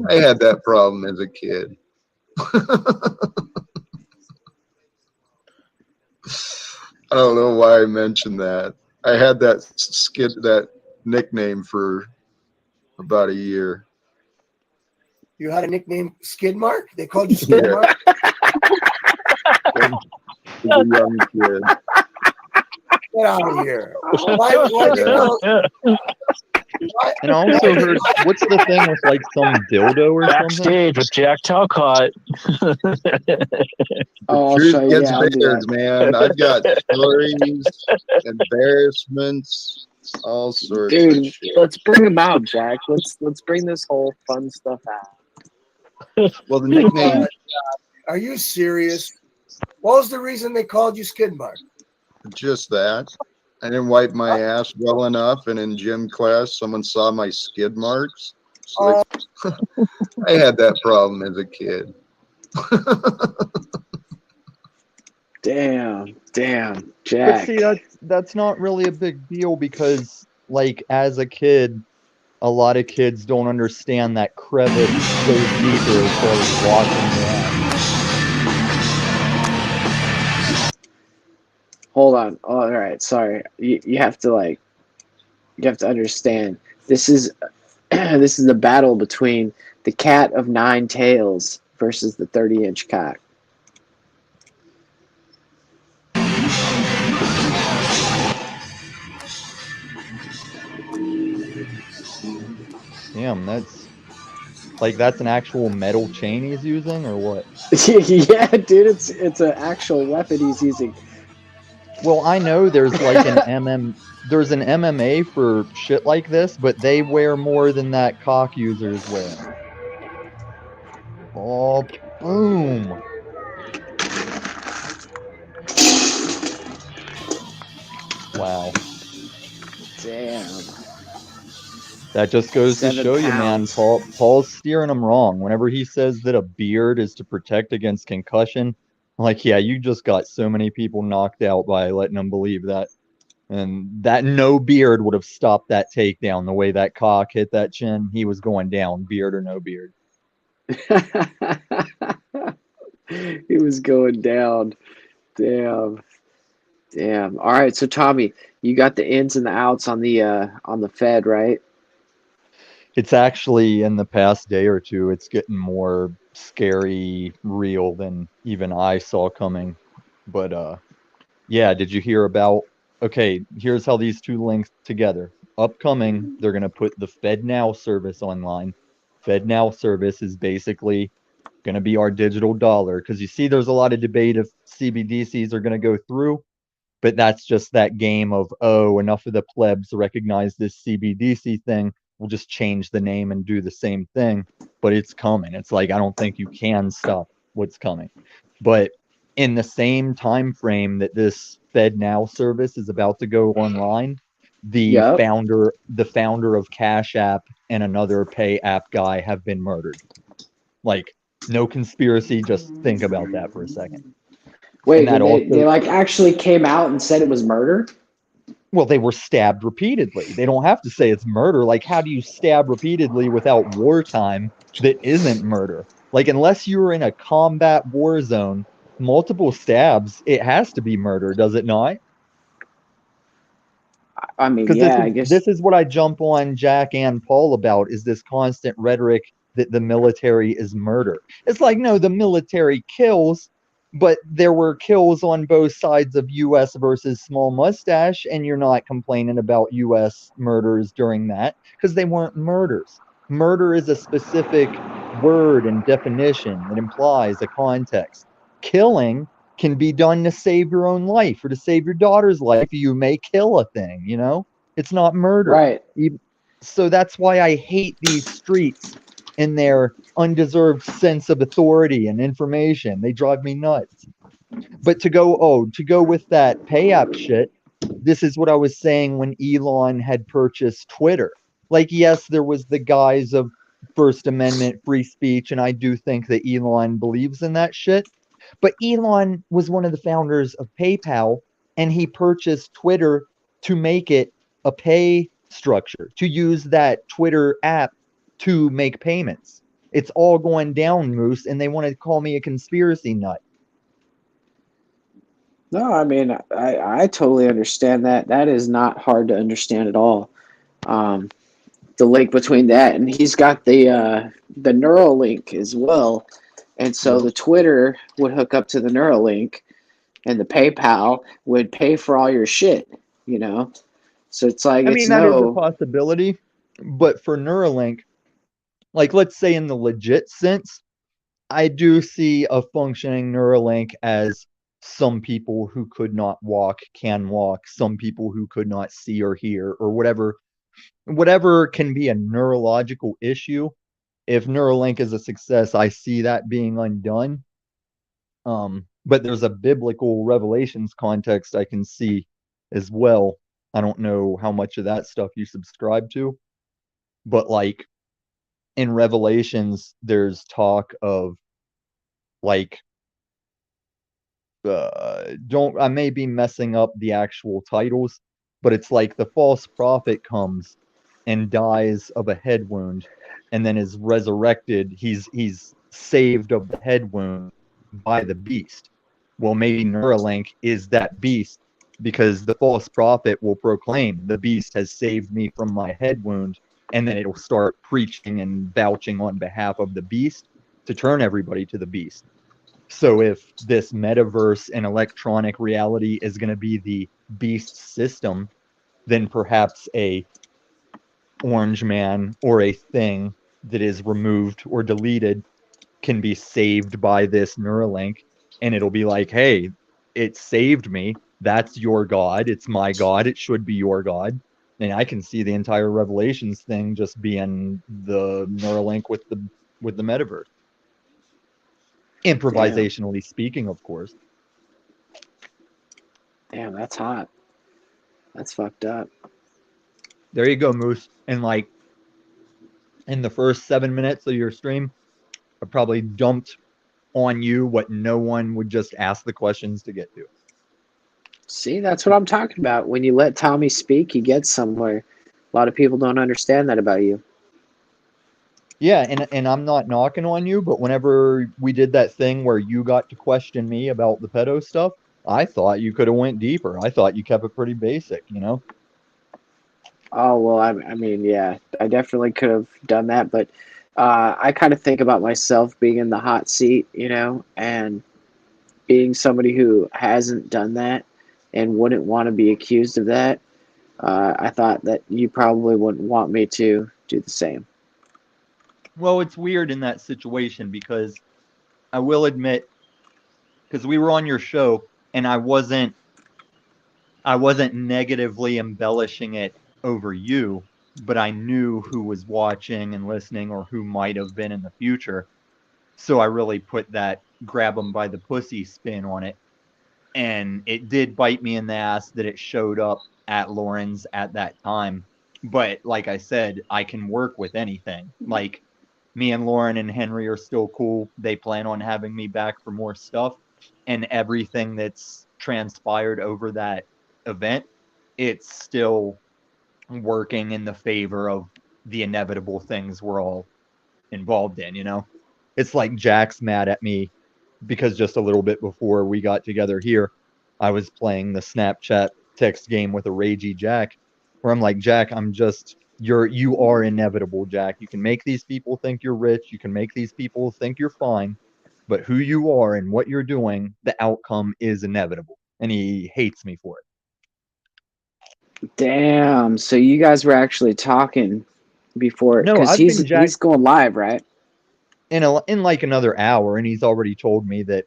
I had that problem as a kid. I don't know why I mentioned that. I had that nickname for about a year. You had a nickname, Skid Mark? They called you Skid Yeah, Mark? as a young kid. Get out of here. Why'd you Yeah. call why, And I why'd also you, heard, what's the thing with like some dildo or something? Backstage with Jack Talcott. The Oh, I'll truth show you. gets Yeah, I'll do bared, that. man. I've got stories, embarrassments, all sorts of Dude, shit. let's bring them out, Jack. Let's bring this whole fun stuff out. Well, the nickname, are you serious? What was the reason they called you Skid Mark? just that. I didn't wipe my ass well enough, and in gym class, someone saw my skid marks. So Oh, I had that problem as a kid. Damn, But Jack. see, that's not really a big deal because, like, as a kid, a lot of kids don't understand that crevice goes deeper as far as washing your ass. Hold on. Oh, all right. Sorry. You have to understand. This is this is the battle between the cat of nine tails versus the 30-inch cock. Damn, that's an actual metal chain he's using, or what? Yeah, dude, it's an actual weapon he's using. Well, I know there's an MMA for shit like this, but they wear more than that cock user's wearing. Oh, boom. Wow. Damn. That just goes to 7 show you, man. pounds. Paul's steering him wrong. Whenever he says that a beard is to protect against concussion, like, yeah, you just got so many people knocked out by letting them believe that. And that no beard would have stopped that takedown. The way that cock hit that chin, he was going down, beard or no beard. He was going down. Damn. Damn. All right, so Tommy, you got the ins and the outs on the Fed, right? It's actually in the past day or two, it's getting more scary, real than even I saw coming. But yeah, did you hear about? Okay, here's how these two link together. Upcoming, they're going to put the FedNow service online. FedNow service is basically going to be our digital dollar because you see, there's a lot of debate if CBDCs are going to go through, but that's just that game of, oh, enough of the plebs recognize this CBDC thing. We'll just change the name and do the same thing. But it's coming. It's like, I don't think you can stop what's coming. But in the same time frame that this FedNow service is about to go online, Yep. the founder of Cash App and another pay app guy have been murdered. Like, no conspiracy, just think about that for a second. And Wait, that they also, like actually came out and said it was murder? well, they were stabbed repeatedly. They don't have to say it's murder. Like, how do you stab repeatedly without wartime that isn't murder? Like, unless you're in a combat war zone, multiple stabs, it has to be murder, does it not? I mean, Because yeah, I guess. this is what I jump on Jack and Paul about, is this constant rhetoric that the military is murder. It's like, no, the military kills, but there were kills on both sides of US versus Small Mustache, and you're not complaining about US murders during that because they weren't murders. Murder is a specific word and definition that implies a context. Killing can be done to save your own life or to save your daughter's life. You may kill a thing, you know? It's not murder. Right. So that's why I hate these streets and their undeserved sense of authority and information. They drive me nuts. But to go with that pay app shit, this is what I was saying when Elon had purchased Twitter. Like, yes, there was the guise of First Amendment free speech, and I do think that Elon believes in that shit. But Elon was one of the founders of PayPal, and he purchased Twitter to make it a pay structure, to use that Twitter app to make payments. It's all going down, Moose, and they want to call me a conspiracy nut. No, I mean, I totally understand that. That is not hard to understand at all. Um, the link between that and he's got the Neuralink as well, and so Yep. the Twitter would hook up to the Neuralink, and the PayPal would pay for all your shit. You know, so it's like I it's mean, that is a no. possibility, but for Neuralink, like let's say in the legit sense, I do see a functioning Neuralink as some people who could not walk can walk, some people who could not see or hear, or whatever can be a neurological issue. If Neuralink is a success, I see that being undone. But there's a biblical revelations context I can see as well. I don't know how much of that stuff you subscribe to, but like in Revelations, there's talk of like don't I may be messing up the actual titles, but it's like the false prophet comes and dies of a head wound and then is resurrected. He's saved of the head wound by the beast. Well, maybe Neuralink is that beast because the false prophet will proclaim the beast has saved me from my head wound, and then it'll start preaching and vouching on behalf of the beast to turn everybody to the beast. So if this metaverse and electronic reality is going to be the beast system, then perhaps a orange man or a thing that is removed or deleted can be saved by this Neuralink, and it'll be like, hey, it saved me. That's your God. It's my God. It should be your God. And I can see the entire Revelations thing just being the Neuralink with the metaverse. Improvisationally speaking, of course. Damn, that's hot. That's fucked up. There you go, Moose. And like in the first 7 minutes of your stream, I probably dumped on you what no one would just ask the questions to get to. See, that's what I'm talking about. When you let Tommy speak, he gets somewhere. A lot of people don't understand that about you. Yeah, and I'm not knocking on you, but whenever we did that thing where you got to question me about the pedo stuff, I thought you could have went deeper. I thought you kept it pretty basic, you know? Oh, well, I mean, yeah, I definitely could have done that, but I kind of think about myself being in the hot seat, you know, and being somebody who hasn't done that and wouldn't want to be accused of that. I thought that you probably wouldn't want me to do the same. Well, it's weird in that situation because I will admit, because we were on your show and I wasn't negatively embellishing it over you, but I knew who was watching and listening or who might have been in the future. So I really put that grab them by the pussy spin on it. And it did bite me in the ass that it showed up at Lauren's at that time. But like I said, I can work with anything. Like me and Lauren and Henry are still cool. They plan on having me back for more stuff. And everything that's transpired over that event, it's still working in the favor of the inevitable things we're all involved in, you know? It's like Jack's mad at me because just a little bit before we got together here, I was playing the Snapchat text game with a ragey Jack, where I'm like, Jack, you are inevitable, Jack. You can make these people think you're rich, you can make these people think you're fine, but who you are and what you're doing, the outcome is inevitable. And he hates me for it. Damn, so you guys were actually talking before, No, because I've been Jack he's going live, right? in like another hour, and he's already told me that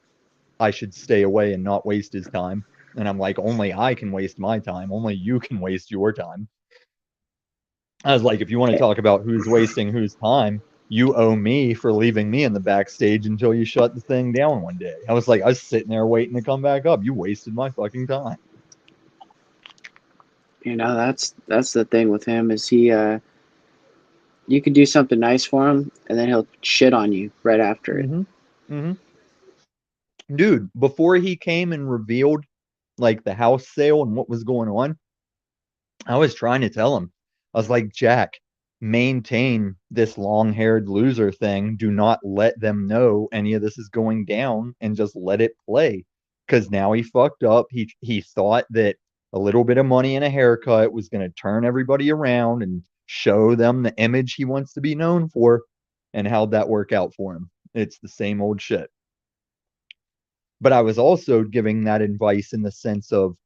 I should stay away and not waste his time. And I'm like, only I can waste my time. Only you can waste your time. I was like, if you want to talk about who's wasting whose time, you owe me for leaving me in the backstage until you shut the thing down one day. I was like, I was sitting there waiting to come back up. You wasted my fucking time. You know, that's the thing with him is he you could do something nice for him and then he'll shit on you right after it. Dude, before he came and revealed like the house sale and what was going on, I was trying to tell him. I was like, Jack, maintain this long-haired loser thing. Do not let them know any of this is going down, and just let it play. Because now he fucked up. He thought that a little bit of money and a haircut was going to turn everybody around and show them the image he wants to be known for. And how'd that work out for him? It's the same old shit. But I was also giving that advice in the sense of,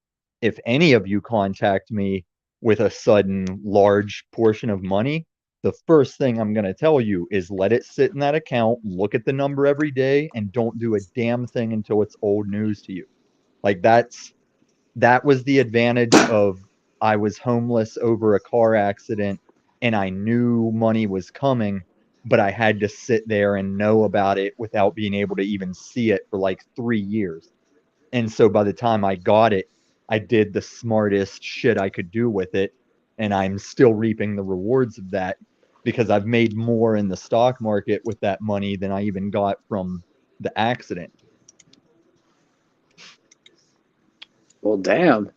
if any of you contact me with a sudden large portion of money, the first thing I'm going to tell you is let it sit in that account, look at the number every day, and don't do a damn thing until it's old news to you. Like, that was the advantage of, I was homeless over a car accident and I knew money was coming, but I had to sit there and know about it without being able to even see it for like 3 years. And so by the time I got it, I did the smartest shit I could do with it. And I'm still reaping the rewards of that, because I've made more in the stock market with that money than I even got from the accident. Well, damn.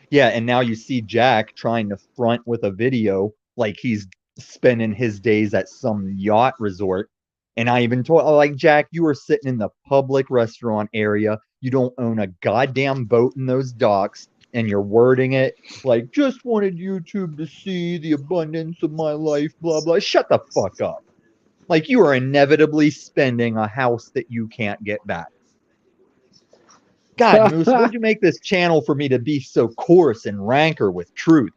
Yeah, and now you see Jack trying to front with a video like he's spending his days at some yacht resort. And I even told, like, Jack, you were sitting in the public restaurant area. You don't own a goddamn boat in those docks, and you're wording it like, just wanted YouTube to see the abundance of my life, blah, blah. Shut the fuck up. Like, you are inevitably spending a house that you can't get back. God, Moose, what'd you make this channel for me to be so coarse and rancor with truth?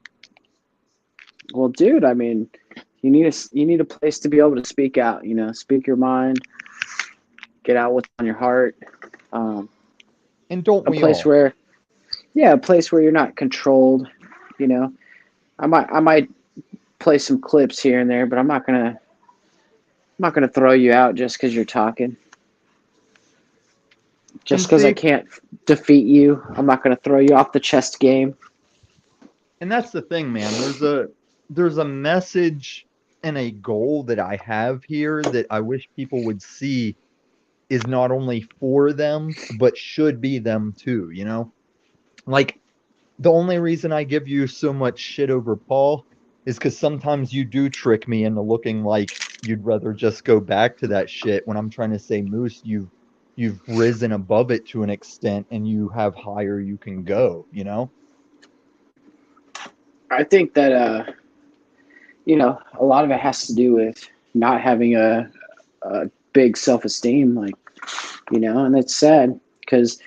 Well, dude, I mean, you need a place to be able to speak out. You know, speak your mind, get out what's on your heart. And don't A we place all? where, yeah, a place where you're not controlled. You know, I might play some clips here and there, but I'm not gonna throw you out just because you're talking. Just because I can't defeat you, I'm not going to throw you off the chess game. And that's the thing, man. There's a message and a goal that I have here that I wish people would see is not only for them, but should be them too, you know? Like, the only reason I give you so much shit over Paul is because sometimes you do trick me into looking like you'd rather just go back to that shit, when I'm trying to say, Moose, you've risen above it to an extent, and you have higher you can go, you know? I think that, you know, a lot of it has to do with not having a big self-esteem, like, you know, and it's sad because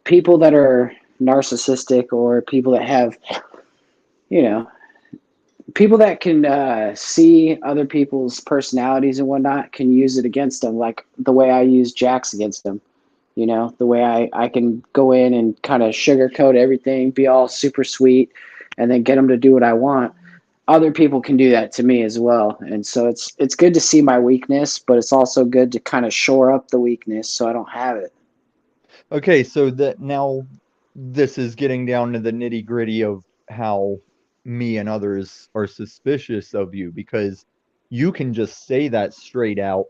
people that are narcissistic, or people that have, you know, people that can see other people's personalities and whatnot can use it against them, like the way I use Jack's against them. You know, the way I can go in and kind of sugarcoat everything, be all super sweet, and then get them to do what I want. Other people can do that to me as well. And so it's good to see my weakness, but it's also good to kind of shore up the weakness so I don't have it. Okay, so that now this is getting down to the nitty-gritty of how me and others are suspicious of you, because you can just say that straight out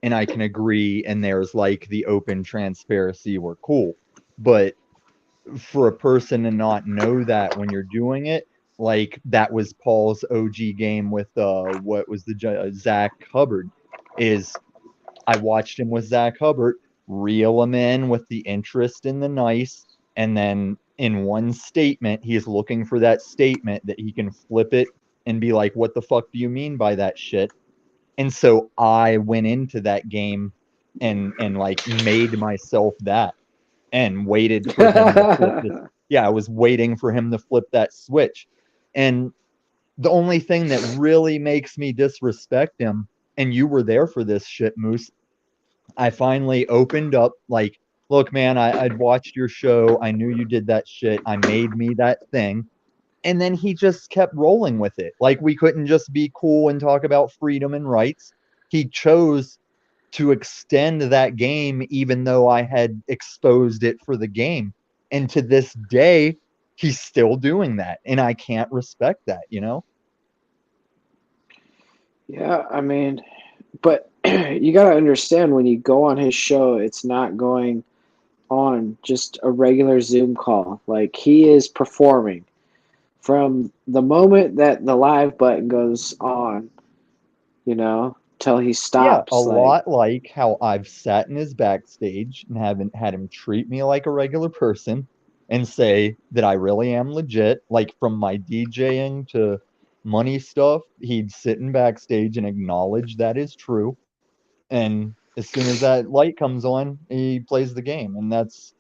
and I can agree, and there's like the open transparency, we're cool. But for a person to not know that when you're doing it, like that was Paul's OG game with what was the Zach Hubbard, is I watched him with Zach Hubbard reel him in with the interest in the nice, and then in one statement, he's looking for that statement that he can flip it and be like, what the fuck do you mean by that shit? And so I went into that game and like made myself that, and waited for him to flip this. Yeah, I was waiting for him to flip that switch. And the only thing that really makes me disrespect him, and you were there for this shit, Moose, I finally opened up, like, look, man, I'd watched your show. I knew you did that shit. I made me that thing. And then he just kept rolling with it. Like, we couldn't just be cool and talk about freedom and rights. He chose to extend that game, even though I had exposed it for the game. And to this day, he's still doing that. And I can't respect that, you know? Yeah, I mean, but you got to understand, when you go on his show, it's not going on just a regular Zoom call. Like, he is performing from the moment that the live button goes on, till he Yeah, a stops. Like, lot like how I've sat in his backstage and haven't had him treat me like a regular person and say that I really am legit. Like from my DJing to money stuff, he'd sit in backstage and acknowledge that is true. And as soon as that light comes on, he plays the game. And that's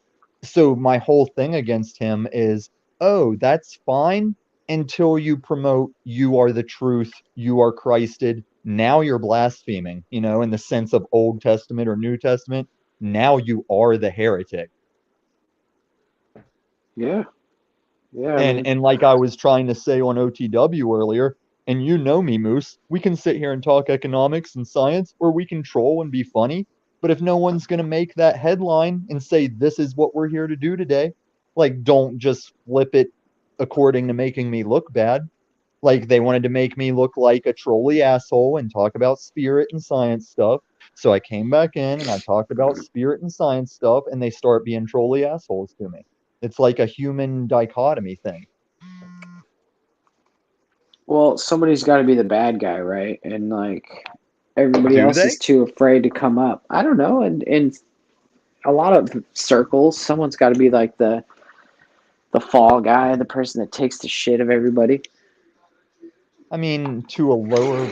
so my whole thing against him is, oh, that's fine until you promote you are the truth, you are Christed. Now you're blaspheming, in the sense of Old Testament or New Testament. Now you are the heretic. yeah, yeah. I And mean, and like I was trying to say on OTW earlier, and you know me, Moose, we can sit here and talk economics and science, or we can troll and be funny. But if no one's gonna make that headline and say this is what we're here to do today, like don't just flip it according to making me look bad. Like they wanted to make me look like a trolly asshole and talk about spirit and science stuff. So I came back in and I talked about spirit and science stuff, and they start being trolly assholes to me. It's like a human dichotomy thing. well, somebody's got to be the bad guy, right? And like everybody Do else they? is too afraid to come up. I don't know. And in a lot of circles, someone's got to be like the fall guy, the person that takes the shit of everybody. I mean, to a lower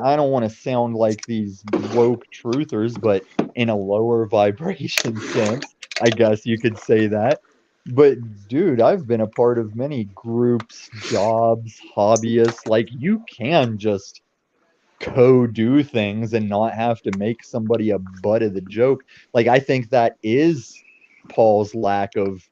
I don't want to sound like these woke truthers, but in a lower vibration sense, I guess you could say that. But dude, I've been a part of many groups, jobs, hobbyists. Like you can just co-do things and not have to make somebody a butt of the joke. Like I think that is Paul's lack of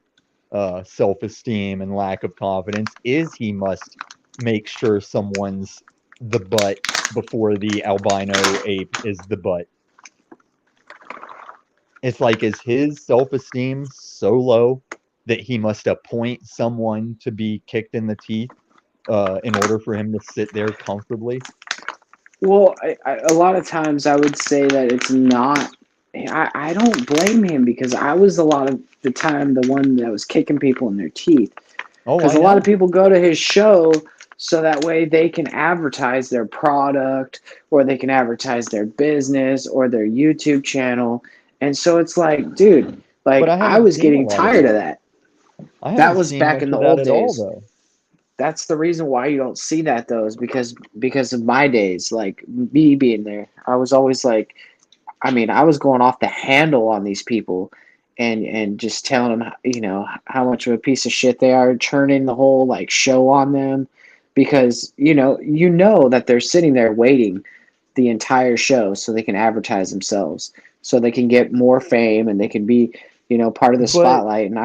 self-esteem and lack of confidence is he must make sure someone's the butt before the albino ape is the butt. It's like, is his self-esteem so low that he must appoint someone to be kicked in the teeth in order for him to sit there comfortably? Well, a lot of times I would say that it's not. I don't blame him because I was a lot of the time the one that was kicking people in their teeth. Oh, Because I a lot of know. people go to his show so that way they can advertise their product or they can advertise their business or their YouTube channel. And so it's like, dude, But like I I haven't was seen a getting lot of tired of that. that. I That haven't was seen back much in the of that old at all, days. though. That's the reason why you don't see that though, is because of my days, like me being there. I was always like, I mean, I was going off the handle on these people and just telling them, how much of a piece of shit they are, turning the whole like show on them because, you know that they're sitting there waiting the entire show so they can advertise themselves, so they can get more fame and they can be, part of the But spotlight. And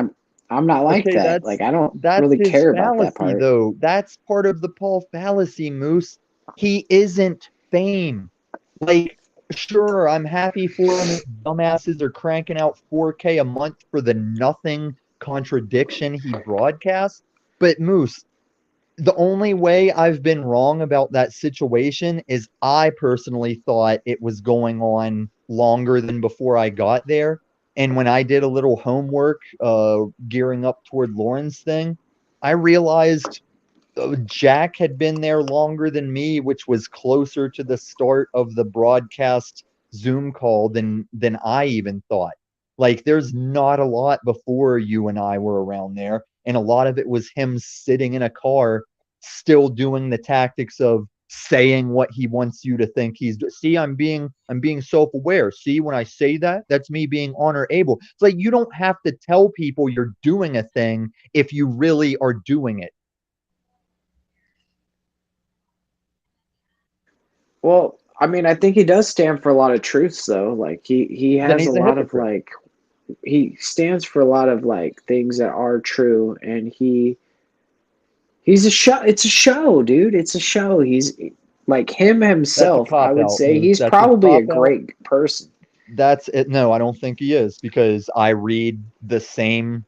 I'm not like okay, that. Like I don't that's really his care about that fallacy part. though. That's part of the Paul fallacy, Moose. He isn't fame. Like, sure, I'm happy for him if dumbasses are cranking out 4K a month for the nothing contradiction he broadcasts. But Moose, the only way I've been wrong about that situation is I personally thought it was going on longer than before I got there. And when I did a little homework, gearing up toward Lauren's thing, I realized Jack had been there longer than me, which was closer to the start of the broadcast Zoom call than I even thought. Like there's not a lot before you and I were around there, and a lot of it was him sitting in a car still doing the tactics of saying what he wants you to think see, I'm being self-aware. See, when I say that, that's me being honor able. It's like you don't have to tell people you're doing a thing if you really are doing it. Well, I mean, I think he does stand for a lot of truths, though. Like he Then has a he's a lot of hypocrite. like he stands for a lot of like things that are true, and he's a show. It's a show, dude. It's a show. He's like him That's a himself. I cop would out, say Moose. he's That's a probably a cop out. great person. That's it. No, I don't think he is because I read the same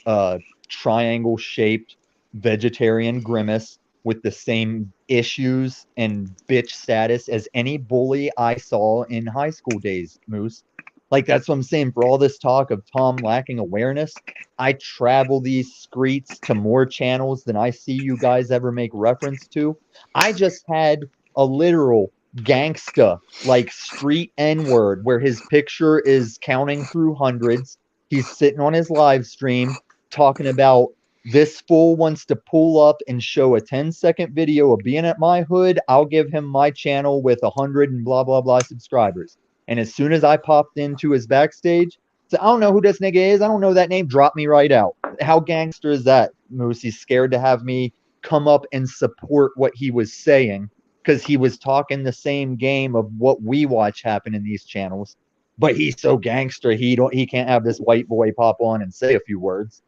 uh triangle shaped vegetarian grimace with the same issues and bitch status as any bully I saw in high school days, Moose. Like, that's what I'm saying. For all this talk of Tom lacking awareness, I travel these streets to more channels than I see you guys ever make reference to. I just had a literal gangsta, like street N word, where his picture is counting through hundreds. He's sitting on his live stream talking about this fool wants to pull up and show a 10-second video of being at my hood. I'll give him my channel with 100 and blah, blah, blah subscribers. And as soon as I popped into his backstage, said, I don't know who this nigga is. I don't know that name. Drop me right out. How gangster is that, Moose? He's scared to have me come up and support what he was saying because he was talking the same game of what we watch happen in these channels. But he's so gangster, he can't have this white boy pop on and say a few words.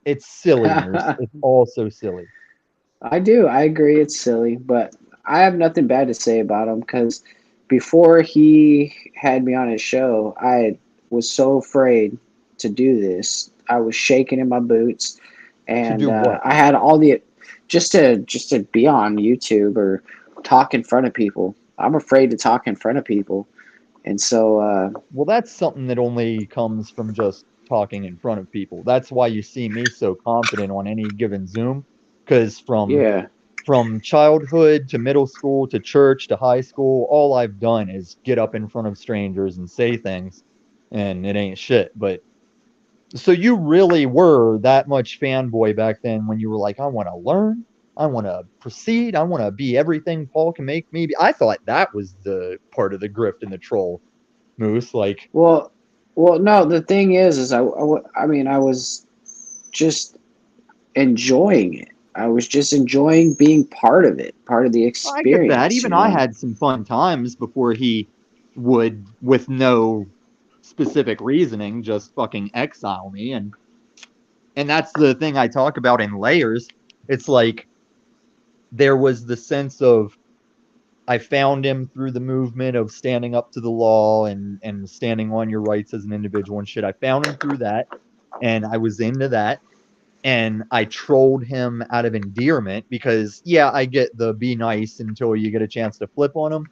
It's silly, Moose. It's all so silly. I do. I agree. It's silly, but I have nothing bad to say about him because before he had me on his show, I was so afraid to do this. I was shaking in my boots, and do what? I had all the just to be on YouTube or talk in front of people. I'm afraid to talk in front of people, and so Well, that's something that only comes from just talking in front of people. That's why you see me so confident on any given Zoom, because yeah. from childhood to middle school to church to high school, all I've done is get up in front of strangers and say things, and it ain't shit. But so you really were that much fanboy back then when you were like, I want to learn, I want to proceed, I want to be everything Paul can make me be. I thought that was the part of the grift and the troll, Moose. Like, Well, no. The thing is I mean, I was just enjoying it. I was just enjoying being part of it, part of the I get that. experience. Even You I know. had some fun times before he would, with no specific reasoning, just fucking exile me. And that's the thing I talk about in layers. It's like there was the sense of I found him through the movement of standing up to the law and standing on your rights as an individual and shit. I found him through that, and I was into that. And I trolled him out of endearment because, yeah, I get the be nice until you get a chance to flip on him.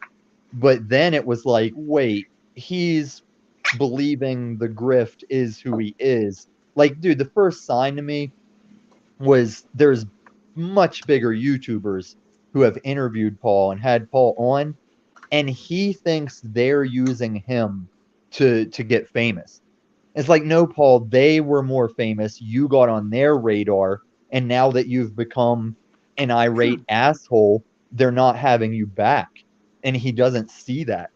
But then it was like, wait, he's believing the grift is who he is. Like, dude, the first sign to me was there's much bigger YouTubers who have interviewed Paul and had Paul on, and he thinks they're using him to get famous. It's like, no, Paul, they were more famous. You got on their radar, and now that you've become an irate asshole, they're not having you back. And he doesn't see that.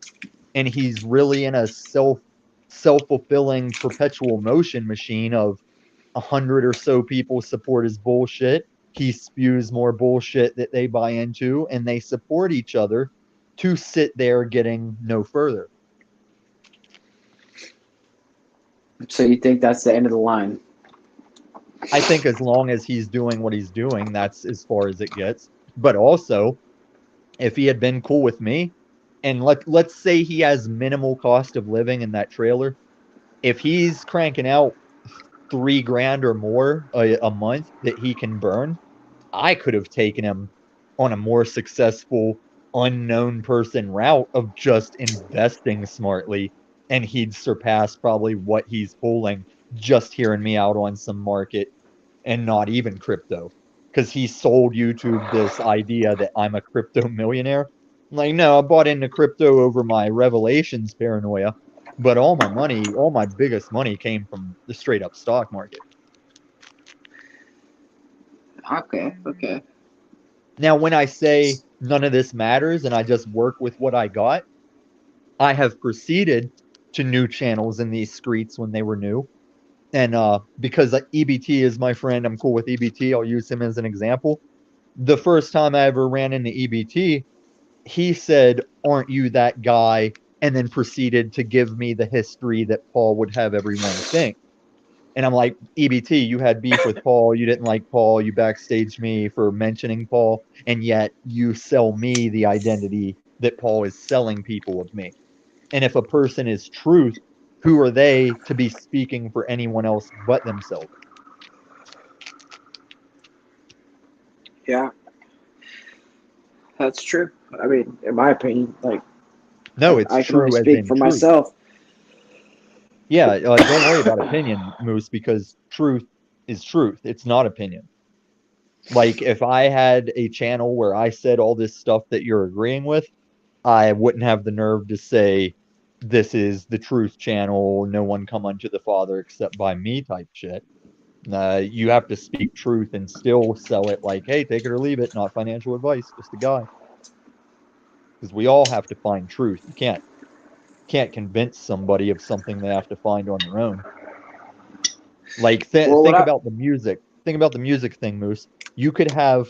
And he's really in a self-fulfilling perpetual motion machine of 100 or so people support his bullshit. He spews more bullshit that they buy into, and they support each other to sit there getting no further. So you think that's the end of the line? I think as long as he's doing what he's doing, that's as far as it gets. But also, if he had been cool with me, and let's say he has minimal cost of living in that trailer, if he's cranking out $3,000 or more a month that he can burn, I could have taken him on a more successful unknown person route of just investing smartly, and he'd surpass probably what he's pulling just hearing me out on some market and not even crypto, because he sold YouTube this idea that I'm a crypto millionaire. I'm like, no, I bought into crypto over my Revelations paranoia, but all my money, all my biggest money came from the straight up stock market. Okay. Now, when I say none of this matters and I just work with what I got, I have proceeded to new channels in these streets when they were new. And because EBT is my friend, I'm cool with EBT. I'll use him as an example. The first time I ever ran into EBT, he said, "Aren't you that guy?" And then proceeded to give me the history that Paul would have everyone think. And I'm like, EBT, you had beef with Paul. You didn't like Paul. You backstaged me for mentioning Paul. And yet you sell me the identity that Paul is selling people of me. And if a person is truth, who are they to be speaking for anyone else but themselves? Yeah, that's true. I mean, in my opinion, like No, it's I can only true as speak in for truth. myself. Yeah, don't worry about opinion, Moose, because truth is truth. It's not opinion. Like, if I had a channel where I said all this stuff that you're agreeing with, I wouldn't have the nerve to say, this is the truth channel, no one come unto the Father except by me type shit. You have to speak truth and still sell it like, hey, take it or leave it, not financial advice, just a guy. Because we all have to find truth. You can't convince somebody of something they have to find on their own. Like Well, think about the music. Think about the music thing, Moose. You could have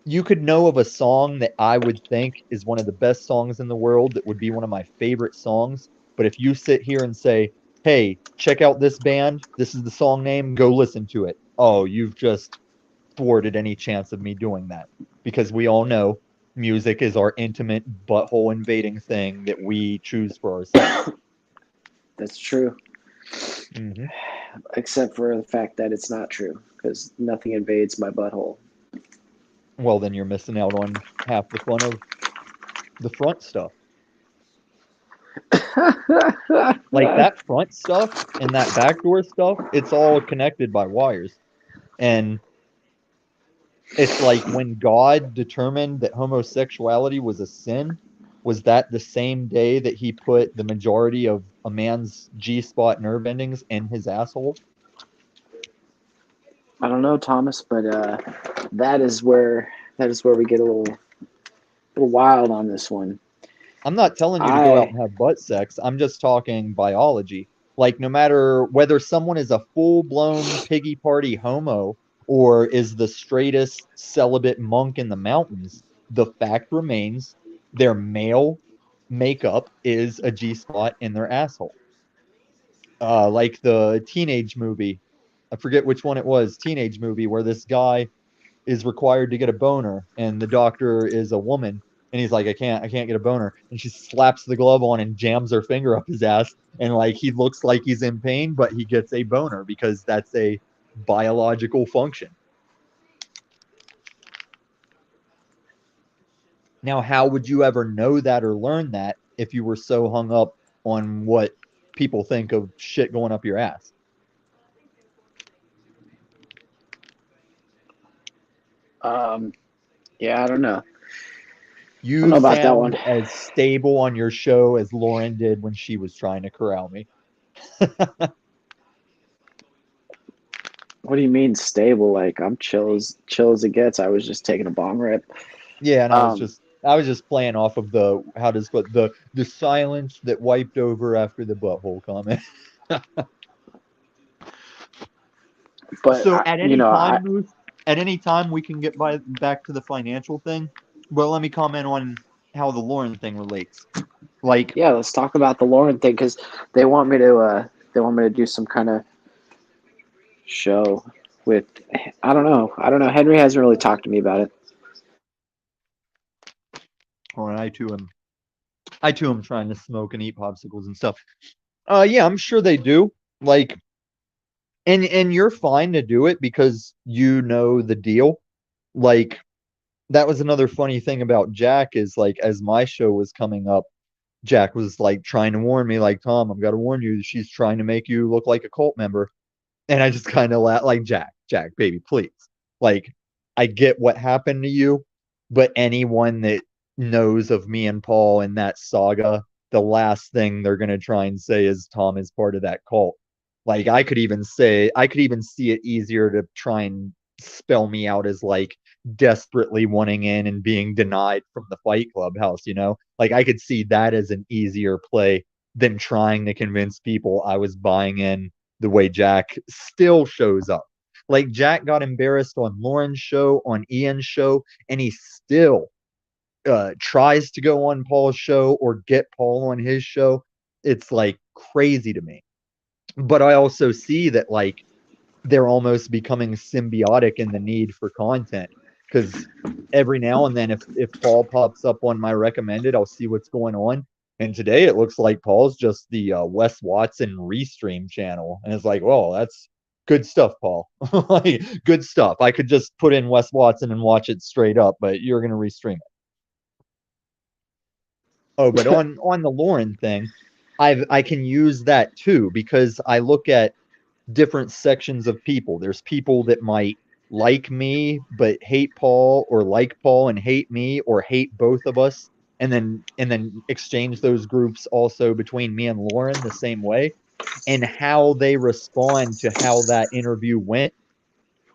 you could know of a song that I would think is one of the best songs in the world, that would be one of my favorite songs. But if you sit here and say, hey, check out this band, this is the song name, go listen to it. Oh, you've just thwarted any chance of me doing that. Because we all know music is our intimate butthole invading thing that we choose for ourselves. that's true, Hmm. except for the fact that it's not true because nothing invades my butthole. Well, then you're missing out on half the fun of the front stuff. Like that front stuff and that backdoor stuff, it's all connected by wires. And it's like when God determined that homosexuality was a sin, was that the same day that he put the majority of a man's G-spot nerve endings in his asshole? I don't know, Thomas, but that is where we get a little wild on this one. I'm not telling you to go out I and have butt sex. I'm just talking biology. Like, no matter whether someone is a full-blown piggy party homo or is the straightest celibate monk in the mountains, the fact remains their male makeup is a G spot in their asshole. Like the teenage movie, I forget which one it was, teenage movie where this guy is required to get a boner and the doctor is a woman and he's like, I can't get a boner, and she slaps the glove on and jams her finger up his ass, and like he looks like he's in pain but he gets a boner because that's a biological function. Now, how would you ever know that or learn that if you were so hung up on what people think of shit going up your ass? yeah, I don't know. I don't You know about that one. sound as stable on your show as Lauren did when she was trying to corral me. What do you mean stable? Like I'm chill as it gets. I was just taking a bong rip. Yeah, and Um, I was just playing off of the how does what the silence that wiped over after the butthole comment. but So I, you know, I At any time we can get back to the financial thing. Well, let me comment on how the Lauren thing relates. Like, yeah. Let's talk about the Lauren thing because they want me to do some kind of show with. I don't know. I don't know. Henry hasn't really talked to me about it. or I too am trying to smoke and eat popsicles and stuff. Yeah, I'm sure they do. Like, and you're fine to do it because you know the deal. Like, that was another funny thing about Jack is like as my show was coming up, Jack was like trying to warn me, like, Tom, I've got to warn you, she's trying to make you look like a cult member. And I just kind of laughed, like, Jack, baby, please. Like, I get what happened to you, but anyone that knows of me and Paul in that saga, the last thing they're gonna try and say is Tom is part of that cult. Like, I could even see it easier to try and spell me out as like desperately wanting in and being denied from the Fight Club house, you know? Like, I could see that as an easier play than trying to convince people I was buying in the way Jack still shows up. Like, Jack got embarrassed on Lauren's show, on Ian's show, and he still tries to go on Paul's show or get Paul on his show. It's like crazy to me. But I also see that like they're almost becoming symbiotic in the need for content because every now and then if Paul pops up on my recommended, I'll see what's going on. And today it looks like Paul's just the Wes Watson restream channel, and it's like, well, that's good stuff, Paul. Like, good stuff. I could just put in Wes Watson and watch it straight up, but you're gonna restream it. Oh, but on the Lauren thing, I can use that too because I look at different sections of people. There's people that might like me but hate Paul, or like Paul and hate me, or hate both of us, and then exchange those groups also between me and Lauren the same way. And how they respond to how that interview went,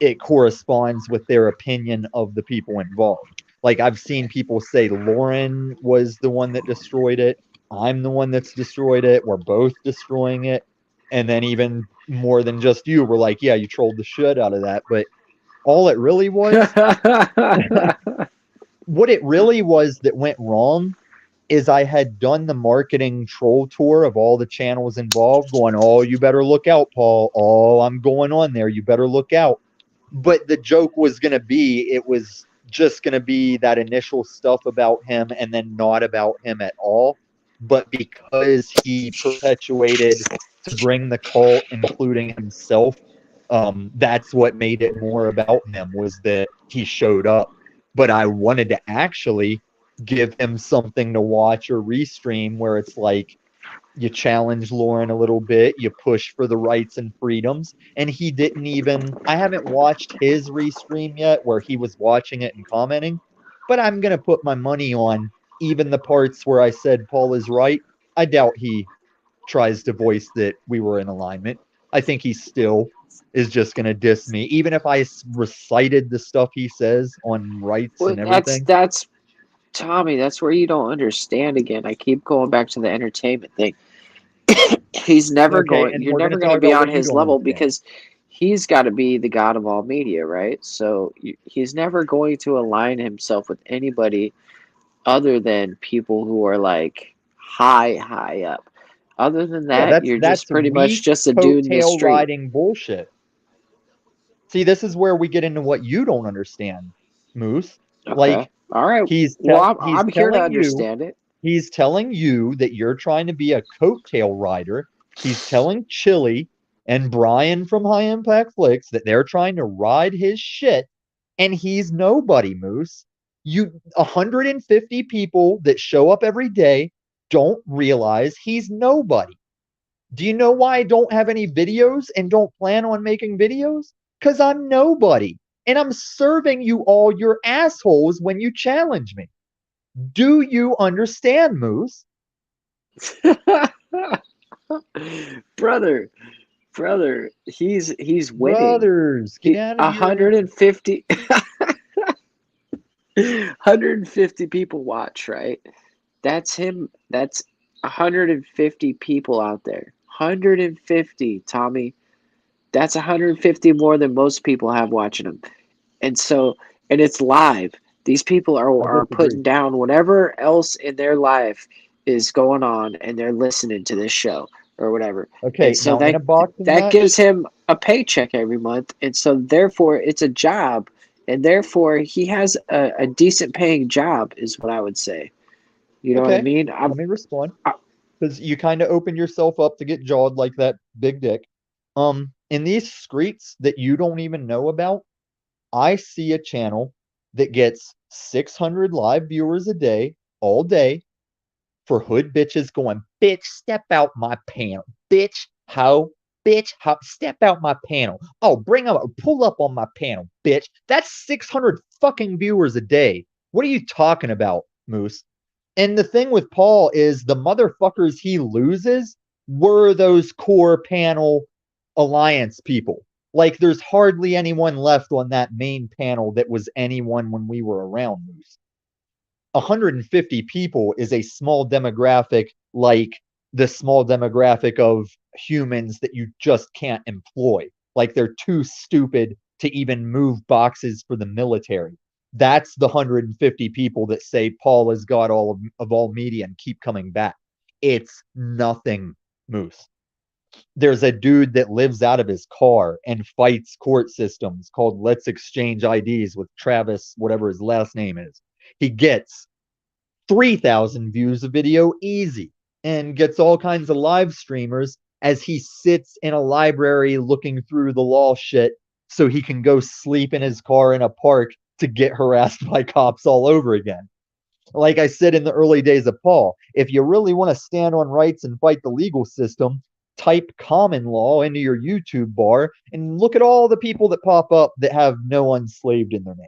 it corresponds with their opinion of the people involved. Like I've seen people say Lauren was the one that destroyed it. I'm the one that's destroyed it. We're both destroying it. And then even more than just you were like, yeah, you trolled the shit out of that. But all it really was, what it really was that went wrong is I had done the marketing troll tour of all the channels involved, going, oh, you better look out, Paul. Oh, I'm going on there. You better look out. But the joke was going to be, it was just going to be that initial stuff about him and then not about him at all. But because he perpetuated to bring the cult, including himself, that's what made it more about him, was that he showed up. But I wanted to actually give him something to watch or restream where it's like, you challenge Lauren a little bit, you push for the rights and freedoms. And he didn't even, I haven't watched his restream yet where he was watching it and commenting, but I'm going to put my money on even the parts where I said Paul is right. I doubt he tries to voice that we were in alignment. I think he still is just going to diss me, even if I recited the stuff he says on rights Well, and everything. that's Tommy. That's where you don't understand. Again, I keep going back to the entertainment thing. He's never Okay, going. and You're we're going never to going talk to be about on what you his don't level understand. because he's got to be the god of all media, right? So he's never going to align himself with anybody other than people who are like high up. Other than Yeah, that, you're just that's pretty much weak just a dude in the coattail street. riding bullshit. See, this is where we get into what you don't understand, Moose. Okay. Like All right. he's Well, he's I'm here to telling you understand it. he's telling you that you're trying to be a coattail rider. He's telling Chili and Brian from High Impact Flicks that they're trying to ride his shit, and he's nobody, Moose. 150 people that show up every day don't realize he's nobody. Do you know why I don't have any videos and don't plan on making videos? Because I'm nobody. And I'm serving you all your assholes when you challenge me. Do you understand, Moose? brother, brother, he's winning. Brothers, get out of your. 150 150 people watch, right? That's him. That's 150 people out there. 150, Tommy. That's 150 more than most people have watching him. And so, and it's live. These people I are disagree. putting down whatever else in their life is going on, and they're listening to this show or whatever. Okay, And so now in a boxing that match, gives him a paycheck every month, and so therefore it's a job, and therefore he has a decent paying job, is what I would say. You know what I okay, mean? let me respond. I Because you kind of open yourself up to get jawed like that big dick. In these streets that you don't even know about, I see a channel that gets 600 live viewers a day, all day, for hood bitches going, bitch, step out my panel. Bitch, ho, step out my panel. Oh, pull up on my panel, bitch. That's 600 fucking viewers a day. What are you talking about, Moose? And the thing with Paul is the motherfuckers he loses were those core panel alliance people. Like there's hardly anyone left on that main panel that was anyone when we were around, Moose. 150 people is a small demographic, like the small demographic of humans that you just can't employ. Like they're too stupid to even move boxes for the military. That's the 150 people that say Paul has got all of all media and keep coming back. It's nothing, Moose. There's a dude that lives out of his car and fights court systems called Let's Exchange IDs with Travis, whatever his last name is. He gets 3,000 views a video easy and gets all kinds of live streamers as he sits in a library looking through the law shit so he can go sleep in his car in a park to get harassed by cops all over again. Like I said in the early days of Paul, if you really want to stand on rights and fight the legal system, type common law into your YouTube bar and look at all the people that pop up that have no unslaved in their name.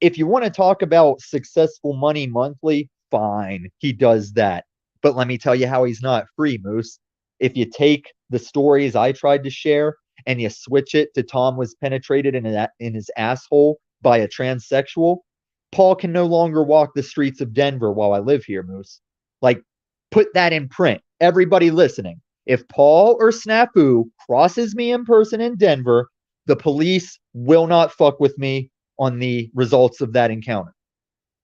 If you want to talk about successful money monthly, fine, he does that. But let me tell you how he's not free, Moose. If you take the stories I tried to share and you switch it to Tom was penetrated in his asshole by a transsexual, Paul can no longer walk the streets of Denver while I live here, Moose. Like, put that in print. Everybody listening. If Paul or Snafu crosses me in person in Denver, the police will not fuck with me on the results of that encounter.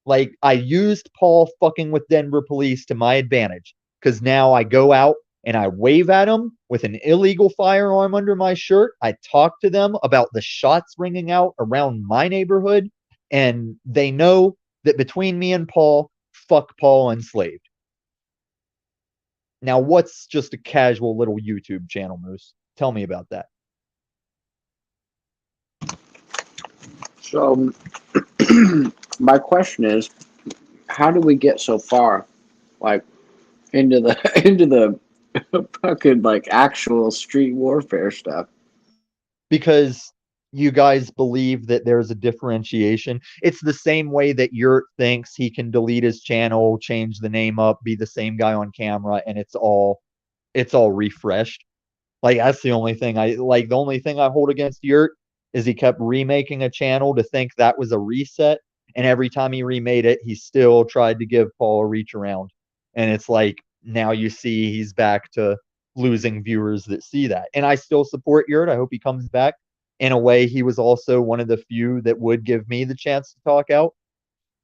Like, I used Paul fucking with Denver police to my advantage because now I go out and I wave at them with an illegal firearm under my shirt. I talk to them about the shots ringing out around my neighborhood, and they know that between me and Paul, fuck Paul enslaved. Now, what's just a casual little YouTube channel, Moose? Tell me about that. So, my question is, how do we get so far, like, into the fucking like actual street warfare stuff? Because you guys believe that there's a differentiation. It's the same way that Yurt thinks he can delete his channel, change the name up, be the same guy on camera, and it's all refreshed. Like, that's the only thing I like. The only thing I hold against Yurt is he kept remaking a channel to think that was a reset, and every time he remade it, he still tried to give Paul a reach around. And it's like, now you see he's back to losing viewers that see that. And I still support Yurt. I hope he comes back. In a way, he was also one of the few that would give me the chance to talk out.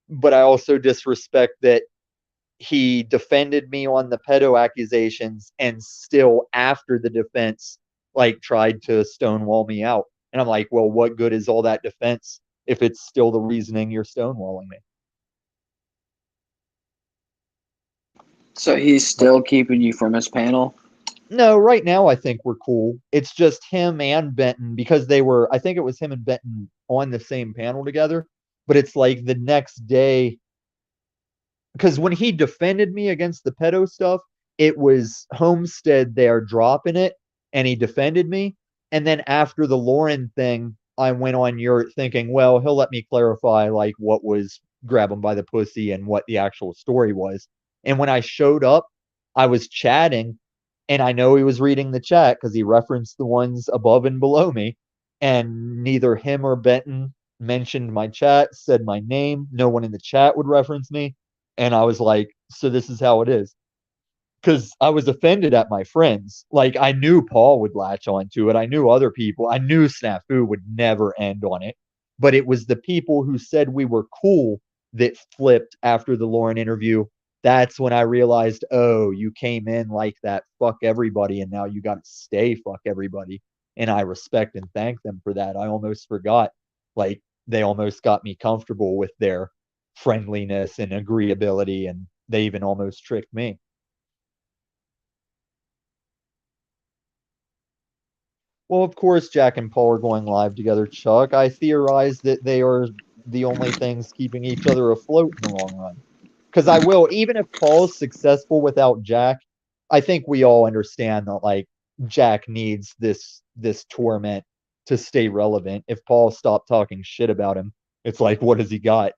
But I also disrespect that he defended me on the pedo accusations and still, after the defense, like, tried to stonewall me out. And I'm like, well, what good is all that defense if it's still the reasoning you're stonewalling me? So he's still keeping you from his panel? No, right now I think we're cool. It's just him and Benton, because they were, I think it was him and Benton on the same panel together. But it's like the next day, because when he defended me against the pedo stuff, it was Homestead there dropping it, and he defended me. And then after the Lauren thing, I went on Yurt thinking, well, he'll let me clarify like what was grab him by the pussy and what the actual story was. And when I showed up, I was chatting, and I know he was reading the chat because he referenced the ones above and below me. And neither him or Benton mentioned my chat, said my name. No one in the chat would reference me. And I was like, so this is how it is. Because I was offended at my friends. Like, I knew Paul would latch onto it. I knew other people. I knew Snafu would never end on it. But it was the people who said we were cool that flipped after the Lauren interview. That's when I realized, oh, you came in like that, fuck everybody, and now you got to stay fuck everybody. And I respect and thank them for that. I almost forgot. Like, they almost got me comfortable with their friendliness and agreeability, and they even almost tricked me. Well, of course, Jack and Paul are going live together, Chuck. I theorize that they are the only things keeping each other afloat in the long run. Because I will, even if Paul's successful without Jack, I think we all understand that, like, Jack needs this torment to stay relevant. If Paul stopped talking shit about him, it's like, what has he got?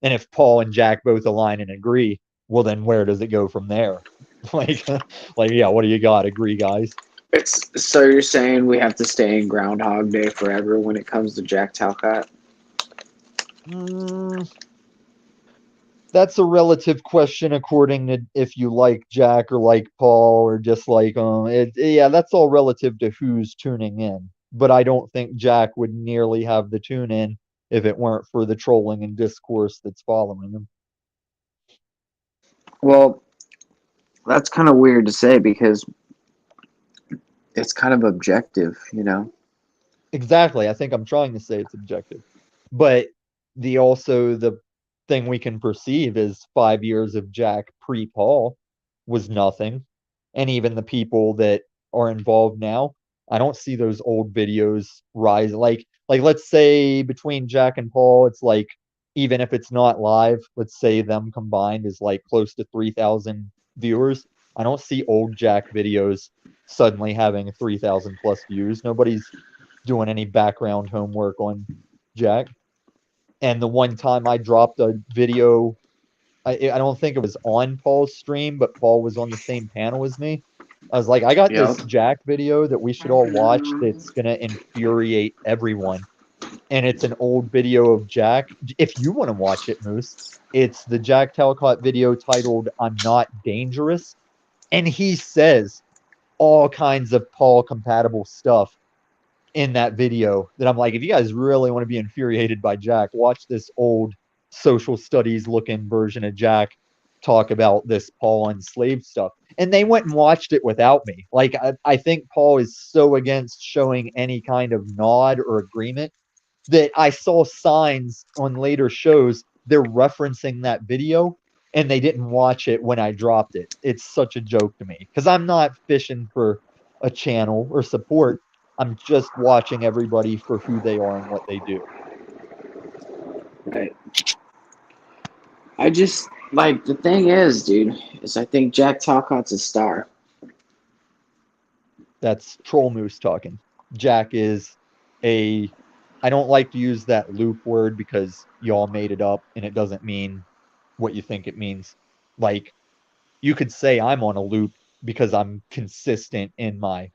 And if Paul and Jack both align and agree, well, then where does it go from there? like, yeah, what do you got? Agree, guys? So you're saying we have to stay in Groundhog Day forever when it comes to Jack Talcott? That's a relative question according to if you like Jack or like Paul or just like yeah, that's all relative to who's tuning in. But I don't think Jack would nearly have the tune in if it weren't for the trolling and discourse that's following him. Well, that's kind of weird to say because it's kind of objective, you know? Exactly. I think I'm trying to say it's objective. But the thing we can perceive is 5 years of Jack pre-Paul was nothing. And even the people that are involved now, I don't see those old videos rise. Like let's say between Jack and Paul, it's like even if it's not live, let's say them combined is like close to 3,000 viewers. I don't see old Jack videos suddenly having 3,000 plus views. Nobody's doing any background homework on Jack. And the one time I dropped a video, I don't think it was on Paul's stream, but Paul was on the same panel as me. I was like, I got this Yep. Jack video that we should all watch that's gonna infuriate everyone. And it's an old video of Jack. If you want to watch it, Moose, it's the Jack Talcott video titled I'm Not Dangerous. And he says all kinds of Paul compatible stuff in that video that I'm like, if you guys really want to be infuriated by Jack, watch this old social studies looking version of Jack talk about this Paul enslaved stuff. And they went and watched it without me. Like, I think Paul is so against showing any kind of nod or agreement that I saw signs on later shows, they're referencing that video and they didn't watch it when I dropped it. It's such a joke to me because I'm not fishing for a channel or support. I'm just watching everybody for who they are and what they do. Right. I just like the thing is, dude, is I think Jack Talcott's a star. That's Troll Moose talking. Jack is a, I don't like to use that loop word because y'all made it up and it doesn't mean what you think it means. Like, you could say I'm on a loop because I'm consistent in my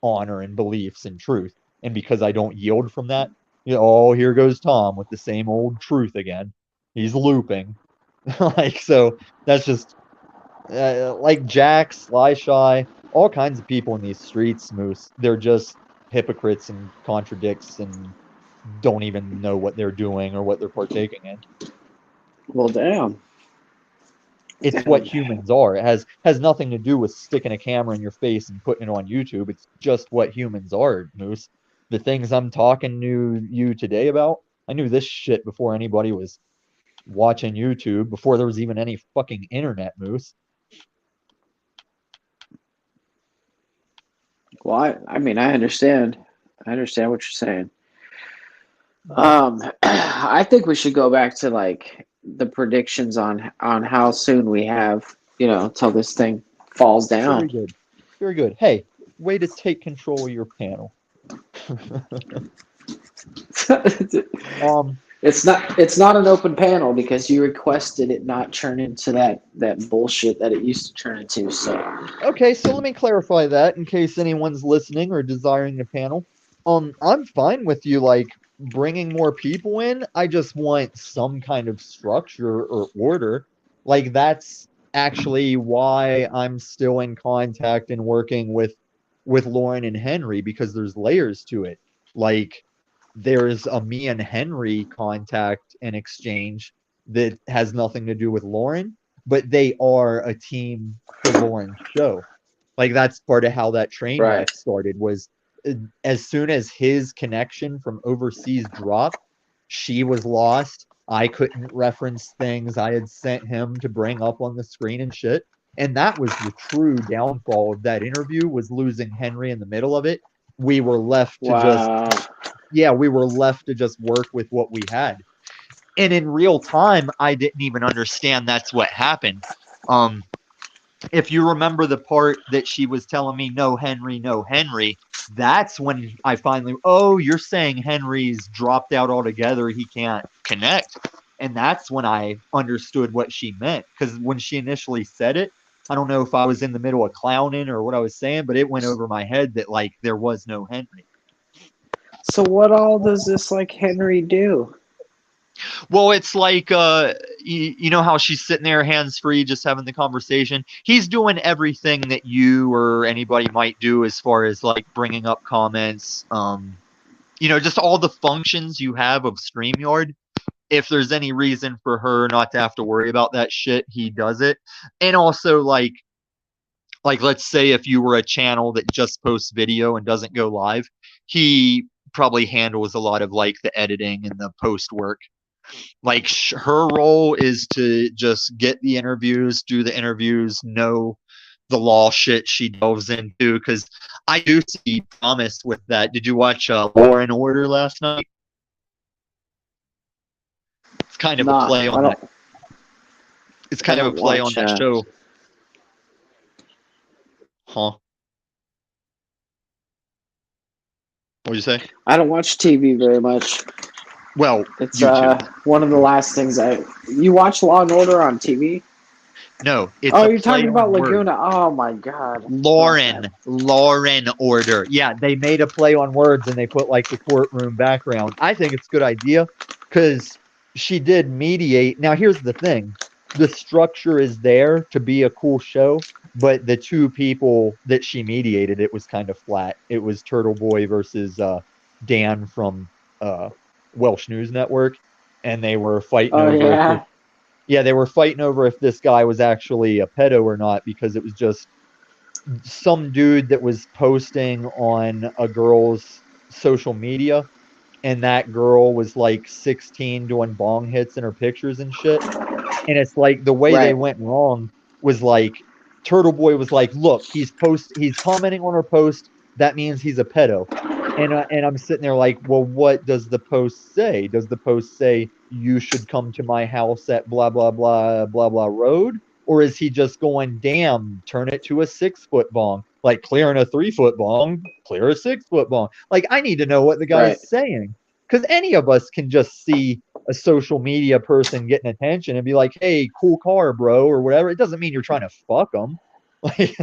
honor and beliefs and truth. And because I don't yield from that, you know, oh, here goes Tom with the same old truth again. He's looping. Like, so that's just like Jack, Sly Shy, all kinds of people in these streets, Moose. They're just hypocrites and contradicts and don't even know what they're doing or what they're partaking in. Well, damn. It's what humans are. It has nothing to do with sticking a camera in your face and putting it on YouTube. It's just what humans are, Moose. The things I'm talking to you today about, I knew this shit before anybody was watching YouTube, before there was even any fucking internet, Moose. Well, I mean, I understand. I understand what you're saying. I think we should go back to like the predictions on how soon we have, you know, until this thing falls Very down. good. Very good. Hey, way to take control of your panel. It's not an open panel because you requested it not turn into that bullshit that it used to turn into. So Okay, so let me clarify that in case anyone's listening or desiring the panel. I'm fine with you like bringing more people in. I just want some kind of structure or order. Like, that's actually why I'm still in contact and working with Lauren and Henry, because there's layers to it. Like, there's a me and Henry contact and exchange that has nothing to do with Lauren, but they are a team for Lauren's show. Like, that's part of how that train Right. wreck started. Was as soon as his connection from overseas dropped, she was lost. I couldn't reference things I had sent him to bring up on the screen and shit. And that was the true downfall of that interview, was losing Henry in the middle of it. We were left to we were left to just work with what we had. And in real time, I didn't even understand that's what happened. If you remember the part that she was telling me, no Henry, that's when I finally, oh, you're saying Henry's dropped out altogether, he can't connect. And that's when I understood what she meant. Because when she initially said it, I don't know if I was in the middle of clowning or what I was saying, but it went over my head that like there was no Henry. So what all does this like Henry do? Well, it's like, you know how she's sitting there hands free, just having the conversation. He's doing everything that you or anybody might do as far as like bringing up comments, you know, just all the functions you have of StreamYard. If there's any reason for her not to have to worry about that shit, he does it. And also like let's say if you were a channel that just posts video and doesn't go live, he probably handles a lot of like the editing and the post work. Like her role is to just get the interviews, do the interviews, know the law shit she delves into. Because I do see promise with that. Did you watch Law and Order last night? It's kind of a Nah, play I on that. don't. It's kind I of a don't play on watch, that show. Huh? What'd you say? I don't watch TV very much. Well, It's YouTube. one of the last things I. You watch Law and Order on TV? No, it's Oh, a you're play talking on about words. Laguna. Oh my God. Lauren Order. Yeah, they made a play on words and they put like the courtroom background. I think it's a good idea because she did mediate. Now, here's the thing: the structure is there to be a cool show, but the two people that she mediated, it was kind of flat. It was Turtle Boy versus Dan from Welsh News Network, and they were fighting Oh over if this yeah. yeah, they were fighting over if this guy was actually a pedo or not because it was just some dude that was posting on a girl's social media, and that girl was like 16 doing bong hits in her pictures and shit. And it's like the way they Right. went wrong was like Turtle Boy was like, "Look, he's commenting on her post. That means he's a pedo." And I'm sitting there like, "Well, what does the post say? Does the post say you should come to my house at blah blah blah blah blah road?" Or is he just going, "Damn, turn it to a 6 foot bong, like clearing a 3 foot bong, clear a 6 foot bong." Like I need to know what the Right. guy's saying because any of us can just see a social media person getting attention and be like, "Hey, cool car, bro," or whatever. It doesn't mean you're trying to fuck them. Like,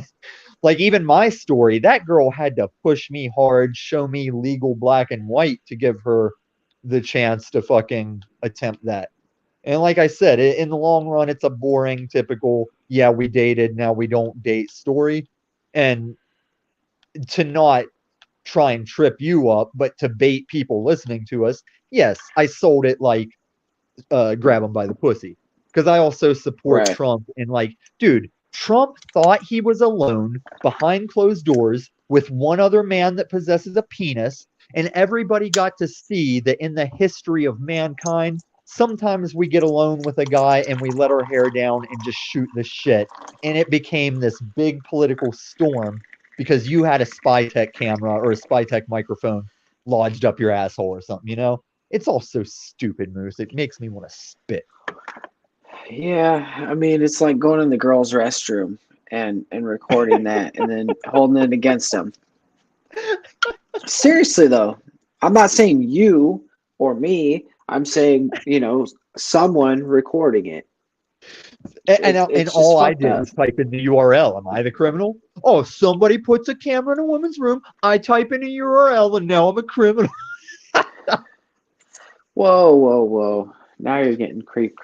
like even my story, that girl had to push me hard, show me legal black and white to give her the chance to fucking attempt that. And like I said, in the long run, it's a boring, typical, yeah, we dated, now we don't date story. And to not try and trip you up, but to bait people listening to us, yes, I sold it like grab him by the pussy. Because I also support Right. Trump and like, dude, Trump thought he was alone behind closed doors with one other man that possesses a penis, and everybody got to see that in the history of mankind, sometimes we get alone with a guy and we let our hair down and just shoot the shit. And it became this big political storm because you had a spy tech camera or a spy tech microphone lodged up your asshole or something, you know? It's all so stupid, Moose. It makes me want to spit. Yeah. I mean, it's like going in the girls' restroom and recording that and then holding it against them. Seriously though, I'm not saying you or me. I'm saying someone recording it. And It's just all I fucked did up. was type in the URL. Am I the criminal? Oh, somebody puts a camera in a woman's room. I type in a URL, and now I'm a criminal. Whoa, whoa, whoa! Now you're getting creep.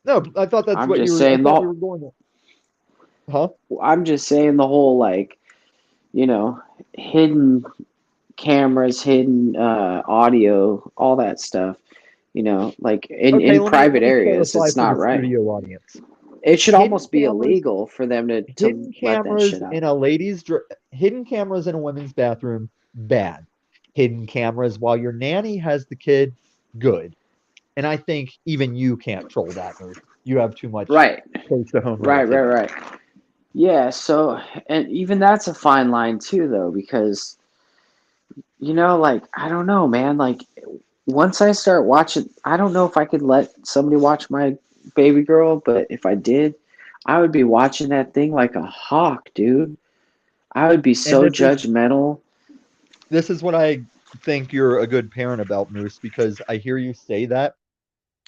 No, I thought that's I'm what you just were. I saying thought you were going to. Huh? I'm just saying the whole hidden cameras, hidden audio, all that stuff. Like in Okay, let private me areas, clarify it's for the not right. studio audience. It should Hidden almost be cameras, illegal for them to hidden let that cameras shit out. in a hidden cameras in a women's bathroom, bad. Hidden cameras while your nanny has the kid, good. And I think even you can't troll that move. You have too much Right, close to home right, right, relativity. right. Yeah. So, and even that's a fine line too, though, because like I don't know, man. Like once I start watching, I don't know if I could let somebody watch my baby girl, but if I did, I would be watching that thing like a hawk, dude. I would be And so judgmental. this is what I think you're a good parent about, Moose, because I hear you say that,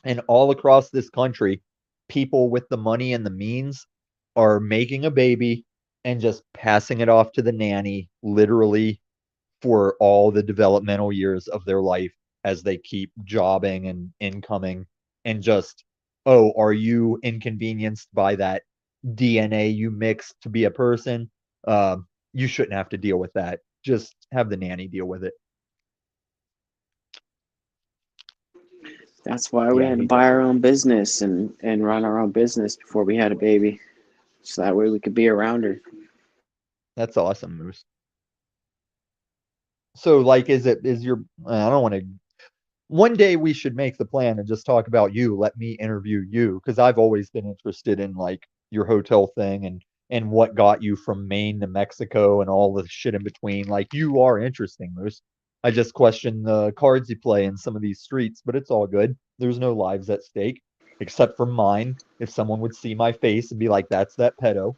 and all across this country, people with the money and the means are making a baby and just passing it off to the nanny, literally for all the developmental years of their life as they keep jobbing and incoming and just, oh, are you inconvenienced by that DNA you mixed to be a person? You shouldn't have to deal with that. Just have the nanny deal with it. That's why we Yeah, I had to hate buy that. our own business and run our own business before we had a baby, so that way we could be around her. That's awesome, Moose. So, like, is your, I don't want to, one day we should make the plan and just talk about you. Let me interview you because I've always been interested in like your hotel thing and what got you from Maine to Mexico and all the shit in between. Like you are interesting, Moose. I just question the cards you play in some of these streets, but it's all good. There's no lives at stake, except for mine. If someone would see my face and be like, "That's that pedo."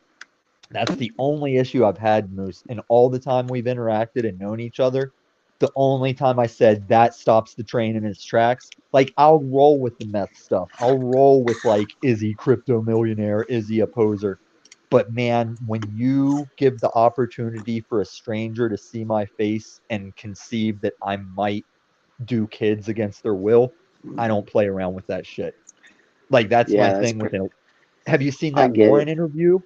That's the only issue I've had, Moose, in all the time we've interacted and known each other. The only time I said that stops the train in its tracks. Like, I'll roll with the meth stuff. I'll roll with, like, is he crypto millionaire? Is he a poser? But man, when you give the opportunity for a stranger to see my face and conceive that I might do kids against their will, I don't play around with that shit. Like, that's my Yeah, that's thing with it. Have you seen I that get Warren it. interview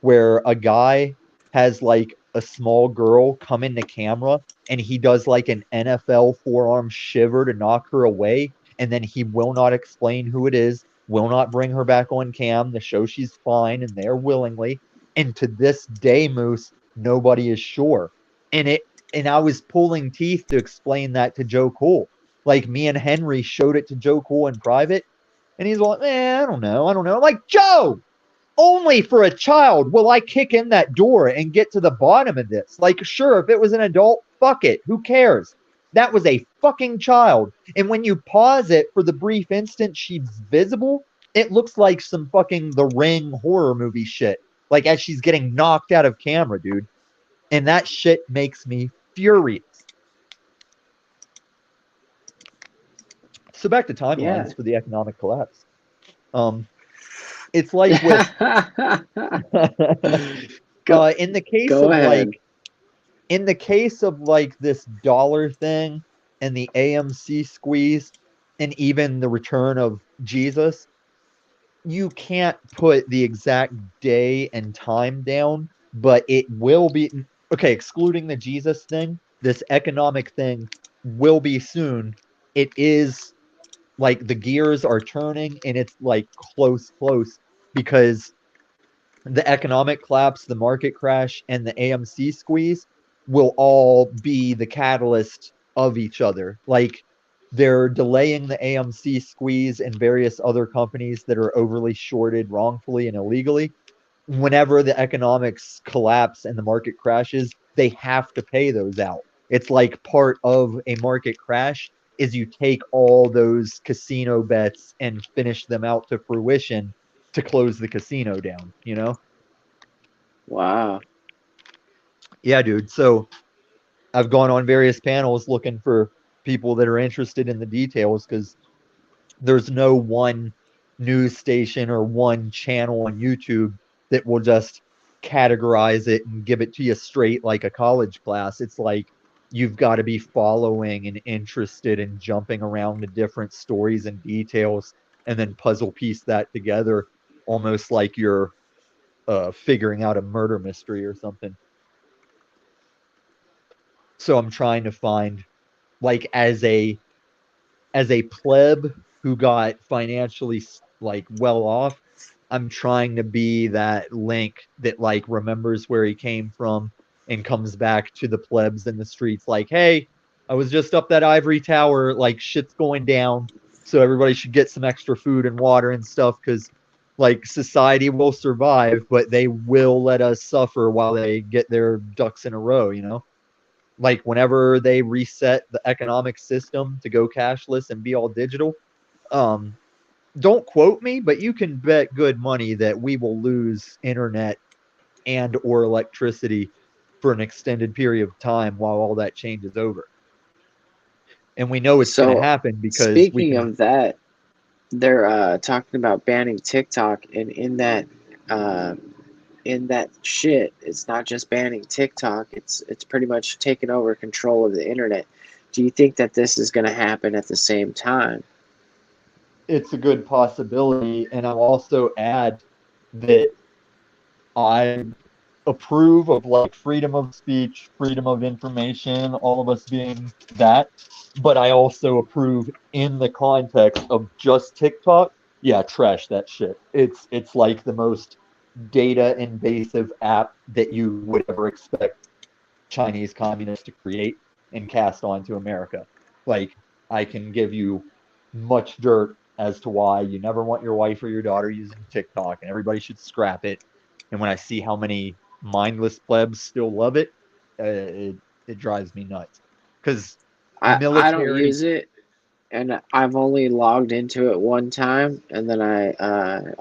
where a guy has like a small girl come into camera and he does like an NFL forearm shiver to knock her away, and then he will not explain who it is, will not bring her back on cam to show she's fine and there willingly. And to this day, Moose, nobody is sure. And I was pulling teeth to explain that to Joe Cool. Like, me and Henry showed it to Joe Cool in private, and he's like, I don't know. I'm like, Joe, only for a child will I kick in that door and get to the bottom of this. Like, sure, if it was an adult, fuck it. Who cares? That was a fucking child. And when you pause it for the brief instant she's visible, it looks like some fucking The Ring horror movie shit. Like, as she's getting knocked out of camera, dude. And that shit makes me furious. So back to Yeah. timelines for the economic collapse. It's like with Go in the case go of ahead. this dollar thing and the AMC squeeze and even the return of Jesus, you can't put the exact day and time down, but it will be okay, excluding the Jesus thing, this economic thing will be soon. It is like the gears are turning and it's like close because the economic collapse, the market crash, and the AMC squeeze will all be the catalyst of each other. Like, they're delaying the AMC squeeze and various other companies that are overly shorted wrongfully and illegally. Whenever the economics collapse and the market crashes, they have to pay those out. It's like part of a market crash is you take all those casino bets and finish them out to fruition to close the casino down, you know? Wow. Yeah, dude. So I've gone on various panels looking for people that are interested in the details because there's no one news station or one channel on YouTube that will just categorize it and give it to you straight like a college class. It's like you've got to be following and interested in jumping around to different stories and details and then puzzle piece that together almost like you're figuring out a murder mystery or something. So I'm trying to find, like, as a pleb who got financially like well off, I'm trying to be that link that like remembers where he came from and comes back to the plebs in the streets like, hey, I was just up that ivory tower, like shit's going down, so everybody should get some extra food and water and stuff because like society will survive, but they will let us suffer while they get their ducks in a row, you know? Like, whenever they reset the economic system to go cashless and be all digital, um, don't quote me, but you can bet good money that we will lose internet and or electricity for an extended period of time while all that changes over. And we know it's going to So happen because we speaking can. of that, they're talking about banning TikTok, and uh, in that shit, it's not just banning TikTok. It's pretty much taking over control of the internet. Do you think that this is going to happen at the same time? It's a good possibility, and I'll also add that I approve of like freedom of speech, freedom of information, all of us being that. But I also approve in the context of just TikTok. Yeah, trash that shit. It's like the most data invasive app that you would ever expect Chinese communists to create and cast onto America. Like, I can give you much dirt as to why you never want your wife or your daughter using TikTok and everybody should scrap it. And when I see how many mindless plebs still love it, it drives me nuts. Because I don't military, use it. and I've only logged into it one time, and then I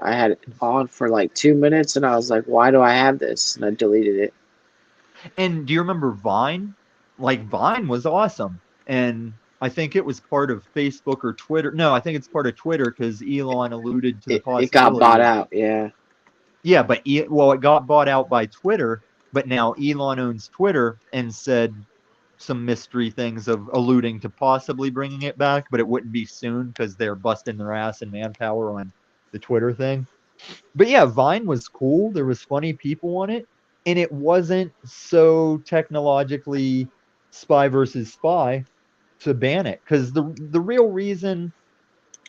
had it on for like 2 minutes, and I was like, why do I have this? And I deleted it. And do you remember Vine? Like Vine was awesome. And I think it was part of Facebook or Twitter. No, I think it's part of Twitter because Elon alluded to the It got bought possibility of, out. Yeah. yeah, but well, it got bought out by Twitter, but now Elon owns Twitter and said some mystery things of alluding to possibly bringing it back, but it wouldn't be soon because they're busting their ass in manpower on the Twitter thing. But yeah, Vine was cool. There was funny people on it, and it wasn't so technologically spy versus spy to ban it. Because the real reason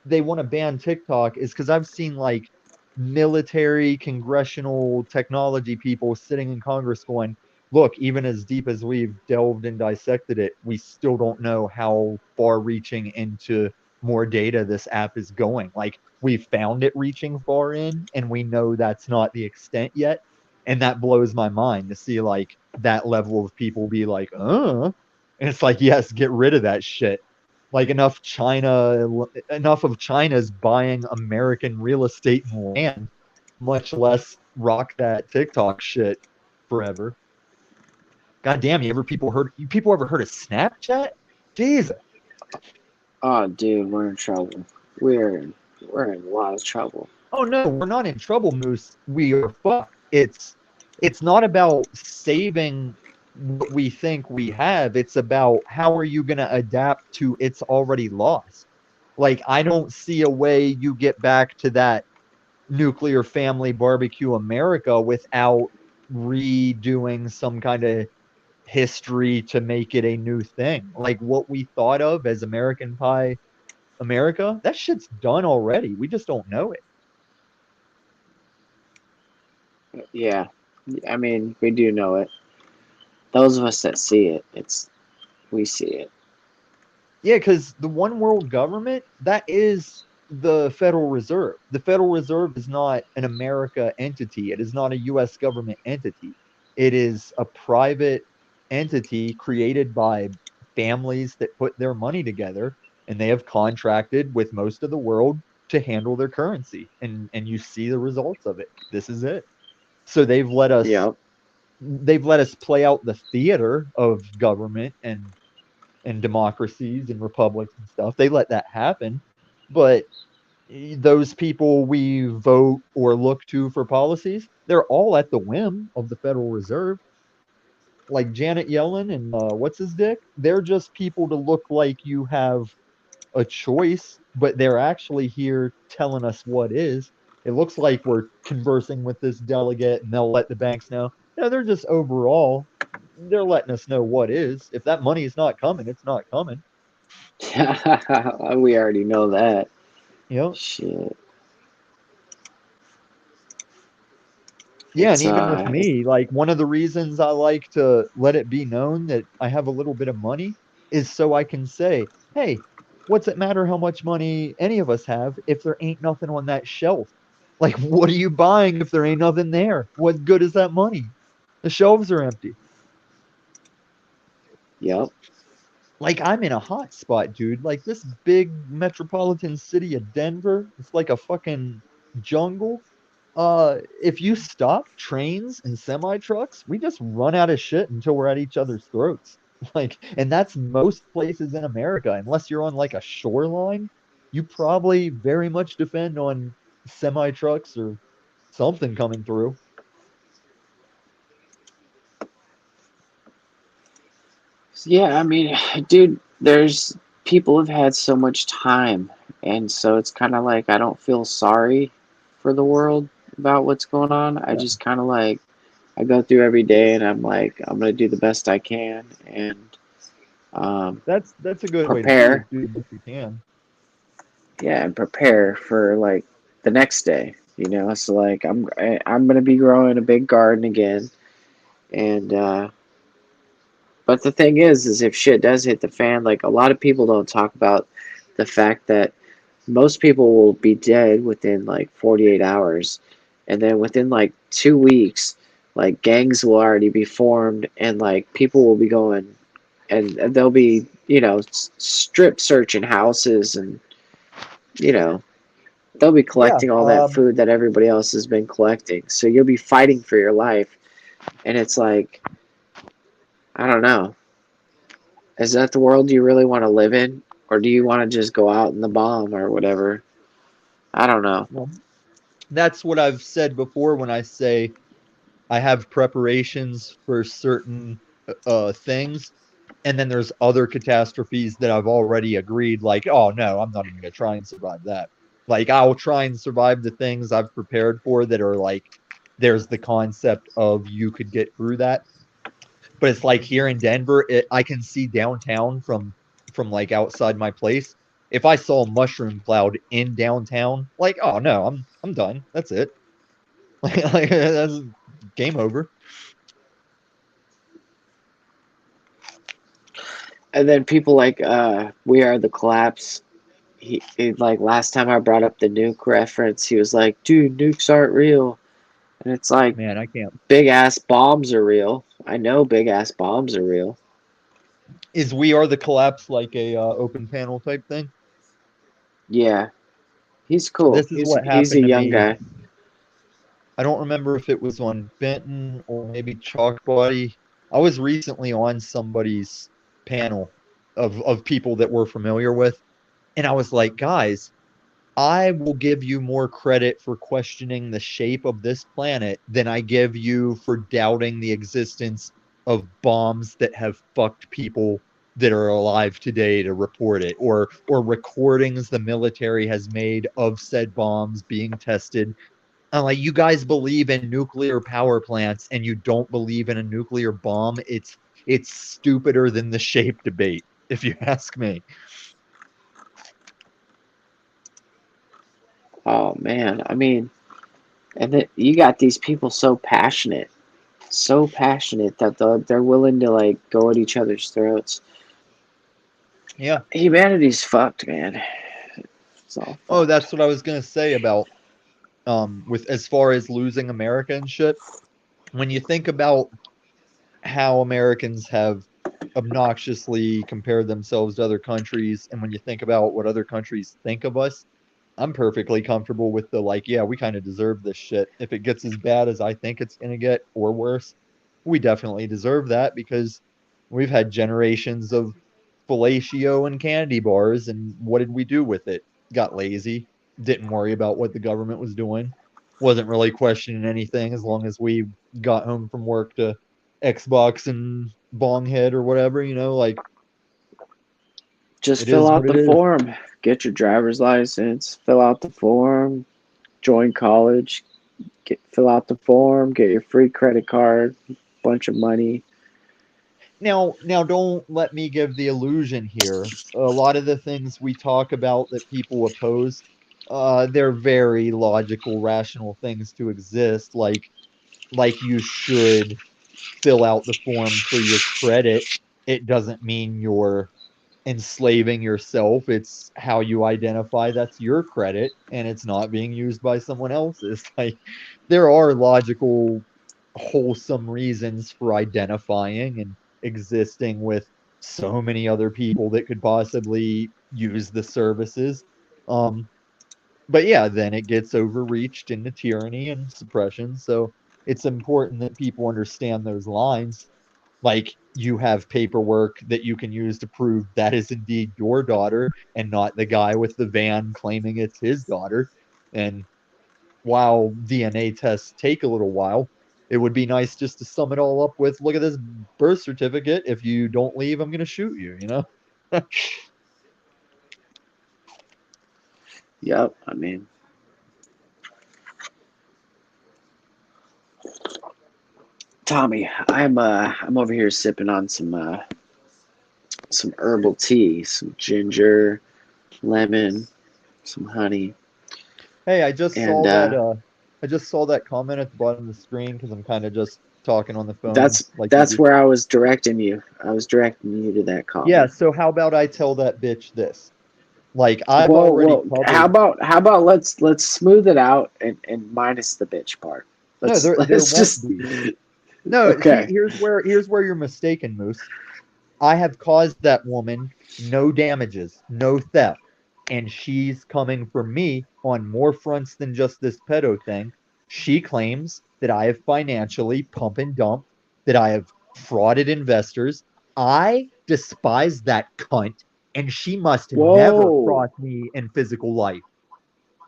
they want to ban TikTok is because I've seen like military, congressional technology people sitting in Congress going, look, even as deep as we've delved and dissected it, we still don't know how far reaching into more data this app is going. Like, we found it reaching far in, and we know that's not the extent yet. And that blows my mind to see like that level of people be like, and it's like, yes, get rid of that shit. Like enough of China's buying American real estate and land, much less rock that TikTok shit forever. God damn, people ever heard of Snapchat? Jesus. Oh, dude, we're in trouble. We're in a lot of trouble. Oh no, we're not in trouble, Moose. We are fucked. It's not about saving what we think we have. It's about how are you gonna adapt to it's already lost. Like, I don't see a way you get back to that nuclear family barbecue America without redoing some kind of history to make it a new thing. Like what we thought of as American Pie America, that shit's done already. We just don't know it. Yeah. I mean, we do know it. Those of us that see it, we see it. Yeah, because the one world government, that is the Federal Reserve. The Federal Reserve is not an America entity. It is not a US government entity. It is a private entity created by families that put their money together, and they have contracted with most of the world to handle their currency. And you see the results of it. This is it. So Yep. they've let us play out the theater of government and democracies and republics and stuff. They let that happen. But those people we vote or look to for policies, they're all at the whim of the Federal Reserve. Like Janet Yellen and what's his dick? They're just people to look like you have a choice, but they're actually here telling us what is. It looks like we're conversing with this delegate and they'll let the banks know. No, they're just overall, they're letting us know what is. If that money is not coming, it's not coming. We already know that. You know? Shit. Yeah, and It's even with me, like one of the reasons I like to let it be known that I have a little bit of money is so I can say, hey, what's it matter how much money any of us have if there ain't nothing on that shelf? Like, what are you buying if there ain't nothing there? What good is that money? The shelves are empty. Yep. Like, I'm in a hot spot, dude. Like, this big metropolitan city of Denver, it's like a fucking jungle. If you stop trains and semi trucks, we just run out of shit until we're at each other's throats. Like, and that's most places in America. Unless you're on like a shoreline, you probably very much depend on semi trucks or something coming through. Yeah, I mean, dude, there's people have had so much time, and so it's kind of like I don't feel sorry for the world about what's going on. I Yeah. just kind of like I go through every day, and I'm like I'm gonna do the best I can, and That's a good way to put prepare. it, do what you can. Yeah, and prepare for like the next day. So like I'm gonna be growing a big garden again, and but the thing is if shit does hit the fan, like a lot of people don't talk about the fact that most people will be dead within like 48 hours, and then within like 2 weeks, like gangs will already be formed, and like people will be going, and they'll be strip searching houses, and they'll be collecting all that food that everybody else has been collecting. So you'll be fighting for your life, and it's like, I don't know. Is that the world you really want to live in, or do you want to just go out in the bomb or whatever? I don't know. Well, that's what I've said before when I say I have preparations for certain things, and then there's other catastrophes that I've already agreed, like, oh no, I'm not even gonna try and survive that. Like, I'll try and survive the things I've prepared for that are like, there's the concept of you could get through that. But it's like here in Denver, I can see downtown from like outside my place. If I saw a mushroom cloud in downtown, like, oh no, I'm done. That's it. Like that's game over. And then people like We Are the Collapse. He like last time I brought up the nuke reference, he was like, "Dude, nukes aren't real." And it's like, Man, I can't. big ass bombs are real. I know big ass bombs are real. Is We Are the Collapse like a open panel type thing? Yeah, he's cool. This is what He's a happened to young me. guy. I don't remember if it was on Benton or maybe Chalk Body. I was recently on somebody's panel of people that we're familiar with, and I was like, guys, I will give you more credit for questioning the shape of this planet than I give you for doubting the existence of bombs that have fucked people that are alive today to report it, or recordings the military has made of said bombs being tested. I'm like, you guys believe in nuclear power plants and you don't believe in a nuclear bomb. It's stupider than the shape debate, if you ask me. Oh man, I mean, and then you got these people so passionate that they're willing to like go at each other's throats. Yeah. Humanity's fucked, man. It's all Oh, fucked. that's what I was gonna say about with as far as losing America and shit. When you think about how Americans have obnoxiously compared themselves to other countries, and when you think about what other countries think of us, I'm perfectly comfortable with the like, yeah, we kind of deserve this shit. If it gets as bad as I think it's gonna get, or worse, we definitely deserve that because we've had generations of fellatio and candy bars, and what did we do with it? Got lazy, didn't worry about what the government was doing, wasn't really questioning anything as long as we got home from work to Xbox and Bonghead or whatever, like Just it fill is out what it the is. form. Get your driver's license. Fill out the form. Join college. Fill out the form. Get your free credit card. Bunch of money. Now, don't let me give the illusion here. A lot of the things we talk about that people oppose, they're very logical, rational things to exist. Like you should fill out the form for your credit. It doesn't mean you're enslaving yourself. It's how you identify that's your credit, and it's not being used by someone else's. Like, there are logical, wholesome reasons for identifying and existing with so many other people that could possibly use the services. Um, but yeah, then it gets overreached into tyranny and suppression. So it's important that people understand those lines. Like, you have paperwork that you can use to prove that is indeed your daughter and not the guy with the van claiming it's his daughter. And while DNA tests take a little while, it would be nice just to sum it all up with, look at this birth certificate. If you don't leave, I'm going to shoot you. Yep. I mean, Tommy, I'm over here sipping on some herbal tea, some ginger, lemon, some honey. Hey, I just And saw that. I just saw that comment at the bottom of the screen because I'm kind of just talking on the phone. that's like you that's do. where I was directing you. I was directing you to that comment. Yeah. So how about I tell that bitch this? Like, I've Whoa, already whoa. covered. How about let's smooth it out and minus the bitch part. No, there Let's won't just be. No, see, okay. here's where you're mistaken, Moose. I have caused that woman no damages, no theft, and she's coming for me on more fronts than just this pedo thing. She claims that I have financially pump and dump, that I have frauded investors. I despise that cunt, and she must never Whoa, cross me in physical life.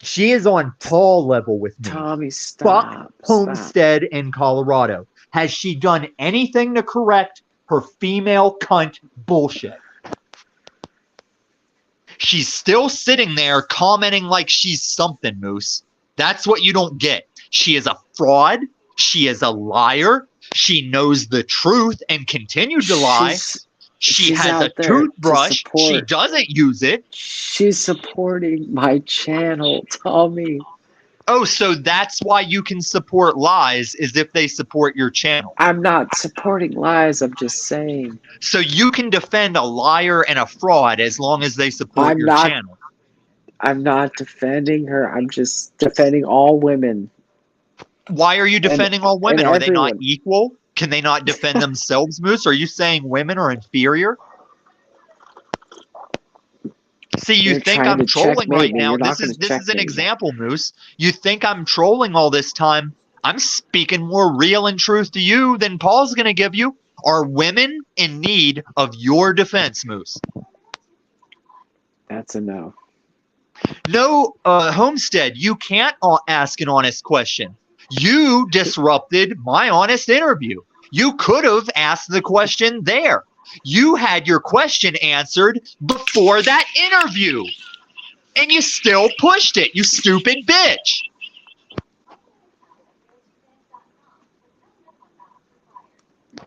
She is on Paul level with me. Tommy, Fuck stop, stop. Homestead in Colorado. Has she done anything to correct her female cunt bullshit? She's still sitting there commenting like she's something, Moose. That's what you don't get. She is a fraud. She is a liar. She knows the truth and continued to lie. She she's has a out there to toothbrush. She support. doesn't use it. She's supporting my channel, Tommy. Oh, so that's why you can support lies, is if they support your channel. I'm not supporting lies. I'm just saying. So you can defend a liar and a fraud as long as they support I'm your not- channel. I'm not defending her. I'm just defending all women. Why are you defending all women? and Are they not everyone. equal? Can they not defend themselves, Moose? Are you saying women are inferior? See, you You're think trying I'm to trolling checkmate right me. now. You're not This is gonna an checkmate me. example, Moose. You think I'm trolling all this time. I'm speaking more real and truth to you than Paul's going to give you. Are women in need of your defense, Moose? That's a no. No, Homestead, you can't ask an honest question. You disrupted my honest interview. You could have asked the question there. You had your question answered before that interview. And you still pushed it, you stupid bitch.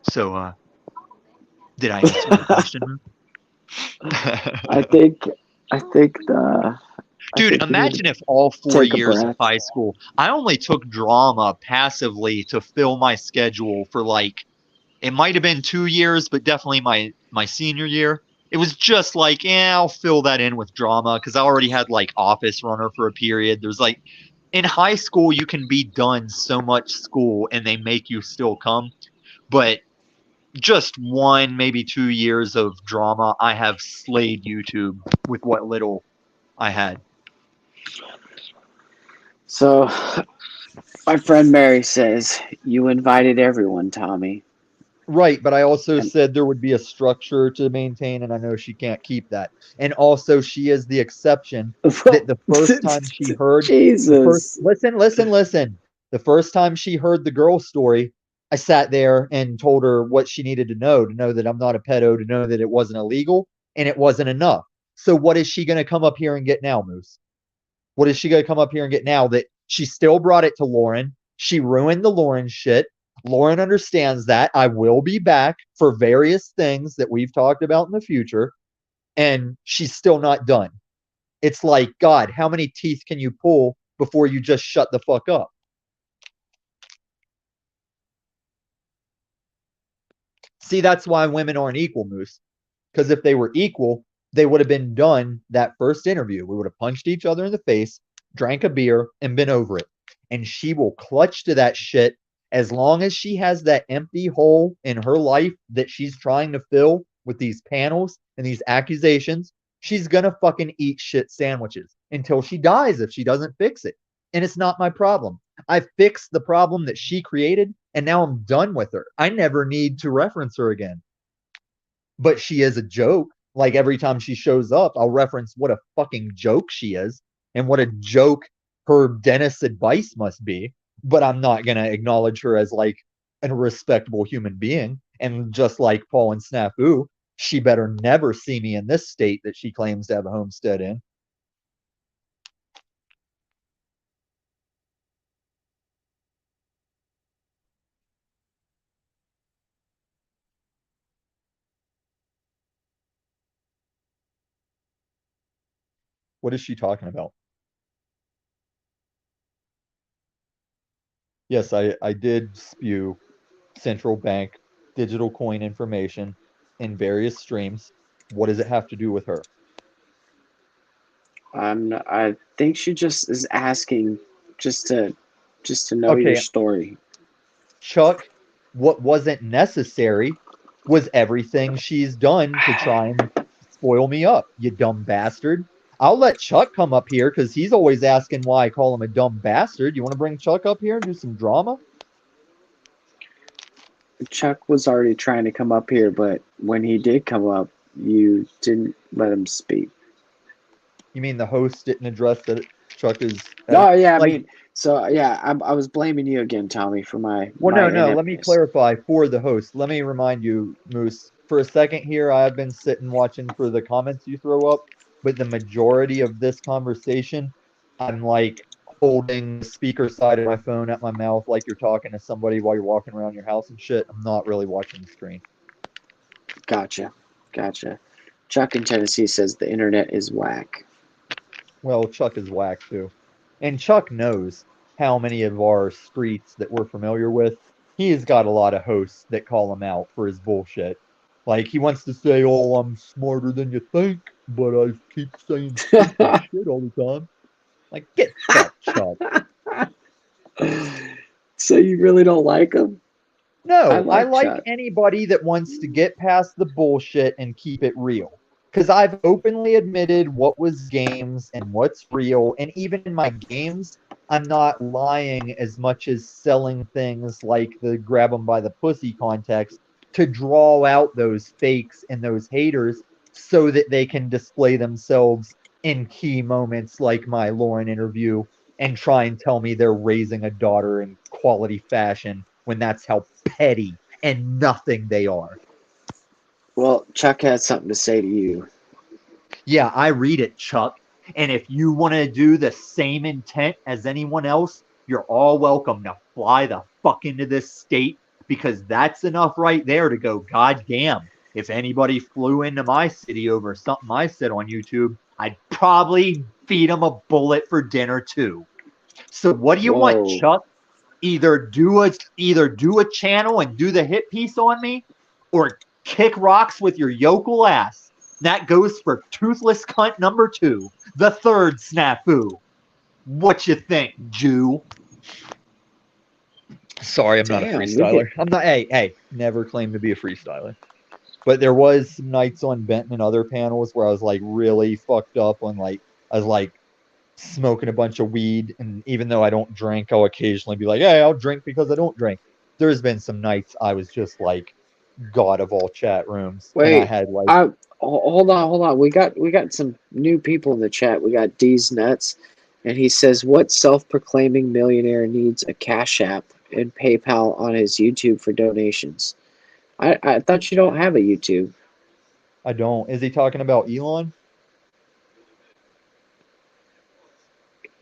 So, did I answer the question? I think the. Dude, imagine if all 4 take a years of breath. high school, I only took drama passively to fill my schedule for like, it might have been 2 years, but definitely my senior year. It was just like, yeah, I'll fill that in with drama because I already had like office runner for a period. There's like, in high school, you can be done so much school and they make you still come. But just 1, maybe 2 years of drama, I have slayed YouTube with what little I had. So, my friend Mary says you invited everyone, Tommy. Right, but I also And- said there would be a structure to maintain, and I know she can't keep that. And also, she is the exception that the first time she heard Jesus. listen. The first time she heard the girl story, I sat there and told her what she needed to know that I'm not a pedo, to know that it wasn't illegal, and it wasn't enough. So what is she going to come up here and get now, Moose? What is she going to come up here and get now that she still brought it to Lauren? She ruined the Lauren shit. Lauren understands that. I will be back for various things that we've talked about in the future, and she's still not done. It's like, God, how many teeth can you pull before you just shut the fuck up? See, that's why women aren't equal, Moose. Because if they were equal, they would have been done that first interview. We would have punched each other in the face, drank a beer, and been over it. And she will clutch to that shit as long as she has that empty hole in her life that she's trying to fill with these panels and these accusations. She's gonna fucking eat shit sandwiches until she dies if she doesn't fix it. And it's not my problem. I fixed the problem that she created, and now I'm done with her. I never need to reference her again. But she is a joke. Like every time she shows up, I'll reference what a fucking joke she is and what a joke her dentist's advice must be. But I'm not going to acknowledge her as like a respectable human being. And just like Paul and Snafu, she better never see me in this state that she claims to have a homestead in. What is she talking about? Yes, I did spew central bank digital coin information in various streams. What does it have to do with her? I think she just is asking just to know your Okay. story. Chuck, what wasn't necessary was everything she's done to try and spoil me up, you dumb bastard. I'll let Chuck come up here because he's always asking why I call him a dumb bastard. You want to bring Chuck up here and do some drama? Chuck was already trying to come up here, but when he did come up, you didn't let him speak. You mean the host didn't address that Chuck is? No, yeah, I like- mean, so yeah, I was blaming you again, Tommy, for my. Well, my no. Let me ineptness. clarify for the host. Let me remind you, Moose. For a second here, I've been sitting watching for the comments you throw up, but the majority of this conversation, I'm like holding the speaker side of my phone at my mouth like you're talking to somebody while you're walking around your house and shit. I'm not really watching the screen. Gotcha. Chuck in Tennessee says the internet is whack. Well, Chuck is whack too. And Chuck knows how many of our streets that we're familiar with, he has got a lot of hosts that call him out for his bullshit. Like, he wants to say, oh, I'm smarter than you think, but I keep saying stupid shit all the time. Like, get fucked, Chuck. So you really don't like him? No, I I like like Chuck. anybody that wants to get past the bullshit and keep it real. Because I've openly admitted what was games and what's real. And even in my games, I'm not lying as much as selling things like the grab them by the pussy context to draw out those fakes and those haters so that they can display themselves in key moments like my Lauren interview and try and tell me they're raising a daughter in quality fashion when that's how petty and nothing they are. Well, Chuck has something to say to you. Yeah, I read it, Chuck. And if you want to do the same intent as anyone else, you're all welcome to fly the fuck into this state because that's enough right there to go, God damn. If anybody flew into my city over something I said on YouTube, I'd probably feed them a bullet for dinner too. So what do you want, Whoa. Chuck? Either do a channel and do the hit piece on me, or kick rocks with your yokel ass. That goes for toothless cunt number 2, the third snafu. What you think, Jew? Sorry, I'm not a Damn, we freestyler. I'm not. Hey, never claimed to be a freestyler. But there was some nights on Benton and other panels where I was like really fucked up on like I was like smoking a bunch of weed, and even though I don't drink, I'll occasionally be like, hey, I'll drink because I don't drink. There's been some nights I was just like god of all chat rooms, and I Wait, had like hold on. We got some new people in the chat. We got D's Nuts, and he says, "What self-proclaiming millionaire needs a Cash App and PayPal on his YouTube for donations?" I thought you don't have a YouTube. I don't. Is he talking about Elon?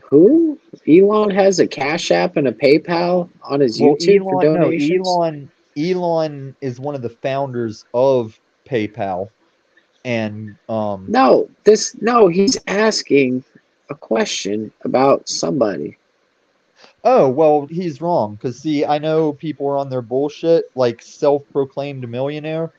Who? Elon has a Cash App and a PayPal on his Well, YouTube for Elon, no, donations? Elon is one of the founders of PayPal, and No, he's asking a question about somebody. oh, well, he's wrong. Because, see, I know people are on their bullshit, like self-proclaimed millionaire.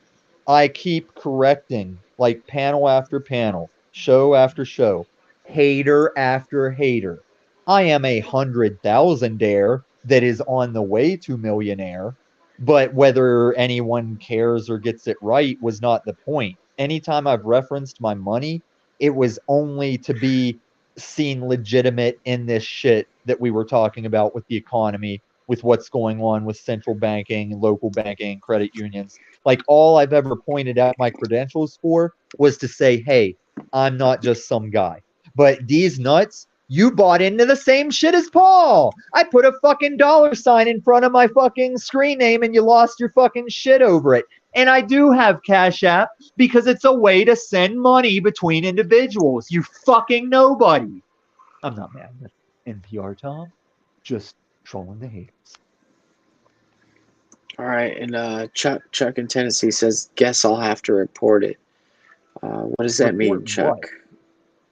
I keep correcting, like panel after panel, show after show, hater after hater. I am 100,000-aire that is on the way to millionaire, but whether anyone cares or gets it right was not the point. Anytime I've referenced my money, it was only to be seen legitimate in this shit that we were talking about with the economy, with what's going on with central banking, local banking, credit unions. Like, all I've ever pointed out my credentials for was to say, hey, I'm not just some guy. But these nuts, you bought into the same shit as Paul. I put a fucking $ in front of my fucking screen name and you lost your fucking shit over it. And I do have Cash App because it's a way to send money between individuals. You fucking nobody. I'm not mad at NPR, Tom. Just trolling the haters. All right, and Chuck in Tennessee says, "Guess I'll have to report it." What does that mean, Report Chuck? what?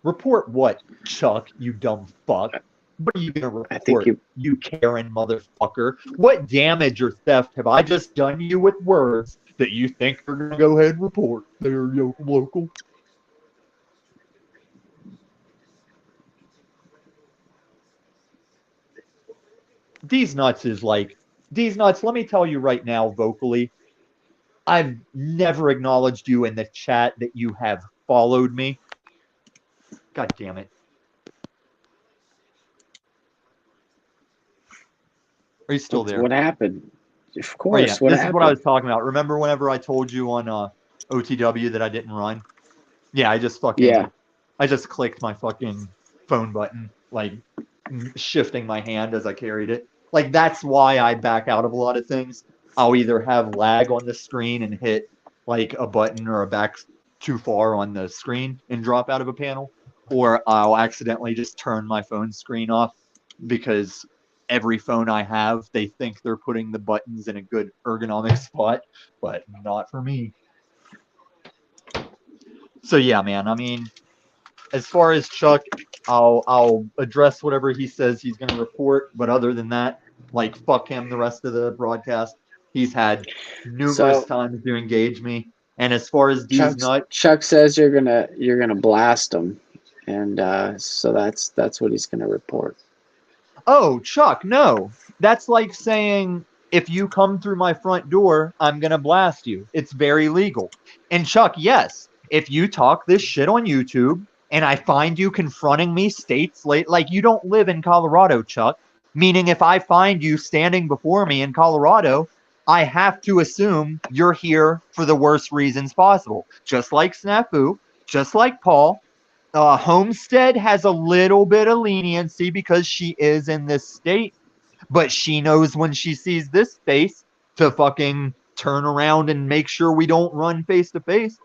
Report what, Chuck, you dumb fuck? What are you gonna I think report, you Karen motherfucker? What damage or theft have I just done you with words that you think you're gonna go ahead and report there, yo local? These nuts, let me tell you right now vocally, I've never acknowledged you in the chat that you have followed me. God damn it. Are you still there? What happened? Of Oh, course. yeah. What This happened? is what I was talking about. Remember whenever I told you on OTW that I didn't run? Yeah, I just clicked my fucking phone button, like shifting my hand as I carried it. Like that's why I back out of a lot of things. I'll either have lag on the screen and hit like a button or a back too far on the screen and drop out of a panel, or I'll accidentally just turn my phone screen off because every phone I have, they think they're putting the buttons in a good ergonomic spot, but not for me. So yeah, man. I mean, as far as Chuck, I'll address whatever he says he's going to report, but other than that, like fuck him the rest of the broadcast. He's had numerous So times to engage me, and as far as D's nut, Chuck says you're gonna blast him, and so that's what he's gonna report. oh Chuck, no, that's like saying if you come through my front door, I'm gonna blast you. It's very legal. And Chuck, yes, if you talk this shit on YouTube and I find you confronting me states late, like you don't live in Colorado, Chuck, meaning if I find you standing before me in Colorado, I have to assume you're here for the worst reasons possible. Just like Snafu, just like Paul. Homestead has a little bit of leniency because she is in this state, but she knows when she sees this face to fucking turn around and make sure we don't run face to face.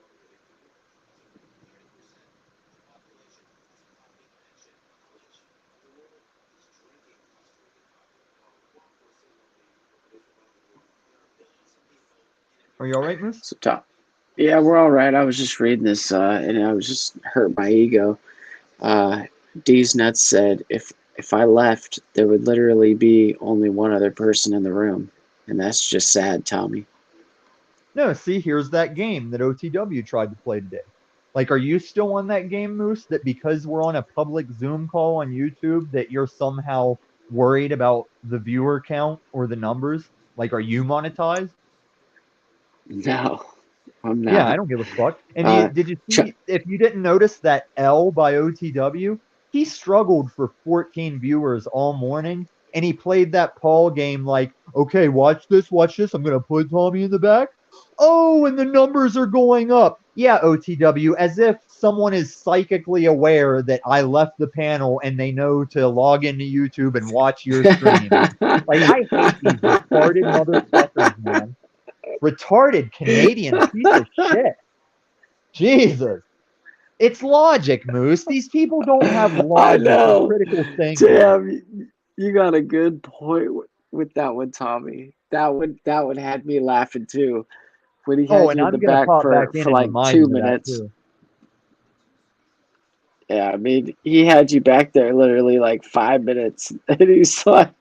Are you all right, Moose? So Tom, yeah, we're all right. I was just reading this, and I was just hurt my ego. D's nuts said if I left, there would literally be only one other person in the room, and that's just sad, Tommy. No, see, here's that game that OTW tried to play today. Like, are you still on that game, Moose, that because we're on a public Zoom call on YouTube that you're somehow worried about the viewer count or the numbers? Like, are you monetized? No, I'm not. Yeah, I don't give a fuck. And did you Chuck, see, if you didn't notice that L by OTW, he struggled for 14 viewers all morning, and he played that Paul game like, okay, watch this, I'm going to put Tommy in the back. Oh, and the numbers are going up. Yeah, OTW, as if someone is psychically aware that I left the panel and they know to log into YouTube and watch your stream. Like, I hate these retarded motherfuckers, man. Retarded Canadian piece of shit. Jesus. It's logic, Moose. These people don't have logic or critical thinking. Damn, you got a good point with that one, Tommy. That one had me laughing too. When he had you in the back for like 2 minutes. Yeah, I mean, he had you back there literally like 5 minutes, and he's like,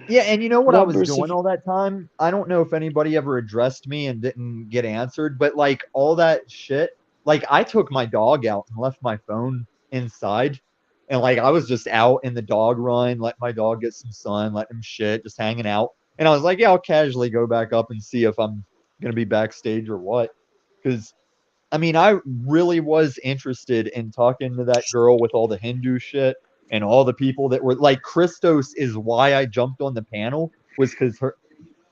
yeah, and you know what I was doing all that time? I don't know if anybody ever addressed me and didn't get answered, but like all that shit, like I took my dog out and left my phone inside. And like I was just out in the dog run, let my dog get some sun, let him shit, just hanging out. And I was like, yeah, I'll casually go back up and see if I'm going to be backstage or what. Because, I mean, I really was interested in talking to that girl with all the Hindu shit. And all the people that were like Christos is why I jumped on the panel, was because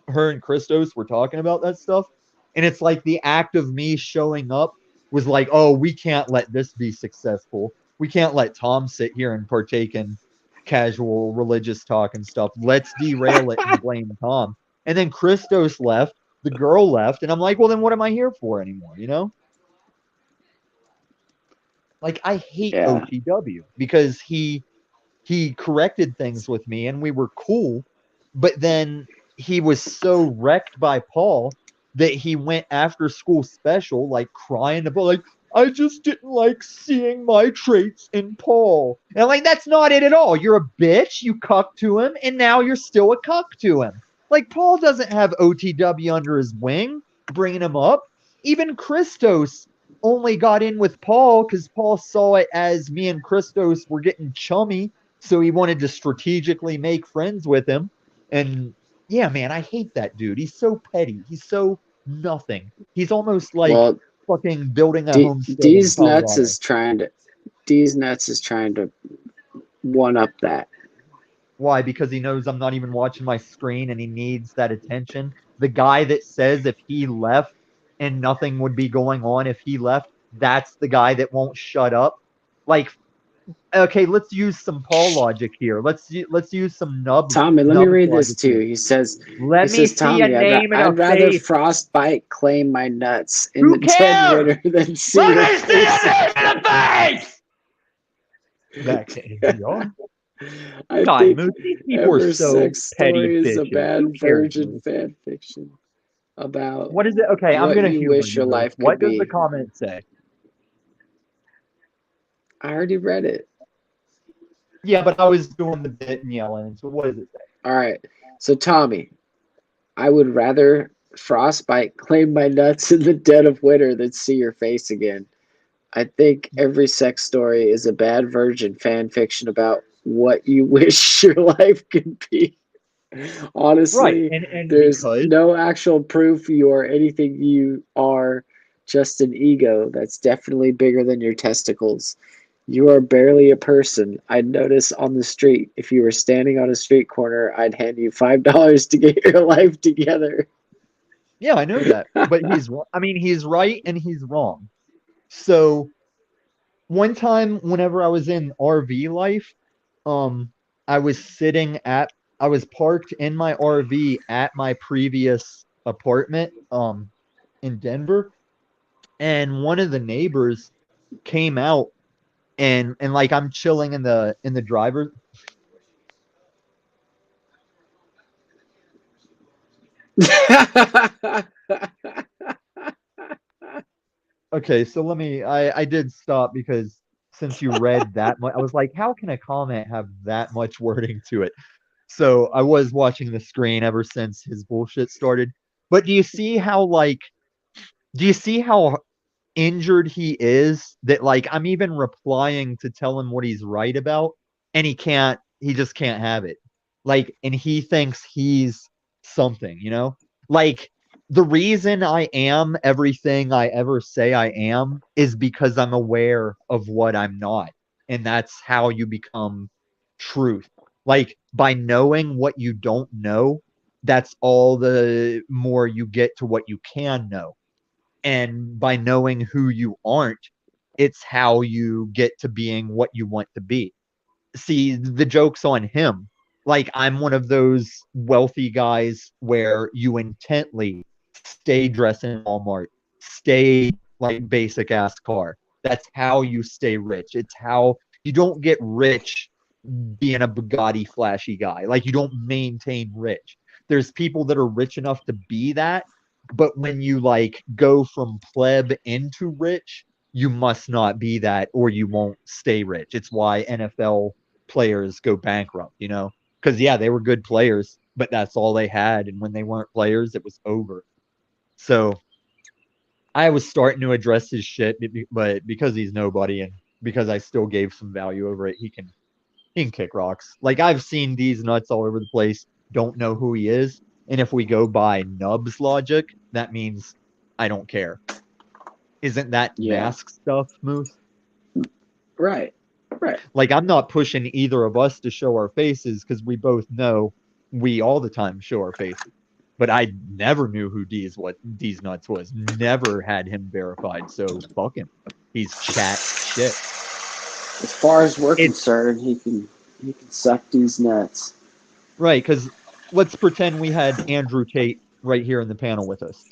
her and Christos were talking about that stuff. And it's like the act of me showing up was like, oh, we can't let this be successful. We can't let Tom sit here and partake in casual religious talk and stuff. Let's derail it and blame Tom. And then Christos left, the girl left, and I'm like, well, then what am I here for anymore, you know? Like, I hate OTW because he corrected things with me and we were cool, but then he was so wrecked by Paul that he went after school special, like crying about, like, I just didn't like seeing my traits in Paul. And I'm like, that's not it at all. You're a bitch. You cucked to him, and now you're still a cuck to him. Like, Paul doesn't have OTW under his wing, bringing him up. Even Christos only got in with Paul because Paul saw it as me and Christos were getting chummy, so he wanted to strategically make friends with him. And yeah, man, I hate that dude. He's so petty. He's so nothing. He's almost like Well, fucking building a D- homestead in D's nuts Colorado. is trying to D's nuts is trying to one up that. Why? Because he knows I'm not even watching my screen and he needs that attention. The guy that says if he left and nothing would be going on if he left, that's the guy that won't shut up. Like, okay, let's use some Paul logic here. Let's use some Tommy, let me nubs read this logic too. here. He says, Let me see a Tommy, name and a I'd rather face. frostbite claim my nuts in Who the dead cares? winter than see Let your me see a face. name and a face. Back to NPR. I God, think Moose, these people are Ever so Sex petty Story is a bitches. bad Who cares, virgin Moose? fan fiction about What is it? Okay, I'm what gonna you humor wish you. your Moose. life What could does the be. comment say? I already read it. Yeah, but I was doing the bit and yelling. So what does it say? All right. So, Tommy, I would rather frostbite claim my nuts in the dead of winter than see your face again. I think Every Sex Story is a bad virgin fan fiction about what you wish your life could be. Honestly, Right, and there's because no actual proof you are anything you are, just an ego that's definitely bigger than your testicles. You are barely a person. I'd notice on the street. If you were standing on a street corner, I'd hand you $5 to get your life together. yeah, I know that, but he's I mean, he's right and he's wrong. So one time, whenever I was in RV life, um, I was I was parked in my RV at my previous apartment, in Denver, and one of the neighbors came out and like I'm chilling in the driver's. Okay, so I did stop because since you read that much, I was like, how can a comment have that much wording to it? So I was watching the screen ever since his bullshit started. But do you see how injured he is that like I'm even replying to tell him what he's right about and he just can't have it. Like and he thinks he's something, you know? Like the reason I am everything I ever say I am is because I'm aware of what I'm not. And that's how you become truth. Like by knowing what you don't know, that's all the more you get to what you can know. And by knowing who you aren't, it's how you get to being what you want to be. See, the joke's on him. Like, I'm one of those wealthy guys where you intently stay dressed in Walmart, stay like basic ass car. That's how you stay rich. It's how you don't get rich being a Bugatti flashy guy. Like, you don't maintain rich. There's people that are rich enough to be that, but when you like go from pleb into rich, you must not be that or you won't stay rich. It's why NFL players go bankrupt, you know? Because yeah, they were good players, but that's all they had. And when they weren't players, it was over. So I was starting to address his shit, but because he's nobody and because I still gave some value over it, he can kick rocks. Like I've seen these nuts all over the place, don't know who he is. And if we go by Nub's logic, that means I don't care. Isn't that Yeah. mask stuff, Moose? Right. Right. Like I'm not pushing either of us to show our faces because we both know we all the time show our faces. But I never knew who D's nuts was. Never had him verified. So fuck him. He's chat shit. As far as we're It's concerned, he can suck these nuts. right, because let's pretend we had Andrew Tate right here in the panel with us.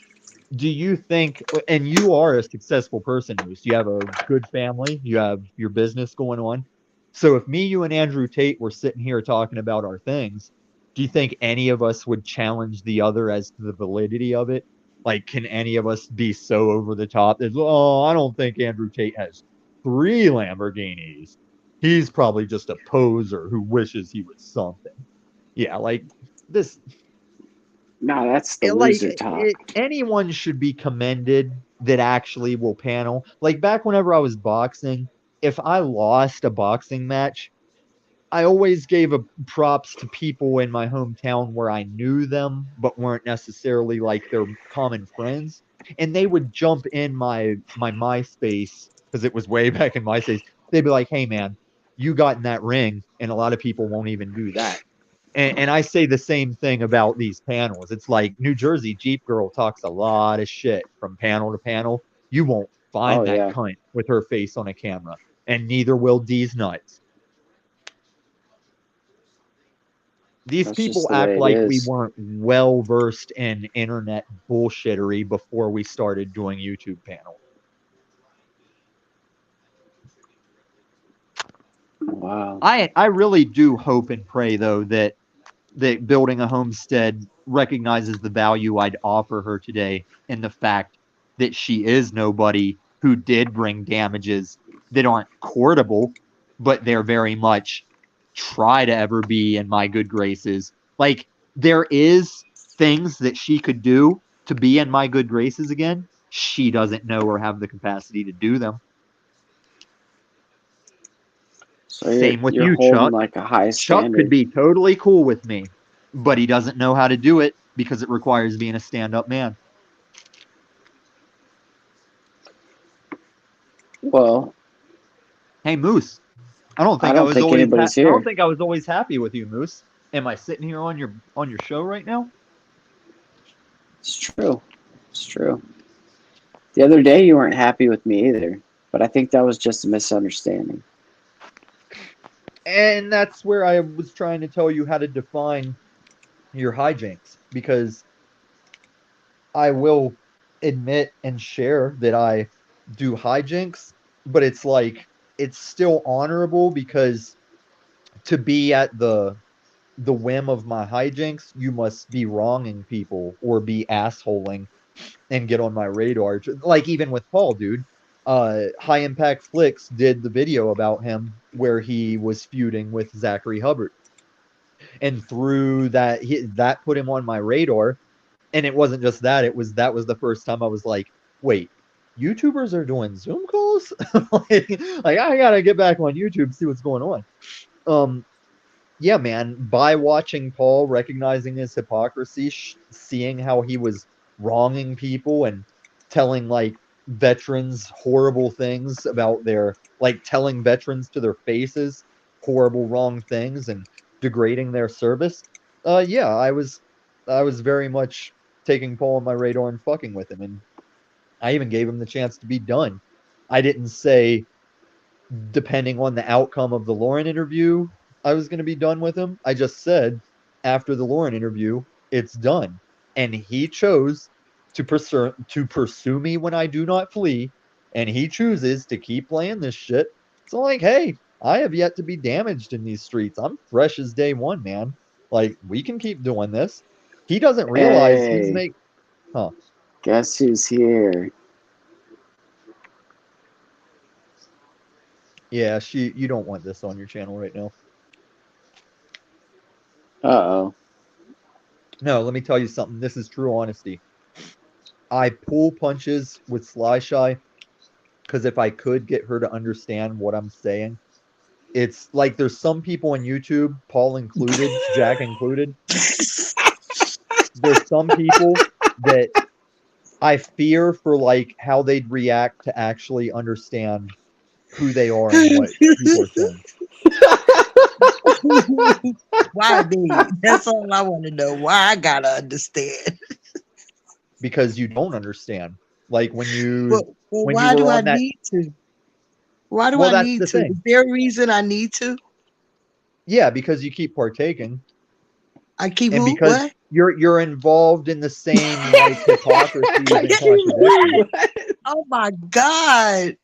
Do you think, and you are a successful person, Moose, you have a good family, you have your business going on. So if me, you, and Andrew Tate were sitting here talking about our things, do you think any of us would challenge the other as to the validity of it? Like, can any of us be so over the top that, oh, I don't think Andrew Tate has 3 Lamborghinis. He's probably just a poser who wishes he was something. Yeah, like this No, that's the loser talk. anyone should be commended that actually will panel. Like back whenever I was boxing, if I lost a boxing match, I always gave props to people in my hometown where I knew them, but weren't necessarily like their common friends. And they would jump in my MySpace because it was way back in MySpace. They'd be like, "Hey, man, you got in that ring," and a lot of people won't even do that. And I say the same thing about these panels. It's like New Jersey Jeep Girl talks a lot of shit from panel to panel. You won't find Oh, that yeah. cunt with her face on a camera, and neither will D's nuts. These That's people just the act way it like we is. weren't well versed in internet bullshittery before we started doing YouTube panel. Wow. I really do hope and pray though that building a homestead recognizes the value I'd offer her today in the fact that she is nobody who did bring damages that aren't courtable, but they're very much try to ever be in my good graces. Like there is things that she could do to be in my good graces again. She doesn't know or have the capacity to do them. So Same with you're you, holding Chuck. like a high Chuck could standard. be totally cool with me, but he doesn't know how to do it because it requires being a stand-up man. Well, Hey, Moose. I don't I think I don't was think always anybody's I here. don't think I was always happy with you, Moose. Am I sitting here on your show right now? It's true. It's true. The other day you weren't happy with me either, but I think that was just a misunderstanding. And that's where I was trying to tell you how to define your hijinks, because I will admit and share that I do hijinks, but it's like it's still honorable because to be at the whim of my hijinks, you must be wronging people or be assholing and get on my radar. Like even with Paul, dude. High Impact Flicks did the video about him where he was feuding with Zachary Hubbard. And through that, that put him on my radar. And it wasn't just that; that was the first time I was like, "Wait, YouTubers are doing Zoom calls? like I gotta get back on YouTube, see what's going on." Yeah, man. By watching Paul, recognizing his hypocrisy, seeing how he was wronging people and telling like veterans horrible things about their like telling veterans to their faces horrible wrong things and degrading their service. Yeah, I was very much taking Paul on my radar and fucking with him, and I even gave him the chance to be done. I didn't say depending on the outcome of the Lauren interview, I was going to be done with him. I just said after the Lauren interview, it's done. And he chose to pursue me when I do not flee, and he chooses to keep playing this shit. So like, hey, I have yet to be damaged in these streets. I'm fresh as day one, man. Like, we can keep doing this. He doesn't realize he's Hey, making. Huh. guess who's here? Yeah, you don't want this on your channel right now. Uh-oh. No, let me tell you something. This is true honesty. I pull punches with Sly Shy because if I could get her to understand what I'm saying, it's like there's some people on YouTube, Paul included, Jack included. There's some people that I fear for like how they'd react to actually understand who they are and what people are saying. Why me? That's all I want to know. Why I gotta understand. Because you don't understand. Like when you Well, when why you do were I on that. need to? Why do Well, I that's need the to? thing. Is there a reason I need to? Yeah, because you keep partaking. I keep And who? because What? you're involved in the same like hypocrisies and contradictions. Oh my God.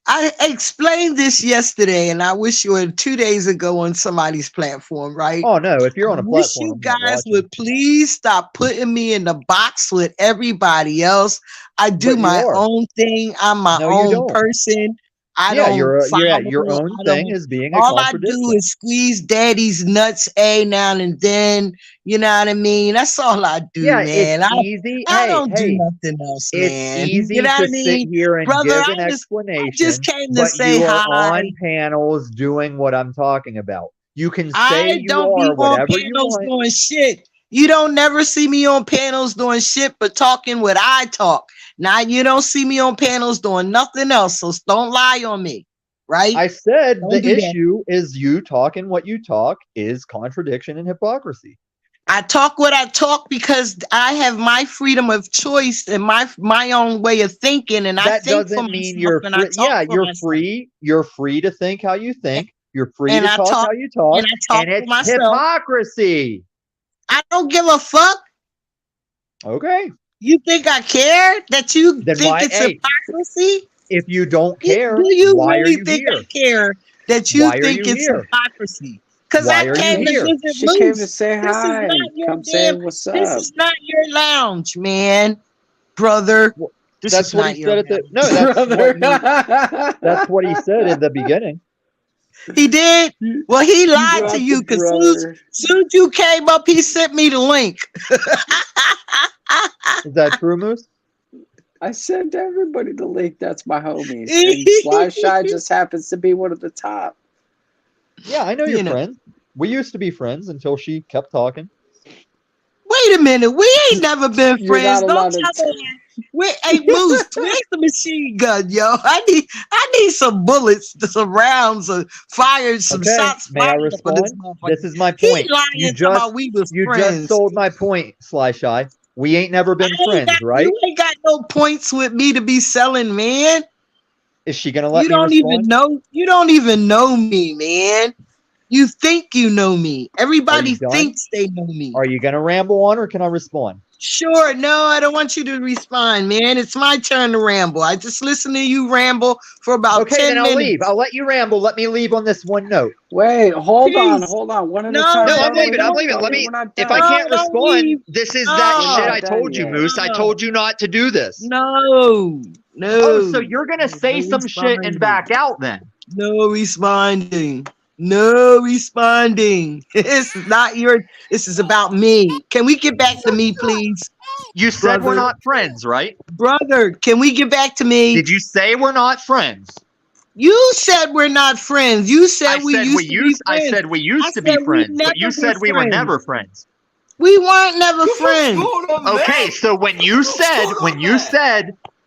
I explained this yesterday, and I wish you were 2 days ago on somebody's platform, right? Oh no, if you're on a I wish platform, you I'm not guys watching. would please stop putting me in the box with everybody else. I do But you my are. own thing. I'm my No, you own don't. person. I Yeah, don't follow. your own I thing don't. is being a All I do contradiction. is squeeze daddy's nuts now and then. You know what I mean? That's all I do, Yeah, it's man. easy. I Hey, don't do hey, nothing else, it's man. easy You know to what I sit mean? here and Brother, give an I just explanation, came to but say you are hi. on panels doing what I'm talking about. You can say I you don't be are on whatever you panels want. doing shit. You don't never see me on panels doing shit but talking what I talk. Now you don't see me on panels doing nothing else. So don't lie on me. Right? I said Don't the do that. issue is you talking what you talk is contradiction and hypocrisy. I talk what I talk because I have my freedom of choice and my own way of thinking, and I That think for doesn't mean myself you're and I free. talk Yeah, for you're myself. free. You're free to think how you think. You're free And to I talk talk how you talk. and I talk And for it's myself. hypocrisy. I don't give a fuck. Okay. You think I care that you Then think why? it's Hey, hypocrisy? if you don't care, Do you why are really you think here? I care that you Why are think you it's here? hypocrisy? Because Why I are you came to here? visit She came to Moose. say This is hi. not your Come say damn. what's This up. is not your lounge, man, brother. Well, This That's is what not he your said at the. lounge. No, that's what Brother. that's what he said at the beginning. He did. Well, he lied to dropped you the because brother. soon as you came up, he sent me the link. Is that true, Moose? I sent everybody the link. That's my homies. And Sly Shy just happens to be one of the top. Yeah, I know You you're know. friends. We used to be friends until she kept talking. Wait a minute, we ain't never been You're friends. not Don't allowed try to. to. Hey Moose, where's the machine gun, yo? I need some bullets, some rounds, fired, some Okay, shots may I fired up on this respond? motherfucker. This is my He point. lying You talking about just we was you friends. just sold my point, Sly Shy. We ain't never been friends, right? You ain't got no points with me to be selling, man. Is she gonna let You me don't even respond? know. You don't even know me, man. You think you know me. Everybody done? thinks they know me. Are you gonna ramble on or can I respond? Sure, no, I don't want you to respond, man. It's my turn to ramble. I just listened to you ramble for about Okay, 10 then I'll minutes. leave. I'll let you ramble. Let me leave on this one note. Wait, hold on, Please. hold on. One at No, a time. No, no, I'm brother. leaving. I'm leaving. Let me. We're not If done. I can't No, don't respond, leave. this is No. that We're shit not I done told you, yet. Moose. I told you not to do this. No. Oh, so you're gonna say No some shit and responding. back out then? No responding. No responding. This is not your. This is about me. Can we get back to me, please? You said we're Brother. not friends, right? Brother, can we get back to me? Did you say we're not friends? You said we're not friends. You said we used to be I friends. said we used I to be said we friends, but never you said were we were friends. never friends. We weren't never friends. Okay, so when you said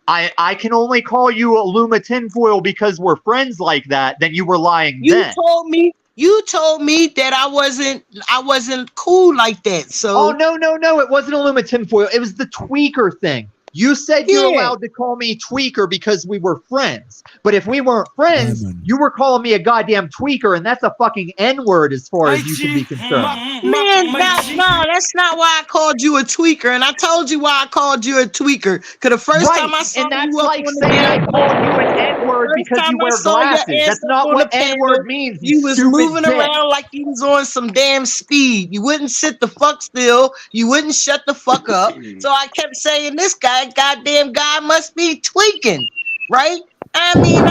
I can only call you a Luma tinfoil because we're friends like that, then you were lying You then. told me that I wasn't cool like that. So Oh no, it wasn't a Luma tinfoil. It was the tweaker thing. You said you're Yeah. allowed to call me tweaker because we were friends. But if we weren't friends, Diamond. you were calling me a goddamn tweaker, and that's a fucking N-word as far as you can be concerned. man, no, that's not why I called you a tweaker. And I told you why I called you a tweaker. Cause the first time I saw and that's you up like on the saying I damn called you an N-word First because you time I wear saw your glasses. ass That's up not on what the panel, N-word means. you was stupid moving dick. around like you was on some damn speed. You wouldn't sit the fuck still. You wouldn't shut the fuck up. So I kept saying, this goddamn guy must be tweaking, right? I mean,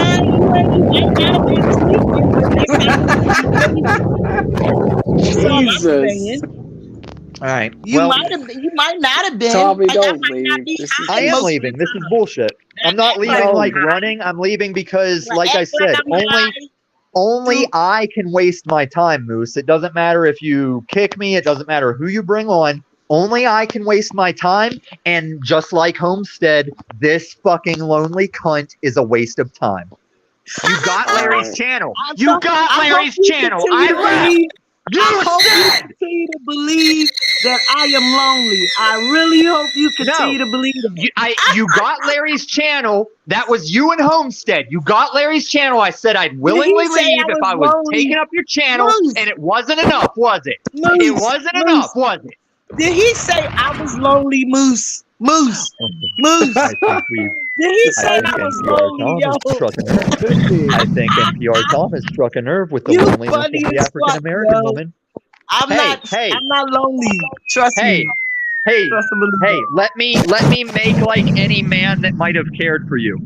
you might not have been tweaking, but that's all I'm Jesus. saying. All right. You Well, might not have been. Tommy, Like, I don't might not leave. be This is I am most of the leaving. This is time. bullshit. I'm not leaving No. like running. I'm leaving because, like I Act like said, I'm high. only I can waste my time, Moose. It doesn't matter if you kick me. It doesn't matter who you bring on. Only I can waste my time. And just like Homestead, this fucking lonely cunt is a waste of time. You got Larry's channel. You got Larry's channel. I left. You said. Continue to believe that I am lonely. I really hope you continue to believe that. You got Larry's channel. That was you and Homestead. You got Larry's channel. I said I'd willingly Did he say leave I if was I was lonely? taking up your channel, Moose. and it wasn't enough, was it? Moose, It wasn't Moose. enough, was it? Did he say I was lonely, Moose? Moose. Moose. I think we. Did he I say think I was NPR lonely, yo? Tom has struck a nerve. Could be. I think NPR Tom has struck a nerve with the You loneliness of funny the as African fuck, American yo. woman. I'm not lonely. Trust Hey, me. hey, Trust and believe hey! it. Let me make like any man that might have cared for you.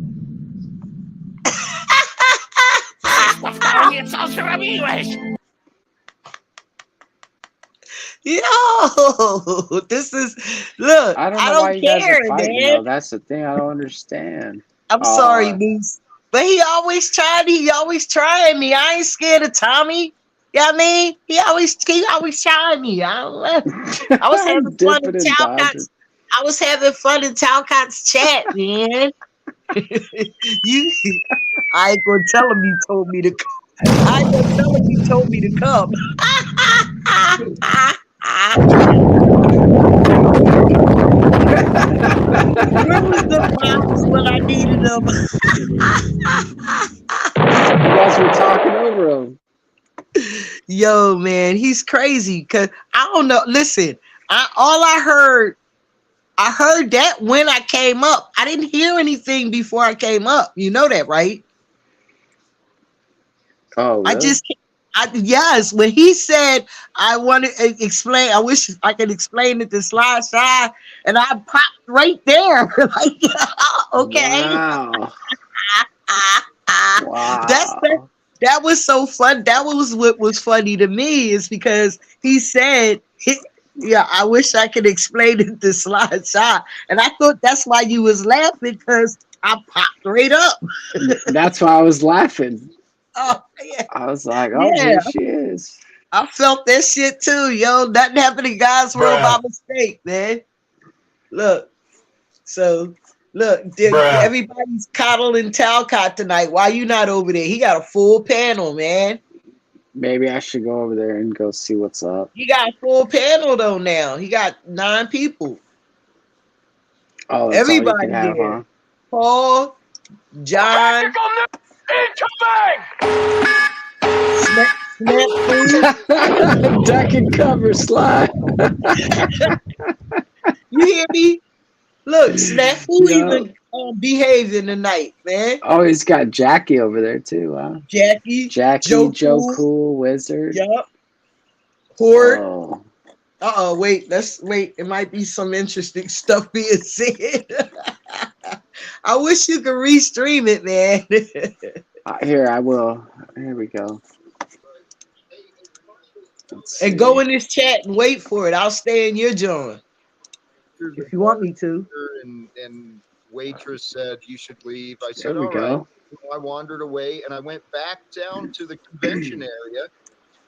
Yo, this is look. I don't know why you guys care, are fighting, man. though. That's the thing I don't understand. I'm sorry, Moose. But he always trying me. I ain't scared of Tommy. Yeah, I mean, he always trying me. I was having fun in Dipping and dodging. I was having fun in Talcott's chat, man. You, I ain't gonna tell him you told me to. I ain't gonna tell him you told me to come. Where was the bombs when I needed them? You guys were talking over him. Yo, man, he's crazy. Cause I don't know. Listen, I heard that when I came up. I didn't hear anything before I came up. You know that, right? Oh, really? Yes, when he said I want to explain, I wish I could explain it to Sly Shy, and I popped right there. Like, okay. Wow. Wow. That was so fun. That was what was funny to me, is because he said, yeah, I wish I could explain it to Sly Shy. And I thought that's why you was laughing, because I popped right up. That's why I was laughing. Oh, yeah. I was like, oh, Yeah. here she is. I felt that shit too, yo. Nothing happened in God's world by mistake, man. Look, everybody's coddling Talcott tonight. Why you not over there? He got a full panel, man. Maybe I should go over there and go see what's up. He got a full panel though now. He got 9 people. Oh, that's Everybody all you can have, there. huh? Paul, John, Duck and cover, Sly. You hear me? Look, Snafu Yeah. even behaving tonight, man. Oh, he's got Jackie over there too, huh? Jackie, Joe Cool. Cool, Wizard. Yup. Horde. Oh. Wait. Let's wait. It might be some interesting stuff being said. I wish you could restream it, man. Here, I will. Here we go. And go in this chat and wait for it. I'll stay in your joint if you want me to. And waitress said you should leave. I said, There we all go. right. I wandered away and I went back down to the convention area,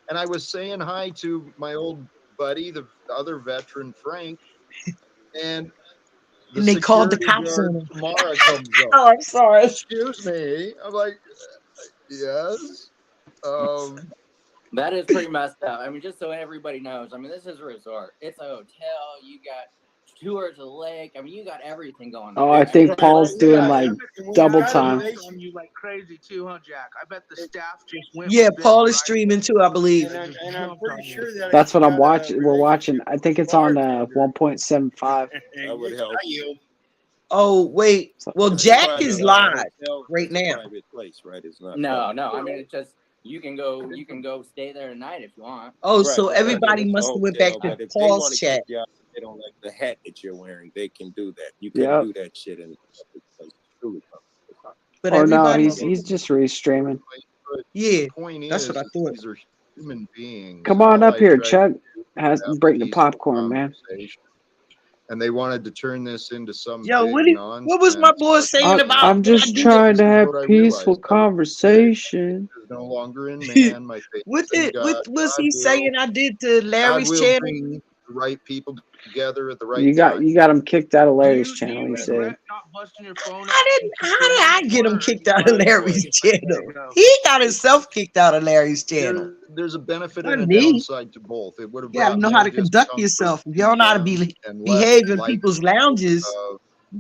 and I was saying hi to my old buddy, the other veteran, Frank, and they called the cops security on guard, him. Tamara comes up. Oh, I'm sorry. Excuse me. I'm like, yes. That is pretty messed up. I mean, just so everybody knows, I mean, this is a resort. It's a hotel. You got tours of the lake. I mean, you got everything going on. Oh, I think Paul's doing like double time. On you like crazy too, huh, Jack? I bet the staff just went. Yeah, with Paul this, is right? streaming too, I believe. And I'm pretty sure that That's what I'm watching. We're watching. I think it's on 1.75. That would help. Oh, wait. Well, Jack is live right now. Private place, right? It's not. No. I mean, it's just you can go stay there tonight if you want. Oh, Right, so right. everybody It's a must have went back hotel, to but if they Paul's wanna chat. kick you out, they don't like the hat that you're wearing. They can do that. You can Yep. do that shit in a public place. Truly public. But Oh no, everybody, he's just restreaming. yeah. The point That's is, what I thought. these are human beings. Come on All up I here, tried Chuck. to do Has was have break the peaceful popcorn, man. conversation. And they wanted to turn this into some Yo, big what was my boy nonsense. saying about? I'm just when I did trying to This is have what I peaceful realized. conversation. Is no longer in man. My faith What is in did God. what was God he will- saying? I did to God Larry's will channel. bring the right people together at the right You time. got him kicked out of Do Larry's you channel. He said. regret not busting your phone How out did and I get him or kicked you out of might as well Larry's just let channel? it go? He got himself kicked out of Larry's channel. There's a benefit Not and a me. downside to both. It would have You gotta brought know me how to just conduct comfort yourself. If you don't know how to and behave in less people's lounges,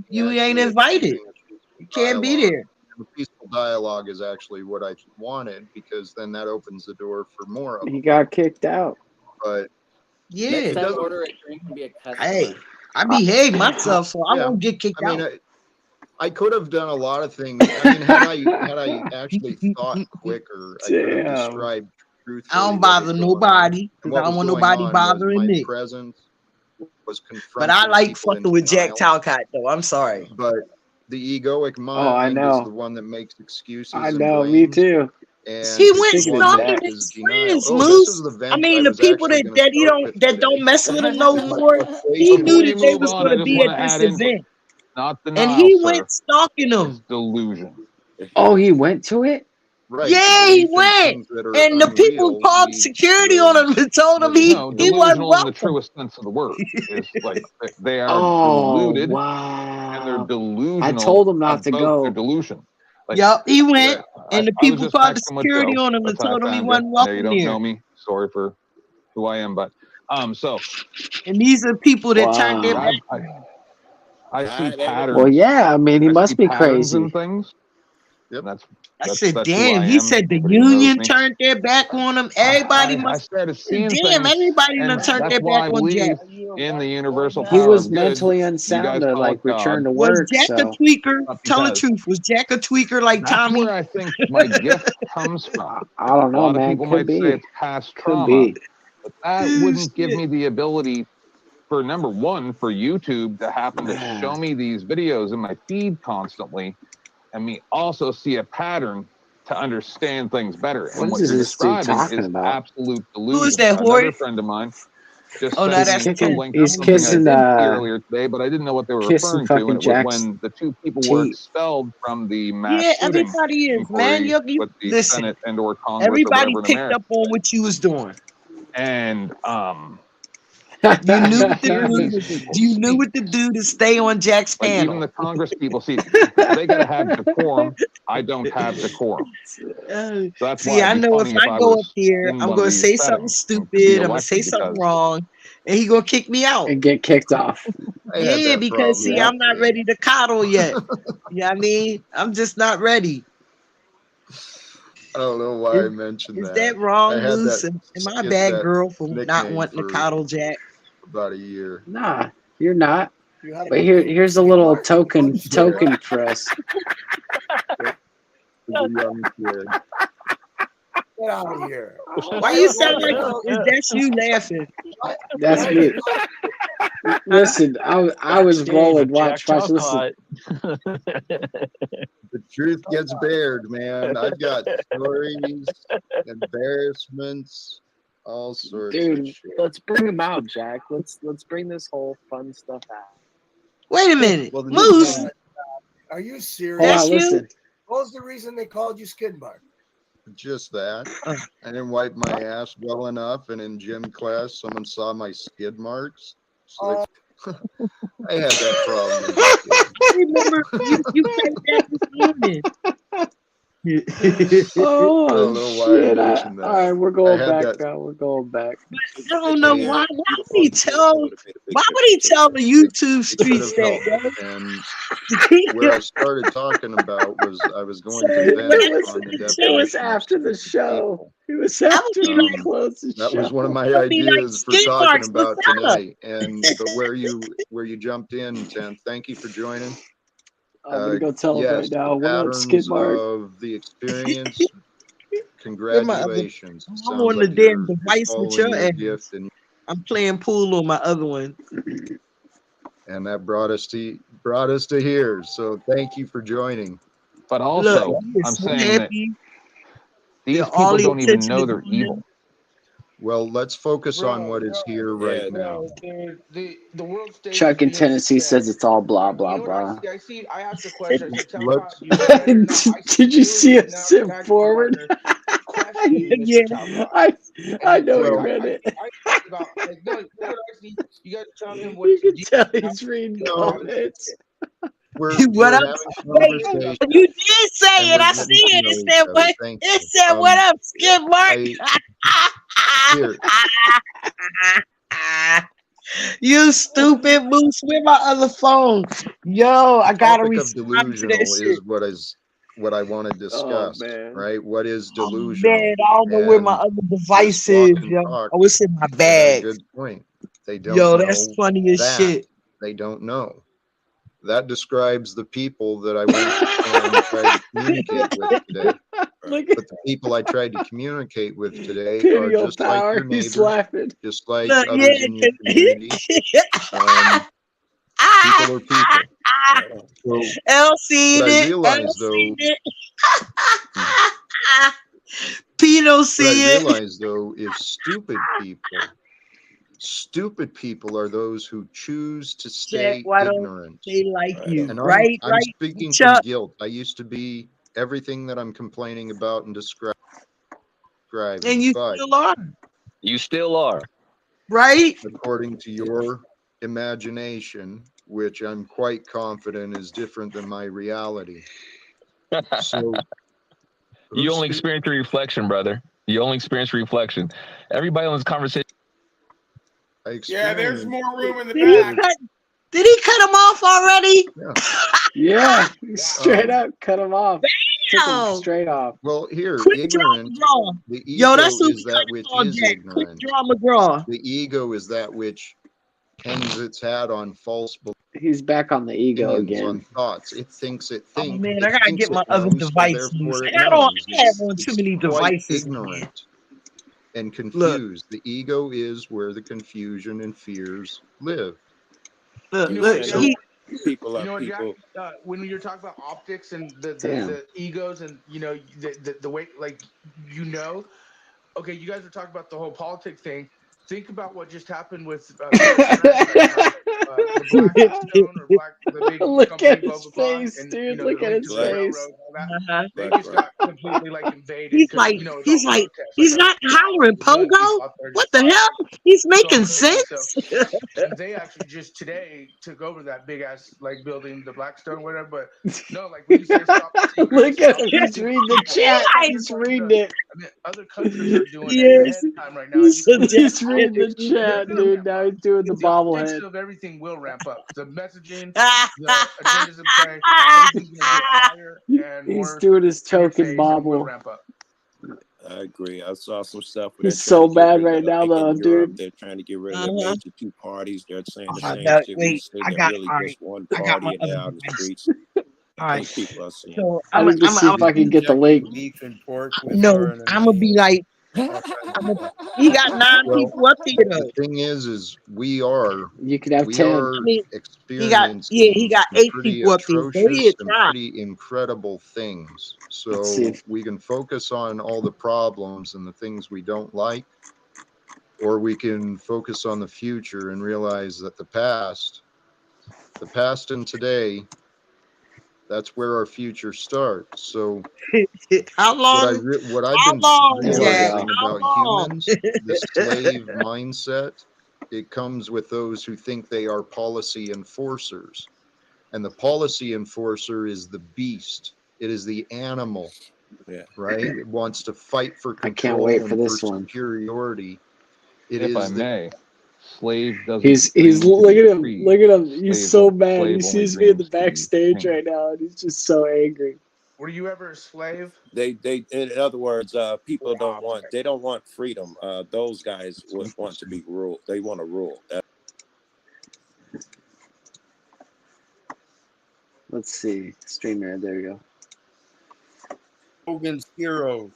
you ain't actually invited. achieving a peaceful You can't be dialogue. there. The peaceful dialogue is actually what I wanted, because then that opens the door for more of He them. got kicked out. But Yeah. Next time, doesn't- order a drink and be a customer. Hey, I behave myself, so I Yeah. won't get kicked I mean, out. I could have done a lot of things. I mean, had I actually thought quicker, I could have Damn. described truthfully. I don't what bother was going on. nobody And because what I don't was want going nobody on was bothering my me. presence was But I confronting like people fucking in with Jack denial. Talcott though. I'm sorry. But the egoic Oh, I mind is know. the one that makes excuses I and know. Me blames. too. And He it's went the thinking one it's stalking that his is denial. friends, Oh, this Moose. is the I vent mean, I the was people actually that going to he start with that don't today. mess with him no Is my more. He frustration knew with that we they move was on, going I to just be want at to this add in, event, not and denial, he sir. went stalking It's them. delusion. Oh, he went to it. right. Yeah, he belief in went. things that are And the people unreal called leads security to on him and told him he No, wasn't delusional in the welcome. truest sense of the word is like they are Oh deluded and they're wow! I delusional told him not to about their go. delusion. Like Yup, he went. And the I was people just called the texting with security Joe. on him and That's how I told him he found wasn't you. I know you welcome don't there. know me. Sorry for who I am, but so And these are people that turned their Wow. back. I see Alright, patterns. Well, yeah. I mean, he I must see be patterns in crazy. things. Yep. And that's I that's said, that's who damn, I he am. said the Everybody who knows union me. turned their back on him. Everybody I must started seeing damn, things, everybody and done turned that's their why back I on Jack. believe in the universal He power was of good. mentally You unsound guys to call like it God. return to Was work. Jack a So tweaker? Not Tell the because truth. Was Jack a tweaker like that's Tommy? where I think my gift comes from. I don't A know, lot of man. people Could might say be. it's past Could trauma, be. but that wouldn't give me the ability for number one, for YouTube to happen to show me these videos in my feed constantly, and me also see a pattern to understand things better. What And what is you're this dude describing talking is about? absolute Who is delusion. that, Another Horace? friend of mine just Oh, no, sent He's that's me a kicking. Ken. link He's to something I kissing. did see earlier today, but I didn't know what they were Kissing referring to, and fucking it was Jack's when the two people were teeth. expelled from the mass Yeah, shooting everybody is, man. inquiry You with the listen. Senate and or Congress or Everybody whatever in picked America. up on what you was doing. And You knew what to hearing do. these people You knew speak, what to do to stay on Jack's like even panel. the Congress people, see, they got to have decorum. I don't have decorum. So that's why See, I it'd be know if funny if I I go up was here, in I'm one of gonna these say something settings and could be stupid. I'm gonna say elected something because wrong, and he gonna kick me out. and get kicked off. I had Yeah, that because problem see, I'm not yesterday. ready to coddle yet. You know what I mean? I'm just not ready. I don't know why I Is, mentioned is that. that I wrong, had Moose? that Am I a bad that girl for not nickname wanting to for coddle Jack? about a year. Nah, you're not. You have But a here's a little Mark, you go to Skid token Mark. for us. As a young kid. Get out of here. Why you sound like that's you laughing? That's me. Listen, I was rolling. Watch, listen. The truth gets bared, man. I've got stories, embarrassments, all sorts of Dude, shit. let's bring him out, Jack. Let's bring this whole fun stuff out. Wait a minute, Well, the Moose. nickname, Are you Hold serious? That's on, you? listen. What was the reason they called you Skid Mark? just that. I didn't wipe my ass well enough, and in gym class, someone saw my skid marks. So I had that problem as a kid. I remember you said that this morning. Oh I don't know why I shit! mentioned All that. right, we're I going had back that. now. We're going back. I don't know why. Why would he tell? Why would he tell the YouTube It could streets have that? helped. Yo? And where I started talking about was I was going to So vent what on the It was definition of after the stupid show. people. It was I would after be we like, closed the That was one of show. my I would be like, ideas for skid talking marks, what's about up? tonight. And but where you jumped in, 10th. Thank you for joining. I'm gonna go tell him right Yes, now. the What up, patterns Skid Mark? of the experience. Where my other? Congratulations. It I'm sounds on the like damn you're device with following your your ass. gift, and I'm playing pool on my other one. that brought us to here. So thank you for joining. but Look, also he is I'm so saying that happy these that all people the don't even attention know is they're on evil. him. Well, let's focus on what is here right Yeah. now. The world stage Chuck is in being Tennessee set. says it's all blah You blah know what I blah. see? I asked a question. I said, tell me Let's about you. Now, I see Did you see you us now sit tag team forward? partner questioning Mr. Yeah. Talcott. I And know like, he well, read it. I think about like no, you know what I see? You guys tell him what You can deep tell down he's reading no, comments. we're What up? having Wait, conversation you did say and it. we're I getting see to it. know It each said other. what? Thank It you. said what up, Skid Mark? Here, You stupid Moose. Where my other phone? Yo, I the gotta topic of respond to that delusional shit. is what I want to discuss, man. right? What is Oh delusional? man, I don't know where my And other this device walk is, and yo. talk, Oh, it's in my they had a bag. good point. They don't Yo, that's know funny as that. shit. They don't know. That describes the people that I went and tried to communicate with today. Look But the people I tried to communicate with today are Pineal just like power. your He's neighbors, laughing. just like Look, yeah, others in your community. People are people. So L seen what I it. L realized though, seen it. Pino what see I it. realized though is stupid people are those who choose to Jack, stay why don't ignorant. they like you? And Right, I'm right, speaking from Chuck. guilt. I used to be everything that I'm complaining about and describing. And you But still are, You still are. right? according to your imagination, which I'm quite confident is different than my reality. So You who's only speak- experience your reflection, brother. You only experience reflection. Everybody on this conversation. I Yeah, there's experienced more room in the Did he back. cut? Did he cut him off already? Yeah, straight Um, up cut him off. Took him Damn! straight off. well, here, Quick draw ignorant. McGraw. The Yo, ego that's what is we that gotta which call is Jack. Quick ignorant. draw McGraw. The ego is that which hangs its hat on false He's back on the ego opinions, on again. thoughts. It thinks it Oh thinks. man, It I gotta thinks get my it other knows, so devices. therefore it I got on. knows. I have It's, on too it's many quite devices, man. ignorant and Look, confused. The ego is where the confusion and fears live. look, You know look. what, So He, People You are know what, Jack? people. When you're talking about optics and Damn. the egos and the way, like, okay, you guys are talking about the whole politics thing. Think about what just happened with the Blackstone or the big Look company, at blah his blah blah, face, and dude. the Look at link his to the Black, face. railroad, all that. uh-huh. They black, just got completely like invaded He's because like, it's all he's like, protest. he's Like not hollering the young people pogo. out there What just the fought. hell? He's It's all making crazy. So sense. and they actually just today took over that big ass like building, the Blackstone, or whatever. But no, like when you say stop the secrets, Look at stop him. the He's people. reading the chat. Like, He's reading it. I mean, other countries are doing it yes, ahead of time right now. And he's you a can He's reading the they're chat, gonna dude. ramp Now up. he's doing the The optics bobblehead. of everything will ramp up. The messaging, the agendas in play, everything's gonna get higher and He's more doing his in your token face and will bobble. ramp up. I agree. I saw some stuff where they're He's trying so to get bad rid right of, now, like though, in Europe, dude. they're trying to get rid of the uh-huh. major two parties. They're saying the Oh, same no, shit we wait, say. I They're got really all right. just one I got party my and other they're out in the device. streets. All I right. think people are seeing. So Let me just see if I can get the link. Beef and pork with no, foreign I'm gonna be like, he got 9 Well, people up there the though. thing is we are You could have 10. I mean, he got experiencing got some 8 pretty people up there. Go ahead, atrocious and try. pretty incredible things. Let's see So if we can focus on all the problems and the things we don't like, or we can focus on the future and realize that the past and today, that's where our future starts. So How long? what I've How been long, There we Jack? realizing go. How about long? humans, the slave mindset, it comes with those who think they are policy enforcers. And the policy enforcer is the beast. It is the animal, Yeah. right? It wants to fight for I can't control wait for and this for one. superiority. It If I is the may, slave doesn't. He's dream to look be at him. free. Look at him. He's Slave so on- mad. He slave only sees me in the dreams to be backstage king. right now, and he's just so angry. Were you ever a slave? They in other words, people don't want freedom. Those guys want to be ruled. They want to rule. Let's see. StreamYard. There you go. Hogan's Heroes.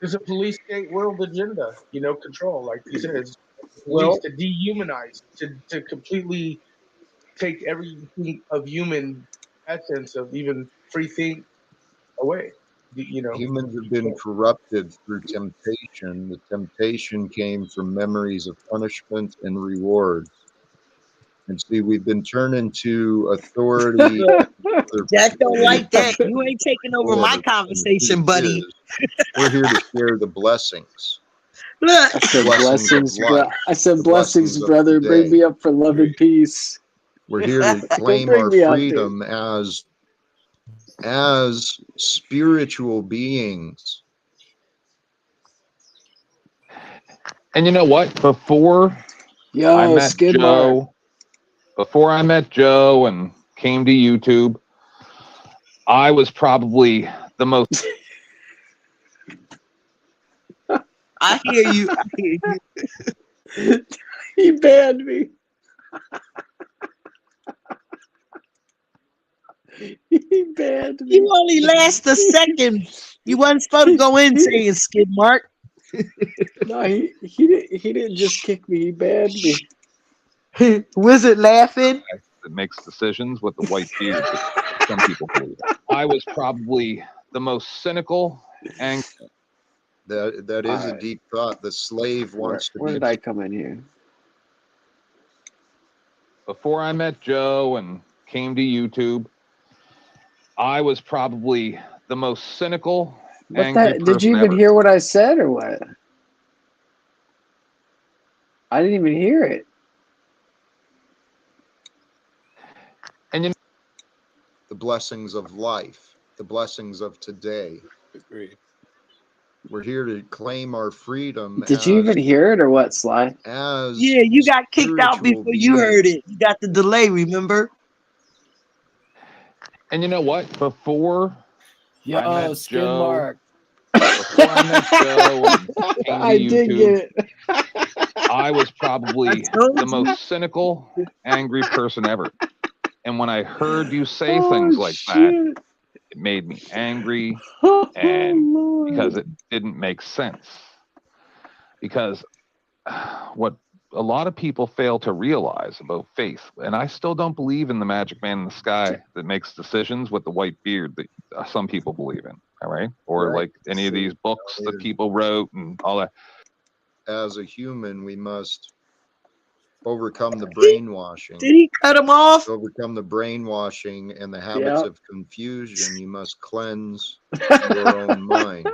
It's a police state world agenda, control, like you said, it's Well, police to dehumanize, to completely take everything of human essence of even free think away. humans have been corrupted through temptation. The temptation came from memories of punishment and reward. And see, we've been turned into authority. Jack don't like that. You ain't taking over my Whatever. conversation, buddy. We're here to share the blessings. Look, I said Blessings blessings, of life. I said The blessings, blessings of brother. Bring today. me up for love and peace. We're here to Don't claim bring our me up, dude. freedom as spiritual beings. And you know what? Before I Yo, met Skidmark. Joe and came to YouTube, I was probably the most. I hear you. I hear you. He banned me. He banned me. You only last a second. You wasn't supposed to go in saying skid mark. No, he didn't just kick me. He banned me. Wizard laughing. That makes decisions with the white beard. that Some people believe. I was probably the most cynical and That is a Alright. deep thought. The slave wants Where to did be. I come in here? before I met Joe and came to YouTube, I was probably the most cynical, What angry that? Did you person even ever. hear what I said or what? I didn't even hear it. And you The blessings of life, the blessings of today. Agreed. We're here to claim our freedom. Did you even hear it or what, Sly? As Yeah, you got kicked out spiritual before you heard beings. it. You got the delay, remember? And you know what? Before Yo, I met Skid Joe, Mark. before I met Joe and came to I did YouTube, get it. I was probably I told the you. most cynical, angry person ever. And when I heard you say Oh, things like that, shit. it made me angry Oh, and Lord. because it didn't make sense. Because what a lot of people fail to realize about faith, and I still don't believe in the magic man in the sky that makes decisions with the white beard that some people believe in, all right? Or Right. like any of these books that people wrote and all that. As a human, we must overcome the brainwashing. Did he cut him off? To overcome the brainwashing and the habits Yep. of confusion, you must cleanse your own mind.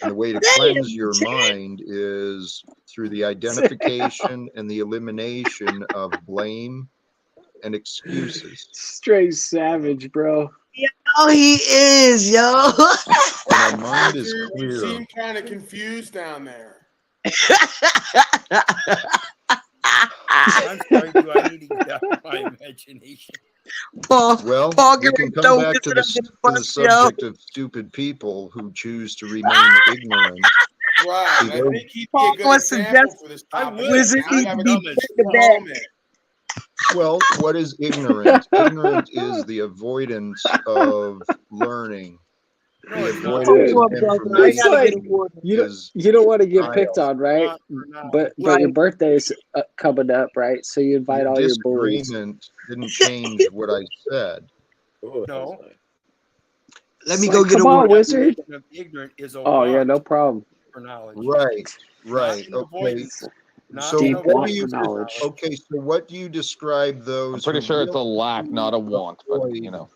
And the way to cleanse your mind is through the identification and the elimination of blame and excuses. Straight savage, bro. Oh, he is, yo. When our mind is You clear, seem kind of confused down there. I'm sorry, do I need to get out my imagination? Paul, well, Paul, we get can ready to come throw back this to up the, in the to the bus, yo. subject of stupid people who choose to remain ignorant. Right. See, I those- think he'd be Paul a good wants to example just for this I topic. would. Wizard I'm needs to be dumb as put to fuck. bed. Moment. Well, what is ignorance? Ignorance is the avoidance of learning. No, The it's not. avoidance Come of on, brother. I information It's gotta like get a water. you don't is you don't want to get denial. picked on, right? Not for now. But Right. your birthday's coming up, right? So you invite Your all your bullies. disagreement didn't change what I said. No. Let me It's go like, get a come on, water. wizard. Definition of ignorant is a Oh yeah, want no problem. for knowledge. Right, right. Not an Okay. avoidance. Not So an Deep what do want you for knowledge. okay, so what do you describe I'm those pretty who sure it's a really lack, not a want, but avoid? you know,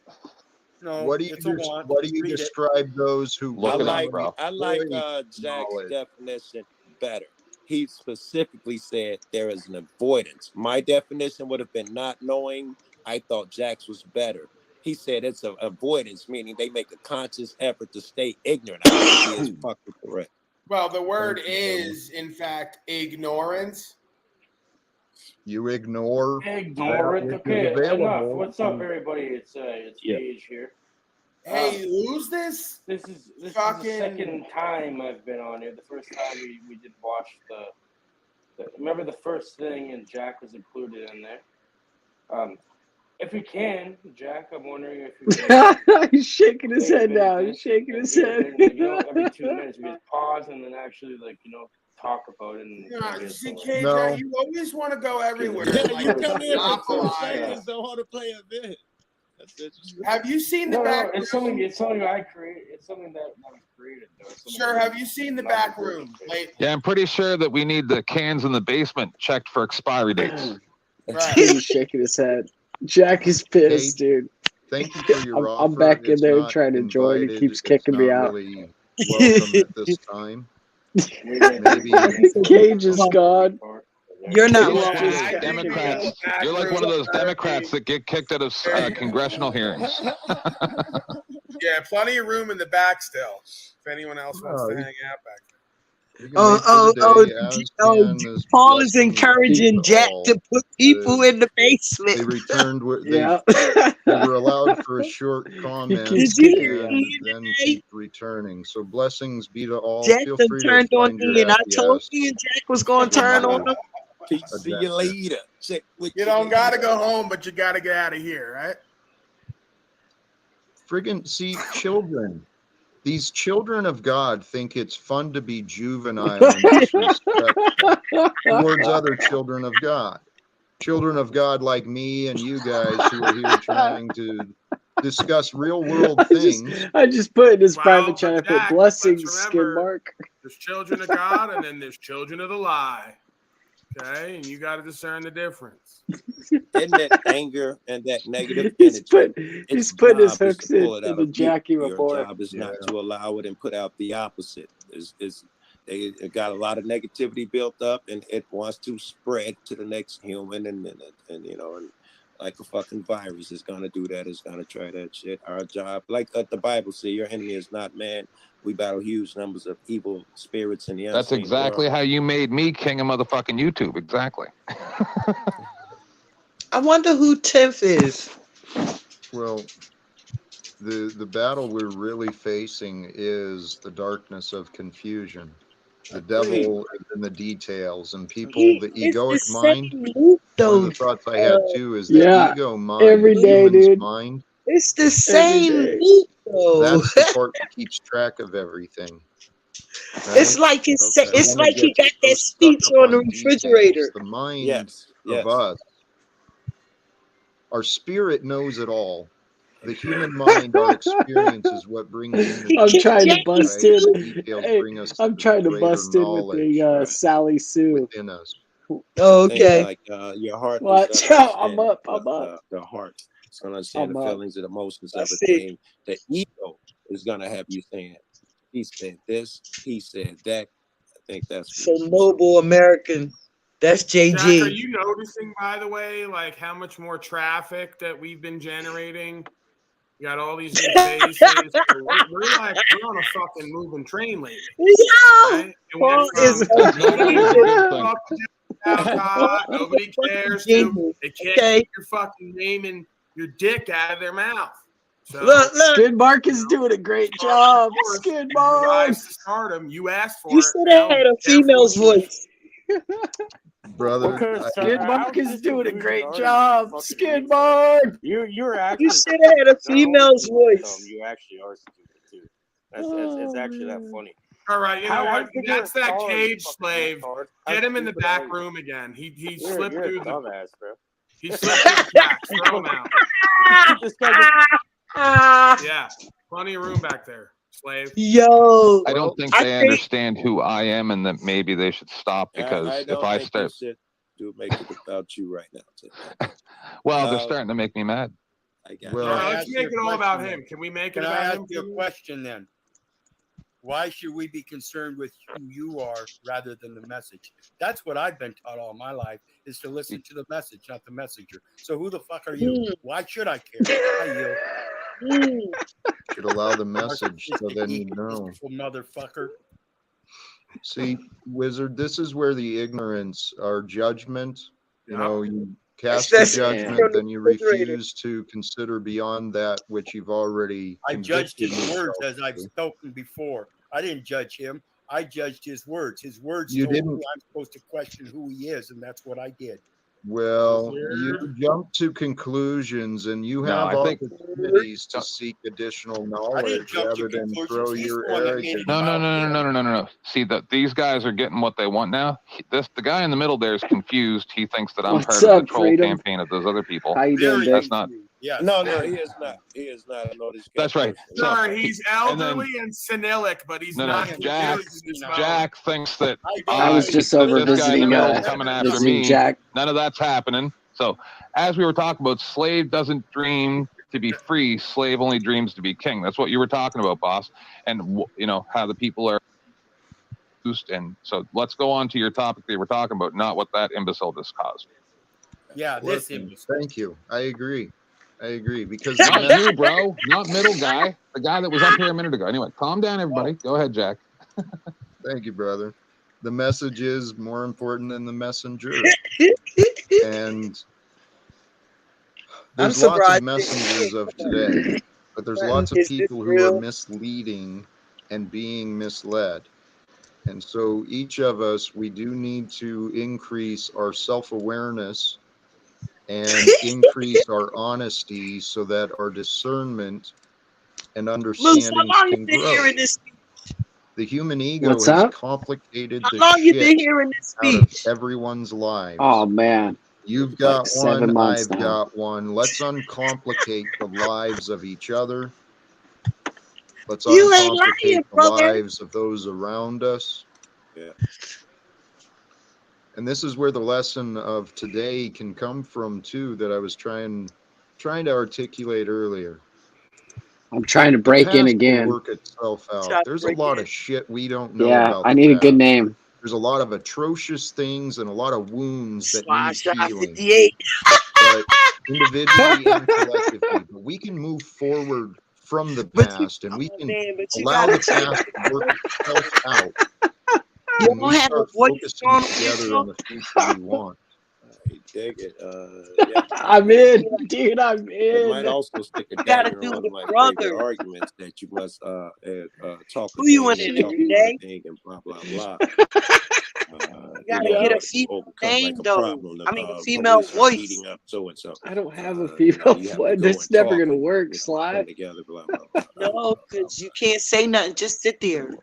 No, What do you it's a want. what do you Read it. describe those who look I it up, like bro. Jack's knowledge? definition better. He specifically said there is an avoidance. My definition would have been not knowing. I thought Jack's was better. He said it's an avoidance, meaning they make a conscious effort to stay ignorant. I think he is fucking correct. Well, the word Thank you, brother. is, in fact, ignorance. You ignore Ignore that it. which Okay, is enough. available. What's up, everybody? It's Yeah. Gage here. Hey, who's this? This is the Fucking- second time I've been on here. The first time we did watch the remember the first thing, and Jack was included in there. If we can, Jack, I'm wondering if you can. He's shaking his take a head minute now. and- He's shaking and his get head. a minute, you know, every 2 minutes we just pause and then actually talk about it. And Yeah, get see, some, KJ, No. you always want to go everywhere. Yeah, Like, you come here for 2 monopolize. seconds on how to play a bit. That's disrespectful. Have you seen the No, back it's room? something I created. It's something that was created. Though. It's something Sure, that- have you seen the back room lately? Yeah, I'm pretty sure that we need the cans in the basement checked for expiry dates. Right. He's shaking his head. Jack is pissed, Hey, dude. Thank you for your I'm offer. back in It's there not trying to join. He invited. keeps It's kicking me not out. really welcome at this time. Maybe Cage is gone. You're not You're Well, like welcome. one of I those think Democrats. the back You're like room one of those is very- Democrats that get kicked out of congressional hearings. Yeah, plenty of room in the back still. If anyone else wants to Oh, hang out back there. you can Oh, make for the day, as Paul can is blessings encouraging to Jack all. to put people in the They basement. returned where Yeah. they were allowed for a short comment keeps Did you kicking me out. and see then today? keep returning. So blessings be to all. Jack Feel done free to turned on find your me, and I happy told ass. me and Jack was going to turn on him. Peace. See you later. Check with You don't gotta go home, but you gotta get out of here, right? Friggin' see, children. These children of God think it's fun to be juvenile and disrespectful towards other children of God. Children of God like me and you guys who are here trying to discuss real world things. I just put in his Well, private chat. I Jack, put let's blessings, skid remember- mark. There's children of God, and then there's children of the lie. Okay, and you got to discern the difference. And that anger and that negative He's energy, he's its putting his job is hooks to pull it out into of you. Jackie Your report. job is not Yeah. to allow it and put out the opposite. They got a lot of negativity built up, and it wants to spread to the next human, and you know, and like a fucking virus is gonna do that. It's gonna try that shit. Our job, like the Bible says, your enemy is not man. We battle huge numbers of evil spirits in the That's unseen exactly world. how you made me king of motherfucking YouTube. Exactly. I wonder who 10th is. Well, the battle we're really facing is the darkness of confusion. The devil is in the details, and people, the egoic mind. Luke, One of though. the thoughts I had too is the Yeah, ego mind, every the day, human's dude. mind. It's the Every same day. Luke, though. That's the part that keeps track of everything. It's Right? like his. Okay. It's When it like he gets got that so stuck speech up on the on refrigerator. details, the mind Yes, of yes. us, our spirit knows it all. The human mind, our experience is what brings in the He I'm kicked trying to details, Jackie bust right? in. The too. details Hey, bring us I'm to trying to greater bust in with knowledge the Right. Sally Sue. within us. Oh, Think okay. like your heart is Watch gonna out! I'm understand up. I'm up. the heart. It's gonna understand I'm the up. feelings and emotions I of a see. thing. The ego is gonna have you saying, "He said this. He said that." I think that's So what noble American. That's Jack, are JG. you noticing, by the way, like how much more traffic that we've been generating? You got all these new faces. So we're on a fucking moving train lately, Yo, right? It went Paul from is a That's not always a nobody good thing. fucking Alcott, nobody cares to. genius. They can't Okay. keep your fucking name and your dick out of their mouth. So Look. Skid Mark is doing a great job. Skid you Mark. rise to stardom. You asked for You it. should Now, have had a careful female's what you wish. voice. Brother, Skid Mark is doing a great already job. fucking Skid retard. Mark. You're actually You should have had a not only female's stupid, dumb, voice. you actually are stupid too. It's Oh, actually that man. funny. All right, you know How what? big are That's that stars, cage fucking slave. retard? How Get him in the stupid are back you? room again. He You're slipped a through the dumbass, bro. he slipped through the cracks. Throw him out. This guy just Yeah, plenty of room back there, slave. Yo, I well, don't think I they think understand who I am, and that maybe they should stop I because if don't I think start, you should do make it about you right now. Tim. well, they're starting to make me mad. I got All well, right, I let's ask make you it a all about question him. then? Can we make it Can I about ask him? you a please? question then? Why should we be concerned with who you are rather than the message? That's what I've been taught all my life, is to listen to the message, not the messenger. So who the fuck are you? Why should I care? I yield. should allow the message so Narcissistic, then you know. egotistical motherfucker. See, Wizard, this is where the ignorance, our judgment, you Yeah. know, you cast that's a Man. judgment, from the then you refrigerator. refuse to consider beyond that which you've already I judged convicted his words yourself as I've to. spoken before. I didn't judge him. I judged his words. His words You told me didn't. I'm supposed to question who he is, and that's what I did. Well, Wizard. you jump to conclusions and you No, have I think opportunities to seek additional I didn't knowledge jump to rather than conclusions. throw He's your the one that made arrogance. his no, no, mouth no, no, big. no, no, no, no, no. See that these guys are getting what they want now. The guy in the middle there is confused. He thinks that I'm What's part of up, the troll Freedom? campaign of those other people. How you doing, Very babe? That's not. confused. Yes, No, very. he is not. He is not. I know this guy That's right. personally. So Sir, he's and then elderly and senilic, but he's no, no. not I am Jack confused in this moment. Jack thinks that I was just over this guy in the visiting middle is coming after visiting me. Jack. None of that's happening. So as we were talking about, slave doesn't dream to be free. Slave only dreams to be king. That's what you were talking about, boss. And you know how the people are. And so let's go on to your topic that you were talking about, not what that imbecile just caused. Yeah, this Listen, imbecile. thank you. I agree. Because the Not message, you, bro. Not middle guy. The guy that was up here a minute ago. Anyway, calm down, everybody. Go ahead, Jack. thank you, brother. The message is more important than the messenger. And I'm there's lots of surprised. messengers of today, but there's lots of Is this people who are real? misleading and being misled. And so each of us, we do need to increase our self-awareness and increase our honesty so that our discernment and Moose, how understanding long you can been grow. hearing this? The human ego What's has up? complicated How the long you been shit hearing this out of speech? everyone's lives. Oh man, You've like got 7 one, months I've now. got one. Let's uncomplicate the lives of each other. Let's You ain't uncomplicate lying, the brother. lives of those around us. Yeah. And this is where the lesson of today can come from too, that I was trying to articulate earlier. I'm trying to The break in past will again. work itself Try out. to There's a break lot in. of shit we don't know Yeah, about I the need a good past. name. There's a lot of atrocious things and a lot of wounds that need Slash healing. 58. But individually and collectively, but we can move forward from the past, and we Oh can man, but you allow gotta the take. past to work itself out. You When don't we have a start voice focusing on together yourself. on the future we want. I dig it. Yeah. I'm in, dude. I'm It might in. also stick a You gotta dagger do in one the of my brother. favorite arguments that you must talk a Who you thing in and it talk every about a day? thing and blah blah blah. You In gotta get order a to female overcome name like a though. problem, I mean a female police are voice. beating up so and so. I don't have a You female have to voice. go That's and never talk gonna and work, come Sly. together. Blah blah blah. No, because you can't say nothing. Just sit there.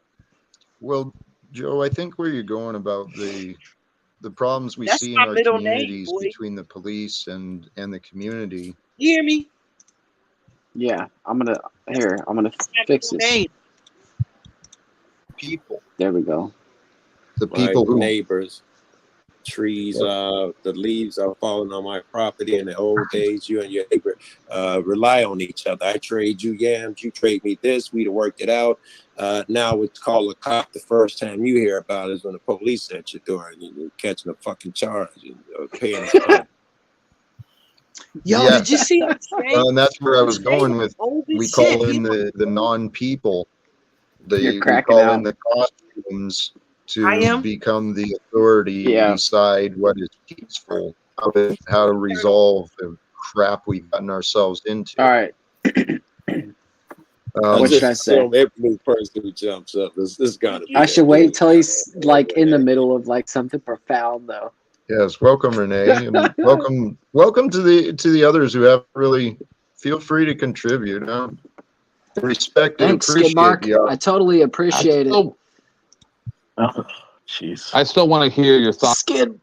Well, Joe, I think where you're going about the problems we That's see in my our middle name, communities boy. between the police and the community. You hear me? Yeah, I'm gonna That's my fix middle this. name. People, There we go. the My people who neighbors, trees, the leaves are falling on my property. In the old days, you and your neighbor rely on each other. I trade you yams, you trade me this. We'd have worked it out. Now it's call a cop. The first time you hear about it is when the police at your door and you're catching a fucking charge and paying a fine. Yo, yeah, did you see that today? and that's where I was going with. Old We as call shit. in People, the non-people. You're We cracking call out. in the costumes I to am. become the authority and Yeah. decide what is peaceful, how to resolve the crap we've gotten ourselves into. All right. I What just should I say? assume every new person who jumps up, this gotta be. I should a wait dude. till he's like in the middle of like something profound though. Yes, welcome Renee, and welcome to the others who haven't really. Feel free to contribute. Respect and Thanks, appreciate Skid Mark. the I totally appreciate it. Oh, jeez. I still want to hear your thoughts. Skid.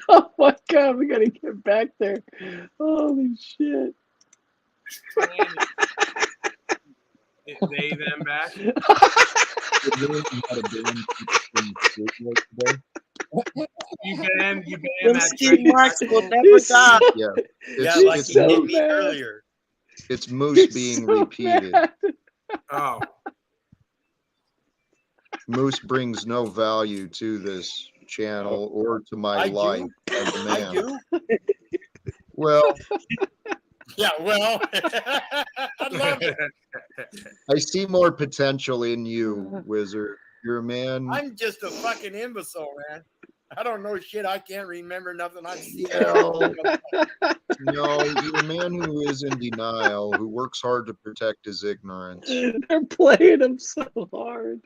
Oh my god, we gotta get back there. Holy shit. They them back. You ban Them that skin train marks back. will never die. Yeah, Yeah, it's, like it's, you so hit me mad. earlier. it's Moose being So repeated. mad. Oh, Moose brings no value to this channel or to my I life do. as a I man. do. Well, Yeah, well, I love it. I see more potential in you, Wizard. You're a man. I'm just a fucking imbecile, man. I don't know shit. I can't remember nothing I've seen. No, no, you're a man who is in denial, who works hard to protect his ignorance. They're playing him so hard.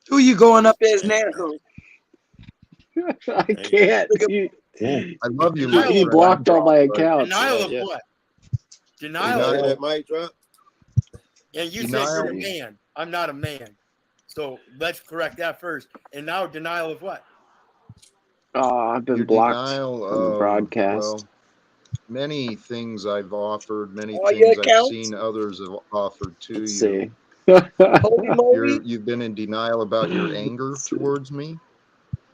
Who you going up as now? I can't. I love you, Denial my He of friend, blocked all my but accounts. Denial of Yeah. what? You Denial know of that mic drop? And you said Denial. you're a man. I'm not a man. So let's correct that first. And now denial of what? Oh, I've been your blocked denial from the of, broadcast. well, many things I've offered, many All your things I've accounts? seen others have offered to Let's you. see. Holy moly, You've been in denial about your anger towards me.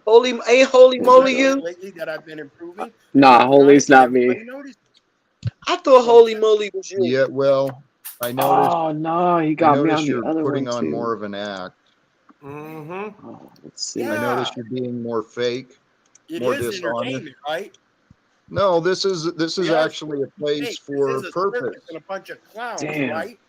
holy moly, you. Lately that I've been improving. Nah, Holy's not Everybody me. noticed. I thought holy moly was you. Yeah, well, I noticed. Oh no, he I got me noticed on the you're other putting one on too. more of an act. Mm-hmm. Oh, let's see. Yeah. I noticed you're being more fake, It more is dishonest. entertainment, right? No, this is Yeah. actually a place Hey, for this is a purpose. circus and a bunch of clowns, Damn. right?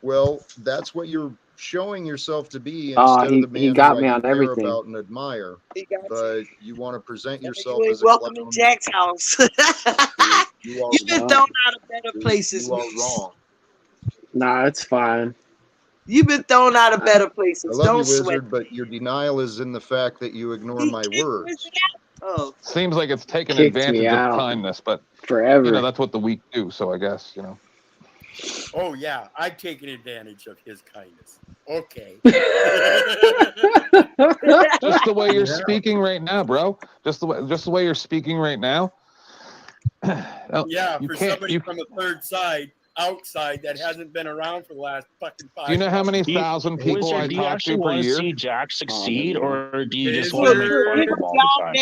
Well, that's what you're showing yourself to be Oh, instead of the he man got who me I on care everything. about and admire. He got you. But you want to present You yourself ain't as a welcome clown. in Jack's house. You are You've been wrong. thrown out of better places, You are Moose. wrong. Nah, it's fine. You've been thrown out of better I places. love you, Don't sweat. Wizard, but your denial is in the fact that you ignore He my kicked words. Wizard out. Oh, Seems like it's taking Kicked me advantage of out kindness, but forever. that's what the weak do. So I guess Oh yeah, I've taken advantage of his kindness. Okay. just the way you're Yeah. speaking right now, bro. Just the way you're speaking right now. Yeah, you for can't. somebody You, from a third side, outside, that hasn't been around for the last fucking 5 do you know how many months. thousand people Wizard, I do you talk actually to per want to year? see Jack succeed, no. or do you just want to make Wizard. fun of him all the time?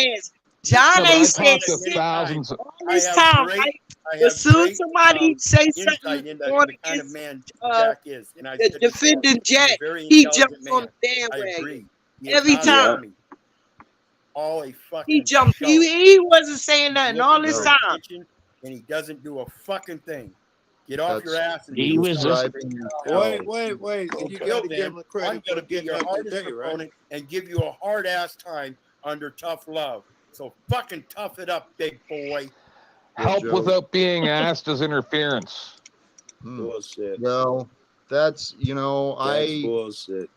John No, but I ain't said talk to shit thousands. all I this have time, great, right? I As have soon as great somebody say something insight into going the kind of against man uh, Jack is. And I said before, defending he's a Jack, very he intelligent jumps on man. the I bandwagon agree. He is every not a Yeah. time. dummy. All a He fucking jumped. show. He wasn't saying He's nothing all looking this for No, time. attention, and he doesn't do a fucking thing. Get off your that's ass and He do was just something. describing Hell, Wait. so You good, got to give man. him the I'm credit for gonna be getting your up hardest today, right? opponent and give you a hard ass time under tough love. So fucking tough it up, big boy. Help Joe. without being asked is interference. Bullshit. Well, that's That's bullshit.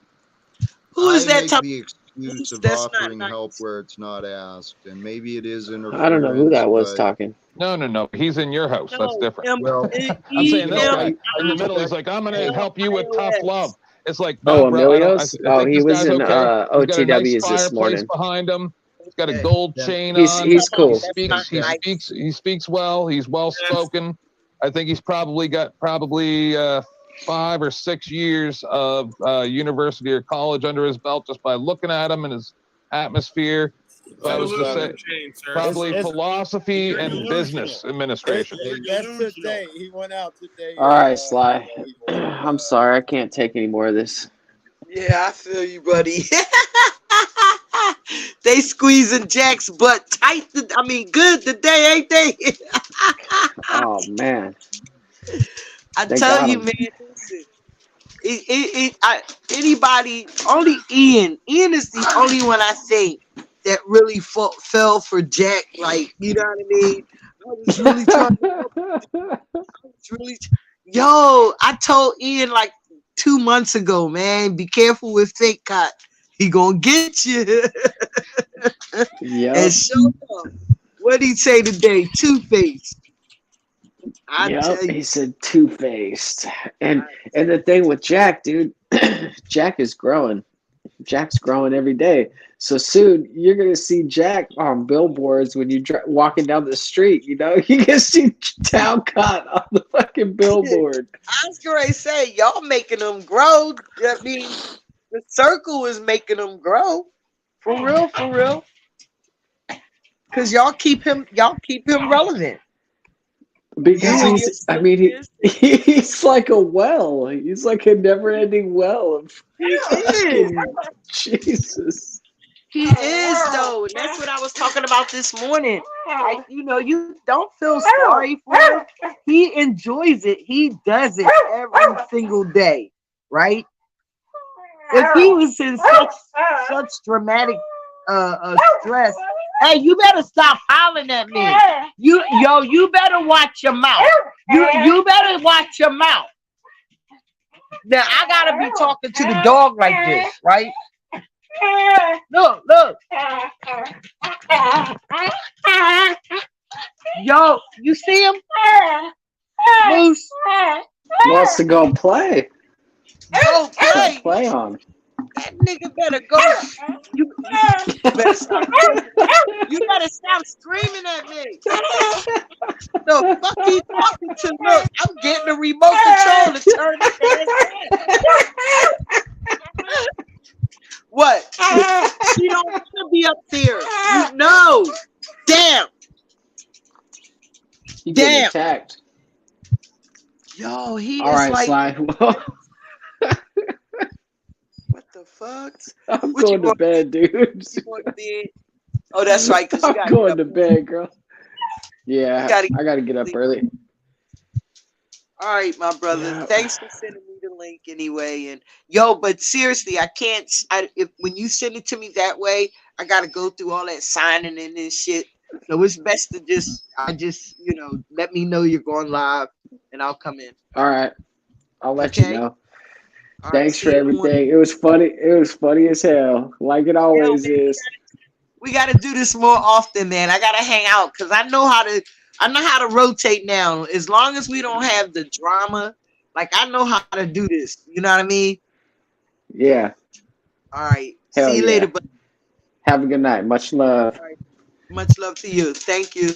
Who is I that make talking? the excuse of That's not offering nice. help where it's not asked, and maybe it is I don't know who interference, that was but talking. No. He's in your house. That's No, different. him, well, I'm saying this guy I in the middle. He's like, I'm going to help you with tough love. It's like, no, Oh, bro. I don't. I Emilio's? Oh, think he this was guy's in okay. He's got a nice OTWs this fireplace morning. behind him. He's got a Hey, gold then chain He's on. he's come on, cool. that's not He nice. speaks well. He's well spoken. I think he's probably got 5 or 6 years of university or college under his belt just by looking at him and his atmosphere. If I was to Salute say, and chain, sir. probably It's- philosophy You're and delusional. business administration. That's today. He went out today. All right, Sly. I'm sorry, I can't take any more of this. Yeah, I feel you, buddy. They squeezing Jack's butt tight. Good today, ain't they? Oh man, I they tell got you, him. man. Anybody, only Ian. Ian is the only one I think that really fell for Jack. Like, you know what I mean? I was really trying to Yo, I told Ian like 2 months ago, man, be careful with fake cot. He gonna get you. Yep. And show up. What'd he say today? Two-faced. I Yep, tell he you. said two-faced. And the thing with Jack, dude, Jack is growing. Jack's growing every day. So soon you're gonna see Jack on billboards when you walking down the street. You know, you can see Talcott on the fucking billboard. I was gonna say, y'all making them grow. I mean, the circle is making them grow. For real. Cause y'all keep him relevant. Because he's like a well. He's like a never-ending well of fucking Jesus. He is though, and that's what I was talking about this morning. Like, you don't feel sorry for him. He enjoys it. He does it every single day, right? If he was in such dramatic stress, hey, you better stop hollering at me. You better watch your mouth. You better watch your mouth. Now I gotta be talking to the dog like this, right? Look. Yo, you see him? Moose. Wants to go play. Go play. Play on. That nigga better go. You better stop screaming at me. The fuck you talking to? Look, I'm getting the remote control to turn this ass on. What? She don't want to be up there. You know. Damn. You getting attacked. Yo, he All is right, like. Sly. What the fuck? I'm going to bed, dude. You going to bed? Oh, that's right. Cause you I'm gotta going get to up. bed, girl. Yeah, gotta I got to get up early. All right, my brother. Yeah. Thanks for sending me the link anyway. And yo, but seriously, I can't. When you send it to me that way, I gotta go through all that signing in and shit. So it's best to just let me know you're going live, and I'll come in. All right. I'll let Okay. you know. All Thanks right, for see you in the morning. everything. It was funny. It was funny as hell, like it always is. We gotta do this more often, man. I gotta hang out because I know how to rotate now. As long as we don't have the drama, like I know how to do this. You know what I mean? Yeah. All right. Hell See you yeah. later, but Have a good night. Much love. much love to you. Thank you.